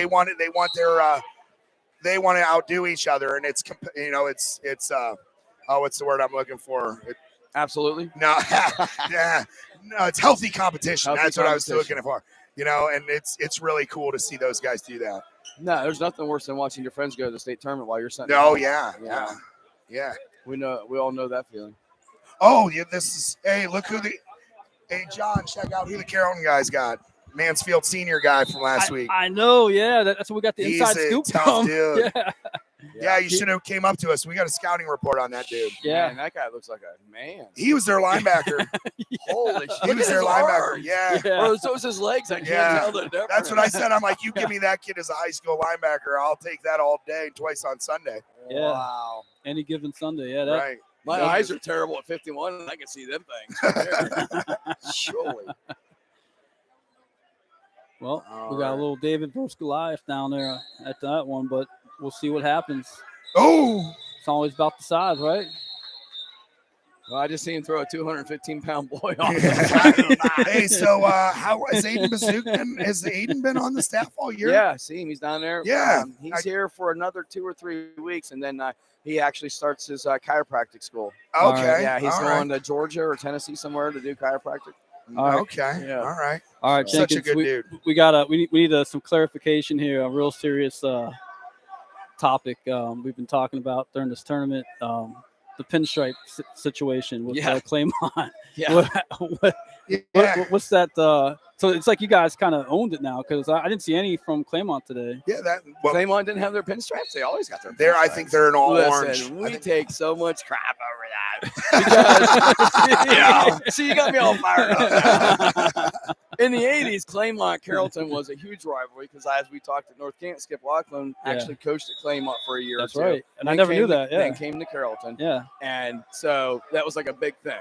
S2: They want to outdo each other, and it's what's the word I'm looking for?
S6: Absolutely.
S2: No, yeah, no, it's healthy competition. That's what I was looking for. And it's really cool to see those guys do that.
S6: No, there's nothing worse than watching your friends go to the state tournament while you're sitting.
S2: Oh yeah.
S6: We all know that feeling.
S2: Oh yeah, look hey John, check out who the Carrollton guys got. Mansfield senior guy from last week.
S4: I know, yeah. That's what we got the inside scoop
S2: tough
S4: from.
S2: Dude. Yeah, you should have came up to us. We got a scouting report on that dude.
S6: Yeah, man, that guy looks like a man.
S2: He was their linebacker.
S6: Holy shit.
S2: He was their linebacker. Yeah.
S6: Or so was his legs. I can't tell the difference.
S2: That's what I said. I'm like, you give me that kid as a high school linebacker, I'll take that all day, twice on Sunday.
S4: Yeah.
S6: Wow.
S4: Any given Sunday. Yeah.
S2: Right.
S6: My eyes are terrible at 51, and I can see them things. Surely.
S4: Well, we got a little David versus Goliath down there at that one, but we'll see what happens.
S2: Oh,
S4: It's always about the size, right?
S6: Well, I just seen him throw a 215-pound boy off.
S2: hey, so how has Aiden Bazook been? Has Aiden been on the staff all year?
S6: Yeah, see him. He's down there.
S2: Yeah.
S6: He's here for another 2 or 3 weeks, and then he actually starts his chiropractic school.
S2: Okay.
S6: Yeah, he's
S2: all
S6: going
S2: right.
S6: to Georgia or Tennessee somewhere to do chiropractic.
S4: All right.
S2: Okay.
S6: Yeah.
S2: All right.
S4: All right,
S2: Such a
S4: Jenkins,
S2: good dude.
S4: we need some clarification here. A real serious topic we've been talking about during this tournament. The pinstripe situation with Claymont.
S6: Yeah.
S4: What's that? So it's like you guys kind of owned it now because I didn't see any from Claymont today.
S2: Yeah,
S6: Claymont didn't have their pinstripes. They always got their pinstripes.
S2: I think they're in all orange.
S6: We take so much crap over that. Because, see, you got me all fired up. In the 80s, Claymont Carrollton was a huge rivalry because, as we talked at North Canton, Skip Laughlin actually coached at Claymont for a year
S4: That's
S6: or two.
S4: right. And I never knew that. Yeah.
S6: Then came to Carrollton.
S4: Yeah.
S6: And so that was like a big thing,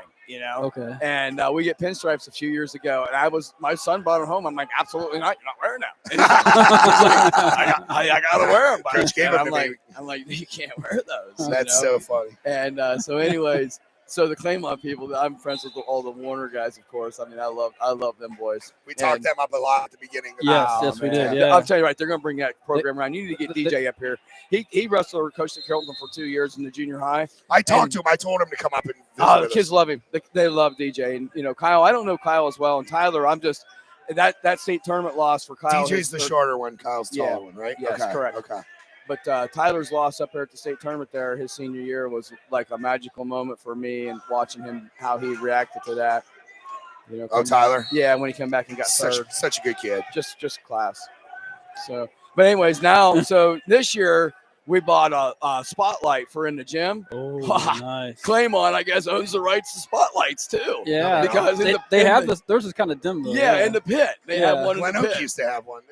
S4: Okay.
S6: And we get pinstripes a few years ago, and my son brought it home. I'm like, absolutely not. You're not wearing them. And he's like, I gotta wear them.
S2: Coach gave them to me.
S6: I'm like, you can't wear those.
S2: That's so funny.
S6: And so, anyways. So the Claymont people, I'm friends with all the Warner guys, of course. I mean, I love them boys.
S2: We talked them up a lot at the beginning.
S4: Yes, we did. Yeah.
S6: I'll tell you right, they're going to bring that program around. You need to get DJ up here. He wrestled or coached at Carrollton for 2 years in the junior high.
S2: I talked to him. I told him to come up and visit
S6: the
S2: with
S6: kids
S2: us.
S6: love him. They love DJ. And Kyle, I don't know Kyle as well. And Tyler, I'm just that state tournament loss for Kyle.
S2: DJ's the shorter one. Kyle's the taller one, right?
S6: Yes,
S2: okay.
S6: correct.
S2: Okay.
S6: But Tyler's loss up there at the state tournament there his senior year was like a magical moment for me, and watching him how he reacted to that.
S2: Tyler.
S6: Yeah, when he came back and got third.
S2: Such a good kid.
S6: Just class. So, but anyways, now this year we bought a spotlight for in the gym.
S4: Oh, nice.
S6: Claymont, I guess, owns the rights to spotlights too.
S4: Yeah,
S6: because
S4: they have this. Theirs is kind of dim though.
S6: Yeah, in the pit they have one.
S2: Glen
S6: in the
S2: Oak
S6: pit.
S2: used to have one.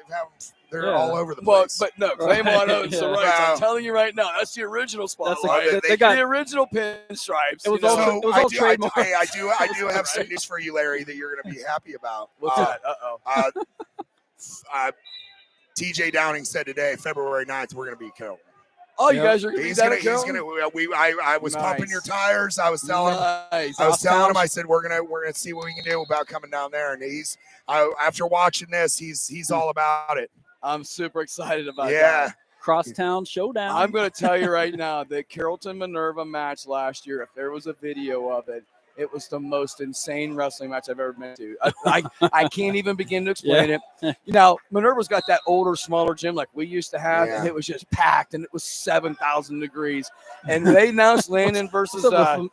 S2: They're all over the place.
S6: But no, Claymont owns the rights. I'm telling you right now, that's the original spotlight.
S2: They got
S6: the original pinstripes.
S4: It was all trademark.
S2: I do have some news for you, Larry, that you're going to be happy about.
S6: What's that?
S2: TJ Downing said today, February 9th, we're going to be Carrollton.
S6: Oh, you guys are going to be that at
S2: Carrollton? I was pumping your tires. I was telling him, I said, we're gonna see what we can do about coming down there. And after watching this, he's all about it.
S6: I'm super excited about that.
S4: Crosstown showdown.
S6: I'm going to tell you right now, the Carrollton Minerva match last year, if there was a video of it, it was the most insane wrestling match I've ever been to. I can't even begin to explain it. Minerva's got that older, smaller gym like we used to have, and it was just packed, and it was 7,000 degrees. And they announced Landon versus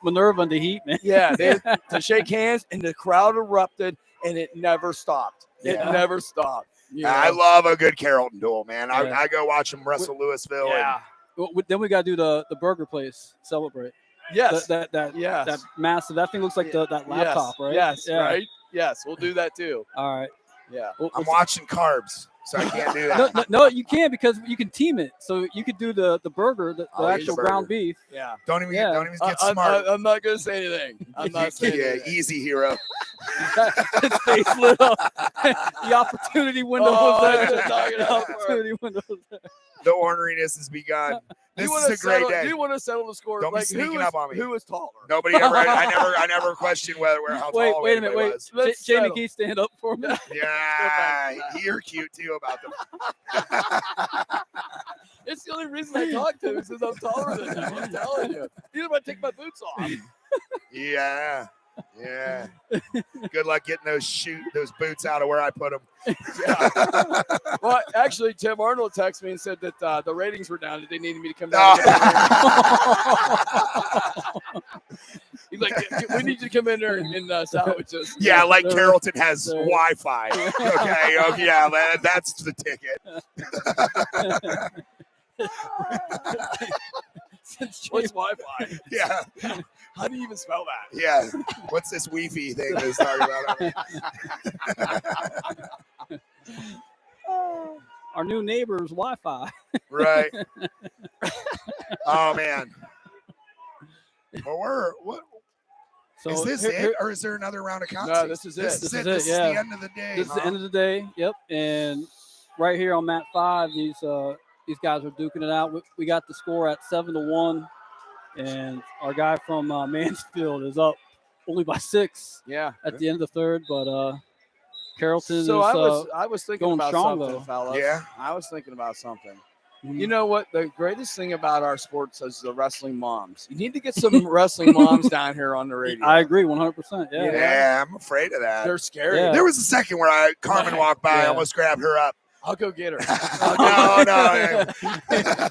S4: Minerva in the heat, man.
S6: Yeah, they had to shake hands, and the crowd erupted, and it never stopped. It never stopped.
S2: I love a good Carrollton duel, man. I go watch them wrestle Louisville.
S4: Yeah. Then we got to do the burger place celebrate.
S6: Yes.
S4: That massive. That thing looks like that laptop, right?
S6: Yes. Yeah. Right. Yes. We'll do that too.
S4: All right.
S6: Yeah.
S2: I'm watching carbs, so I can't do that.
S4: No, you can because you can team it. So you could do the burger, the actual ground beef.
S6: Yeah.
S2: Don't even get smart.
S6: I'm not going to say anything. I'm not saying anything.
S2: Easy, hero.
S4: His face lit up. The opportunity window was there. The opportunity window was there.
S2: The orneriness has begun. This is a great day.
S6: Do you want to settle the score?
S2: Don't be sneaking up on me.
S6: Who is taller?
S2: Nobody ever. I never questioned how tall.
S4: Wait a minute. Wait. Jamie, can you stand up for me?
S2: Yeah, you're cute too about them.
S6: It's the only reason I talk to him is because I'm taller than him. I'm telling you. Even if I take my boots off.
S2: Yeah. Good luck getting those boots out of where I put them.
S6: Yeah. Well, actually, Tim Arnold texted me and said that the ratings were down. That they needed me to come down. He's like, we need you to come in there and salvage us.
S2: Yeah, like Carrollton has Wi-Fi. Okay, yeah, that's the ticket.
S6: What's Wi-Fi?
S2: Yeah.
S6: How do you even spell that?
S2: Yeah. What's this Wi-Fi thing that's talking about?
S4: Our new neighbor's Wi-Fi.
S2: Right. Oh man. Well, what? So is this it, or is there another round of contests?
S6: No, this is it.
S2: This is the end of the day.
S4: This is the end of the day. Yep. And right here on mat 5, these these guys are duking it out. We got the score at 7-1, and our guy from Mansfield is up only by 6.
S6: Yeah.
S4: At the end of the third, but Carrollton
S6: So
S4: is
S6: I was thinking
S4: going
S6: about
S4: strong,
S6: something,
S4: though.
S6: fellas.
S2: Yeah.
S6: I was thinking about something.
S4: Mhm.
S6: You know what? The greatest thing about our sports is the wrestling moms. You need to get some wrestling moms down here on the radio.
S4: I agree 100%. Yeah.
S2: Yeah, I'm afraid of that.
S6: They're scary.
S4: Yeah.
S2: There was a second where Carmen walked by, I
S4: Yeah.
S2: almost grabbed her up.
S6: I'll go get her.
S2: No.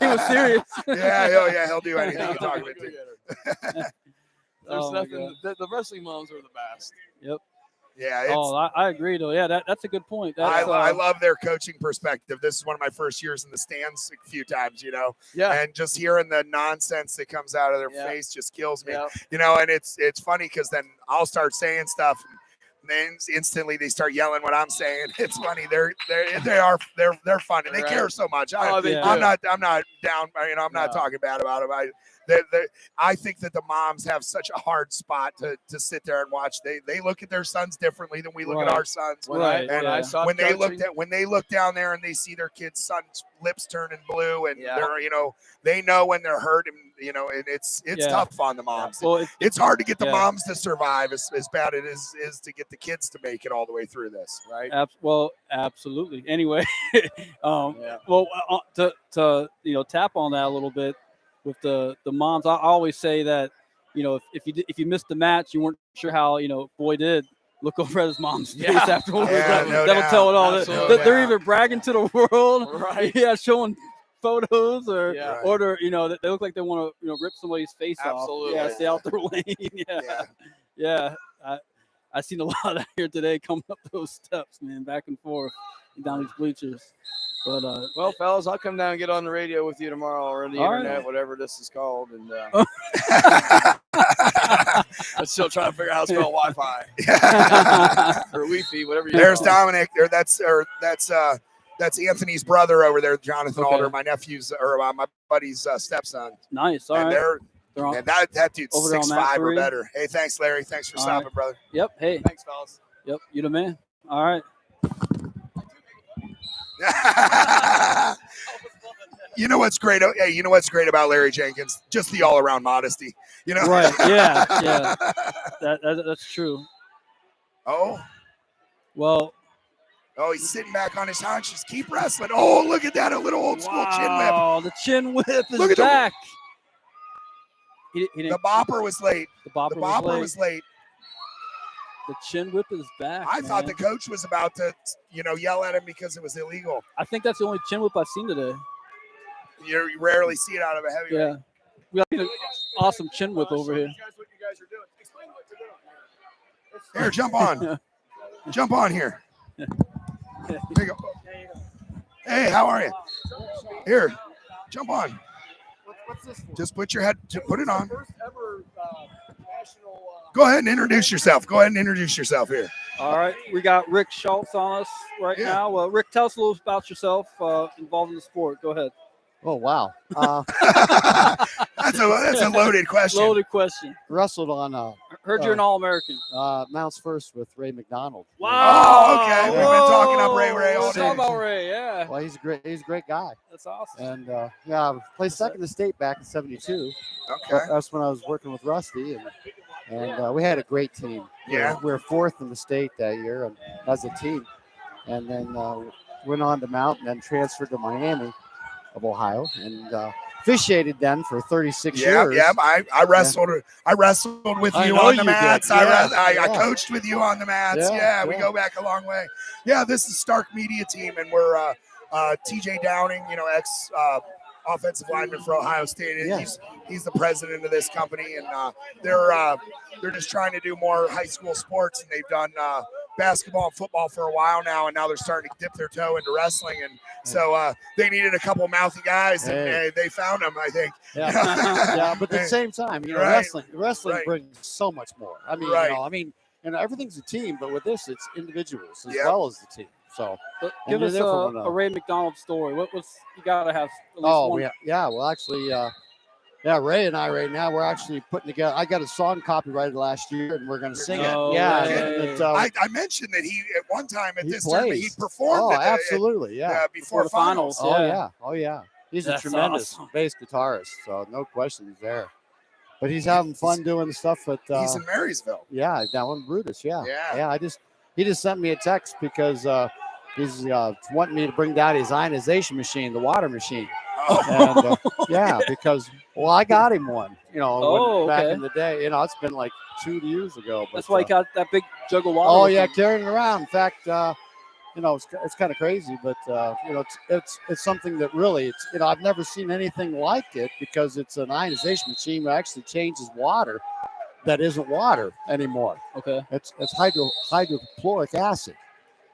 S4: He was serious.
S2: Yeah, he'll do anything you talk
S6: I'll
S2: about.
S6: go
S2: To.
S6: get her. There's
S4: Oh, my
S6: nothing. The wrestling moms are the best.
S4: Yep.
S2: Yeah, it's,
S4: Oh, I agree, though. Yeah, that's a good point.
S2: I
S4: That's,
S2: love their coaching perspective. This is one of my first years in the stands a few times,
S6: Yeah.
S2: and just hearing the nonsense that comes out of their
S6: Yeah.
S2: face just kills me,
S6: Yeah.
S2: and it's funny because then I'll start saying stuff and then instantly they start yelling what I'm saying. It's funny. They're funny. They
S6: Right.
S2: care so much.
S6: Oh, they
S2: I'm
S6: do.
S2: not down. I'm not
S6: No.
S2: talking bad about them. I think that the moms have such a hard spot to sit there and watch. They look at their sons differently than we look at
S4: Right.
S2: our sons.
S6: When
S4: Right,
S6: I
S4: yeah.
S6: saw
S2: When they
S6: coaching,
S2: look down there and they see their kid's son's lips turning blue and
S6: Yeah.
S2: they're they know when they're hurt and and it's
S4: Yeah.
S2: tough on the moms.
S4: well,
S2: It's hard to get the
S4: Yeah.
S2: moms to survive as bad it is to get the kids to make it all the way through this.
S6: right?
S4: absolutely. Anyway,
S6: Yeah.
S4: well, to tap on that a little bit with the moms. I always say that if you missed the match, you weren't sure how Boy did. Look over at his mom's face
S6: Yeah.
S4: afterwards.
S2: Yeah, no
S4: That'll
S2: doubt.
S4: tell it all.
S6: Absolutely.
S4: They're either bragging to the world,
S6: Right.
S4: yeah, showing photos, or
S6: Yeah.
S4: or they look like they want to rip somebody's face
S6: Absolutely.
S4: off. Yeah, stay out their lane. Yeah. I seen a lot out here today coming up those steps, man, back and forth down these bleachers. But
S6: Well, fellas, I'll come down and get on the radio with you tomorrow or the
S4: All right.
S6: internet, whatever this is called, and I'm still trying to figure out how to spell Wi-Fi or Wi-Fi, whatever you.
S2: There's
S6: call it.
S2: Dominic. That's Anthony's brother over there, Jonathan
S4: Okay.
S2: Alder, my nephew's or my buddy's stepson.
S4: nice. All
S2: And
S4: right. They're on.
S2: and that dude's
S4: Over there on
S2: 6'5" or
S4: Mastery.
S2: better. Hey, thanks, Larry. Thanks for
S4: All
S2: stopping,
S4: right.
S2: brother.
S4: Yep. Hey.
S6: Thanks, fellas.
S4: Yep. You the man. All right.
S2: You know what's great? Hey, you know what's great about Larry Jenkins? Just the all-around modesty.
S4: Right. Yeah. That's true.
S2: Oh,
S4: Well,
S2: he's sitting back on his haunches. Keep wrestling. Oh, look at that! A little old school chin whip.
S4: wow, the chin whip is
S2: Look at the-
S4: back. He
S2: The
S4: didn't.
S2: bopper was late.
S4: The bopper,
S2: The bopper was late.
S4: The chin whip is back.
S2: I thought
S4: man.
S2: the coach was about to, yell at him because it was illegal.
S4: I think that's the only chin whip I've seen today.
S2: You rarely see it out of a heavyweight.
S4: Yeah. We got an awesome chin whip over here.
S6: What you guys are doing. Explain what you're doing.
S2: Here, jump on. Jump on here. There you go. Hey, how are you? Here, jump on.
S6: What's this for?
S2: Just put your head, put it on.
S6: First ever national.
S2: Go ahead and introduce yourself. Go ahead and introduce yourself here.
S4: All right. We got Rick Schultz on us right
S2: Yeah.
S4: now. Well, Rick, tell us a little about yourself involved in the sport. Go ahead.
S7: Oh, wow.
S2: That's a loaded question.
S4: Loaded question.
S7: Wrestled on
S4: Heard you're an All-American.
S7: Mounts First with Ray McDonald.
S2: Oh, okay. We've been talking up Ray all
S4: Let's
S2: day.
S4: talk about Ray, yeah.
S7: Well, he's a great guy.
S4: That's awesome.
S7: And I played second in the state back in '72.
S2: Okay.
S7: That's when I was working with Rusty, and we had a great team.
S2: Yeah.
S7: We were fourth in the state that year, and as a team, and then went on to Mount, and then transferred to Miami of Ohio, and officiated then for 36 years.
S2: Yeah. I wrestled. I wrestled with
S7: I
S2: you
S7: know
S2: on the
S7: you did.
S2: mats.
S7: Yeah,
S2: I
S7: yeah.
S2: coached with you on the mats.
S7: Yeah,
S2: We
S7: yeah.
S2: go back a long way. Yeah, this is Stark Media Team, and we're TJ Downing, ex offensive lineman for Ohio State. And
S7: Yeah.
S2: he's the president of this company, and they're just trying to do more high school sports, and they've done basketball and football for a while now, and now they're starting to dip their toe into wrestling, and so they needed a couple mouthy guys, and
S7: Hey.
S2: they found them, I think.
S7: Yeah, yeah, but at the same time,
S2: Right.
S7: wrestling
S2: Right.
S7: brings so much more. I mean,
S2: Right.
S7: everything's a team, but with this, it's individuals as
S2: Yeah.
S7: well as the team. So,
S4: But
S7: And
S4: give
S7: they're
S4: us
S7: there for one
S4: a
S7: another.
S4: Ray McDonald story. What was you gotta have at least one?
S7: well, actually, Ray and I right now we're actually putting together. I got a song copyrighted last year, and we're going to sing
S4: No
S7: it. Yeah,
S4: way.
S7: and
S2: I mentioned that he at one time at
S7: he
S2: this tournament he
S7: plays.
S2: performed
S7: Oh,
S2: at the-
S7: absolutely, yeah.
S2: before
S4: the
S2: finals.
S4: finals.
S7: Oh
S4: Yeah.
S7: yeah, oh yeah. He's a
S4: That's
S7: tremendous
S4: awesome.
S7: bass guitarist, so no questions there. But he's having fun doing the stuff at.
S2: He's in Marysville.
S7: Yeah, down in Brutus. Yeah.
S2: Yeah.
S7: He just sent me a text because he's wanting me to bring down his ionization machine, the water machine.
S2: Oh.
S7: And yeah, because I got him one. Back
S4: okay.
S7: in the day. It's been like 2 years ago. But,
S4: That's why he got that big jug of water.
S7: Oh
S4: with
S7: yeah,
S4: him.
S7: carrying it around. In fact, it's kind of crazy, but it's something that really I've never seen anything like it because it's an ionization machine that actually changes water that isn't water anymore.
S4: Okay.
S7: It's hydrochloric acid,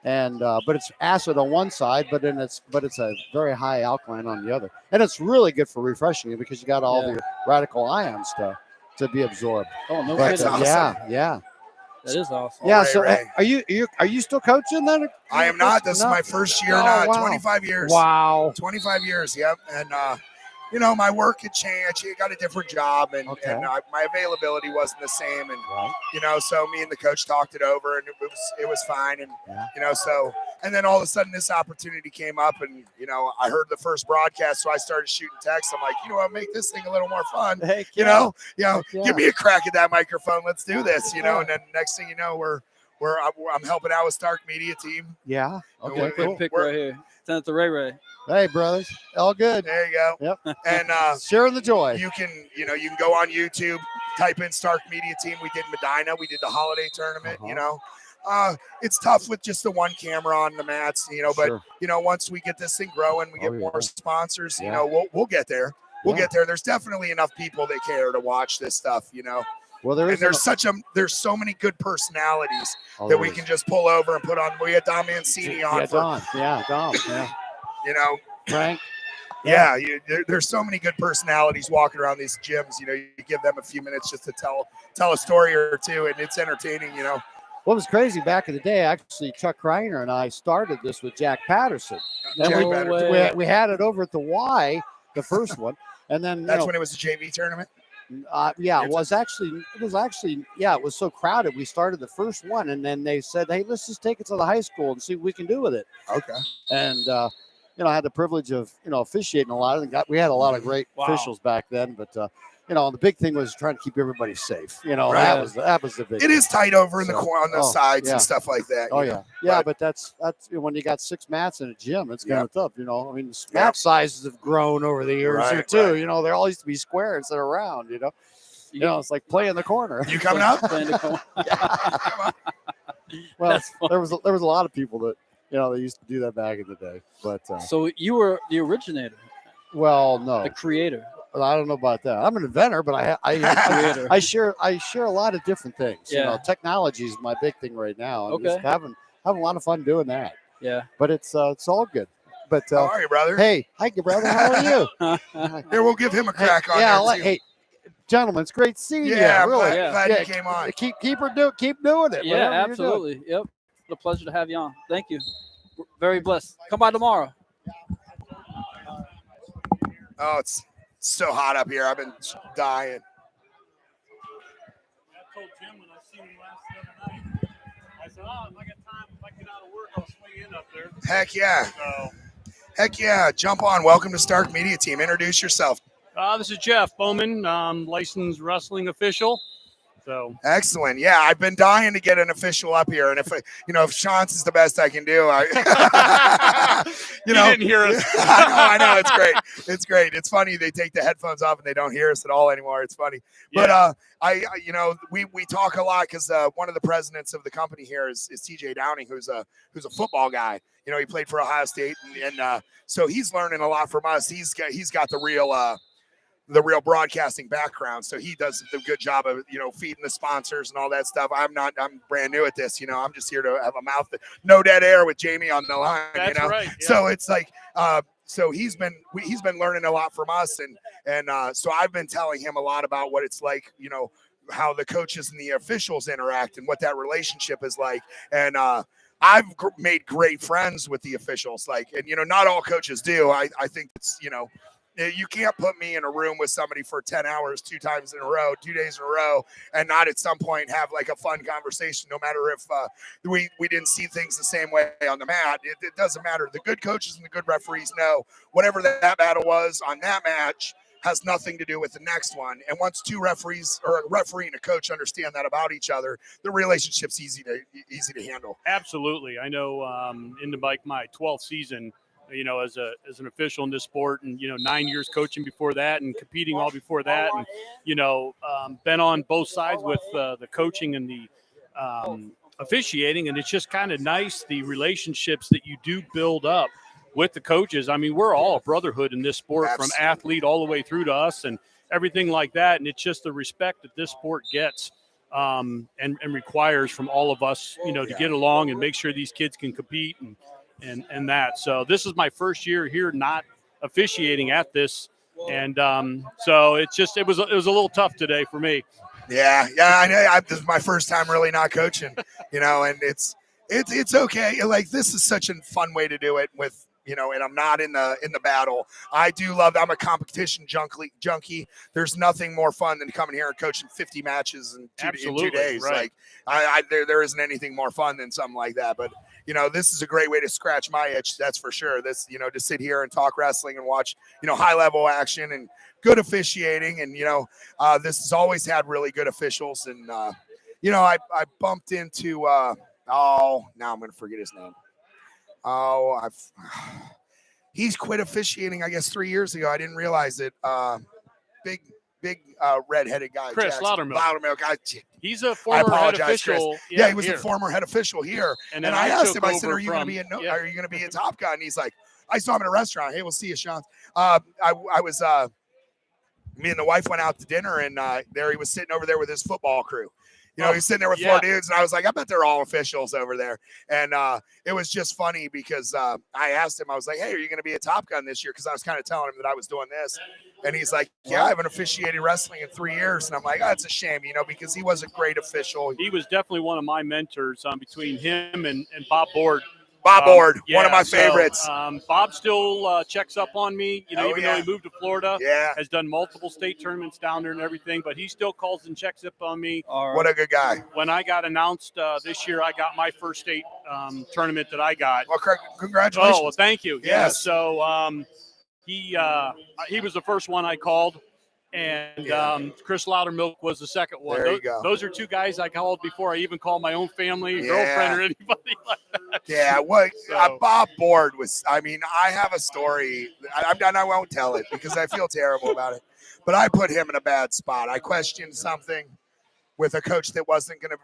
S7: and but it's acid on one side, but it's a very high alkaline on the other, and it's really good for refreshing it because you got all the radical ions to be absorbed.
S4: Oh no
S7: But
S4: kidding.
S7: yeah.
S4: That is awesome.
S7: Yeah.
S2: Ray,
S7: So
S2: Ray.
S7: are you still coaching then?
S2: I am not. This is my first year now.
S7: Wow.
S2: 25 years.
S7: Wow.
S2: 25 years. Yep. And my work had changed. I got a different job, and my availability wasn't the same. And so me and the coach talked it over, and it was fine. And and then all of a sudden this opportunity came up, and I heard the first broadcast, so I started shooting texts. I'm like, what, make this thing a little more fun.
S7: Heck
S2: Give me a crack at that microphone. Let's do this. And then next thing you know, I'm helping out with Stark Media team.
S7: Yeah. Okay.
S4: Quick pick right here. Send it to Ray Ray.
S7: Hey, brothers. All good.
S2: There you go.
S7: Yep.
S2: And
S7: sharing the joy.
S2: you can go on YouTube, type in Stark Media Team. We did Medina. We did the holiday tournament. It's tough with just the one camera on the mats. But
S7: Sure.
S2: Once we get this thing growing, we get more sponsors.
S7: Yeah.
S2: We'll get there. We'll get there. There's definitely enough people that care to watch this stuff.
S7: Well,
S2: there's so many good personalities that we can just pull over and put on. We had Dom Mancini on.
S7: Dom. Yeah, Dom. Yeah. Frank.
S2: Yeah, there's so many good personalities walking around these gyms. You give them a few minutes just to tell a story or two, and it's entertaining.
S7: What was crazy back in the day, actually, Chuck Reiner and I started this with Jack Patterson. And we had it over at the Y, the first one, and then
S2: that's when it was a JV tournament.
S7: It was so crowded. We started the first one, and then they said, "Hey, let's just take it to the high school and see what we can do with it."
S2: Okay.
S7: And I had the privilege of officiating a lot of them. We had a lot of great officials back then, but the big thing was trying to keep everybody safe. That was the big.
S2: It is tight over in the corner on the sides and stuff like that.
S7: But that's when you got 6 mats in a gym, it's kind of tough. The mat sizes have grown over the years here too. They all used to be square instead of round. It's like playing the corner.
S2: You coming up?
S7: Well, there was a lot of people that they used to do that back in the day. But
S4: so you were the originator.
S7: Well, no,
S4: the creator.
S7: I don't know about that. I'm an inventor, but I share a lot of different things. Technology is my big thing right now. I'm just having a lot of fun doing that.
S4: Yeah.
S7: But it's all good. But
S2: how are you, brother?
S7: Hey, hi, brother. How are you?
S2: Here, we'll give him a crack on there too.
S7: Hey, gentlemen, it's great seeing you.
S2: Yeah,
S7: really.
S2: Glad you came on.
S7: Keep doing it.
S4: Yeah, absolutely. Yep. It's a pleasure to have you on. Thank you. We're very blessed. Come by tomorrow.
S2: Oh, it's so hot up here. I've been dying.
S8: I told Jim when I seen him last night, I said, if I get time, if I get out of work, I'll swing in up there.
S2: Heck yeah.
S8: So,
S2: heck yeah. Jump on. Welcome to Stark Media Team. Introduce yourself.
S8: This is Jeff Bowman, licensed wrestling official. So
S2: excellent. Yeah, I've been dying to get an official up here, and if Sean's is the best I can do,
S8: you didn't hear us.
S2: I know. It's great. It's great. It's funny they take the headphones off and they don't hear us at all anymore. It's funny.
S8: Yeah.
S2: But we talk a lot because one of the presidents of the company here is TJ Downing, who's a football guy. He played for Ohio State, and so he's learning a lot from us. He's got the real broadcasting background, so he does a good job of feeding the sponsors and all that stuff. I'm brand new at this. I'm just here to have a mouth, no dead air with Jamie on the line.
S8: That's right. Yeah.
S2: So it's like so he's been learning a lot from us, and so I've been telling him a lot about what it's like, how the coaches and the officials interact and what that relationship is like. And I've made great friends with the officials, and not all coaches do. I think it's You can't put me in a room with somebody for 10 hours, 2 times in a row, 2 days in a row, and not at some point have like a fun conversation, no matter if we didn't see things the same way on the mat. It doesn't matter. The good coaches and the good referees know whatever that battle was on that match has nothing to do with the next one. And once 2 referees or a referee and a coach understand that about each other, the relationship's easy to handle.
S8: Absolutely. I know into my 12th season, as an official in this sport, and 9 years coaching before that, and competing all before that, and been on both sides with the coaching and the officiating, and it's just kind of nice, the relationships that you do build up with the coaches. I mean, we're all a brotherhood in this sport. Absolutely. From athlete all the way through to us and everything like that, and it's just the respect that this sport gets and requires from all of us, to get along and make sure these kids can compete and that. So this is my first year here not officiating at this, and so it was a little tough today for me.
S2: Yeah, I know. This is my first time really not coaching, and it's okay. Like, this is such a fun way to do it with, and I'm not in the battle. I do love, I'm a competition junkie. There's nothing more fun than coming here and coaching 50 matches in 2 days.
S8: Right.
S2: Like, there isn't anything more fun than something like that. But, this is a great way to scratch my itch. That's for sure. This, to sit here and talk wrestling and watch, high level action and good officiating. And, this has always had really good officials. And, I bumped into, now I'm going to forget his name. He's quit officiating, I guess, 3 years ago. I didn't realize it. Big redheaded guy.
S8: Chris Loudermilk. He's a former head official.
S2: Yeah, he was a former head official here. And I asked him, I said, are you going to be a Top Gun? And he's like, I saw him in a restaurant. Hey, we'll see you, Sean. Me and the wife went out to dinner, and there he was sitting over there with his football crew. He's sitting there with 4 dudes, and I was like, I bet they're all officials over there. And it was just funny because I asked him, I was like, hey, are you going to be a Top Gun this year? Because I was kind of telling him that I was doing this. And he's like, yeah, I haven't officiated wrestling in 3 years. And I'm like, oh, it's a shame, because he was a great official.
S8: He was definitely one of my mentors between him and Bob Board.
S2: Bob Board, one of my favorites.
S8: Bob still checks up on me, even though he moved to Florida, has done multiple state tournaments down there and everything, but he still calls and checks up on me.
S2: What a good guy.
S8: When I got announced this year, I got my first state tournament that I got.
S2: Well, congratulations.
S8: Oh, well, thank you.
S2: Yes.
S8: Yeah, so he was the first one I called. And Chris Loudermilk was the second one.
S2: There you go.
S8: Those are 2 guys I called before I even called my own family, girlfriend, or anybody like that.
S2: Yeah, Bob Board was, I have a story. I won't tell it because I feel terrible about it. But I put him in a bad spot. I questioned something with a coach that wasn't going to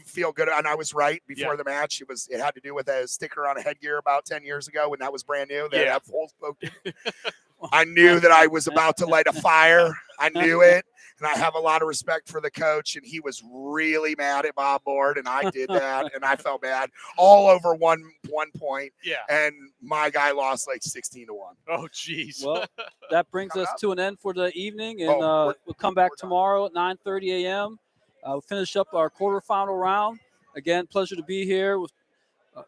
S2: feel good, and I was right before the match. It had to do with a sticker on a headgear about 10 years ago when that was brand new. They had holes poked in. I knew that I was about to light a fire. I knew it, and I have a lot of respect for the coach, and he was really mad at Bob Board, and I did that, and I felt bad all over one point.
S8: Yeah.
S2: And my guy lost like 16-1.
S8: Oh, geez.
S4: Well, that brings us to an end for the evening, and we'll come back tomorrow at 9:30 a.m. We'll finish up our quarterfinal round. Again, pleasure to be here with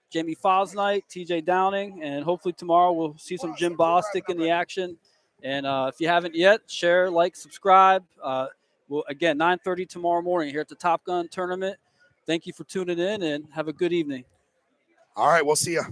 S4: Jamie Fausnight, TJ Downing, and hopefully tomorrow we'll see some Jim Bostic in the action. And if you haven't yet, share, like, subscribe. We'll again 9:30 tomorrow morning here at the Top Gun tournament. Thank you for tuning in, and have a good evening.
S2: All right, we'll see you.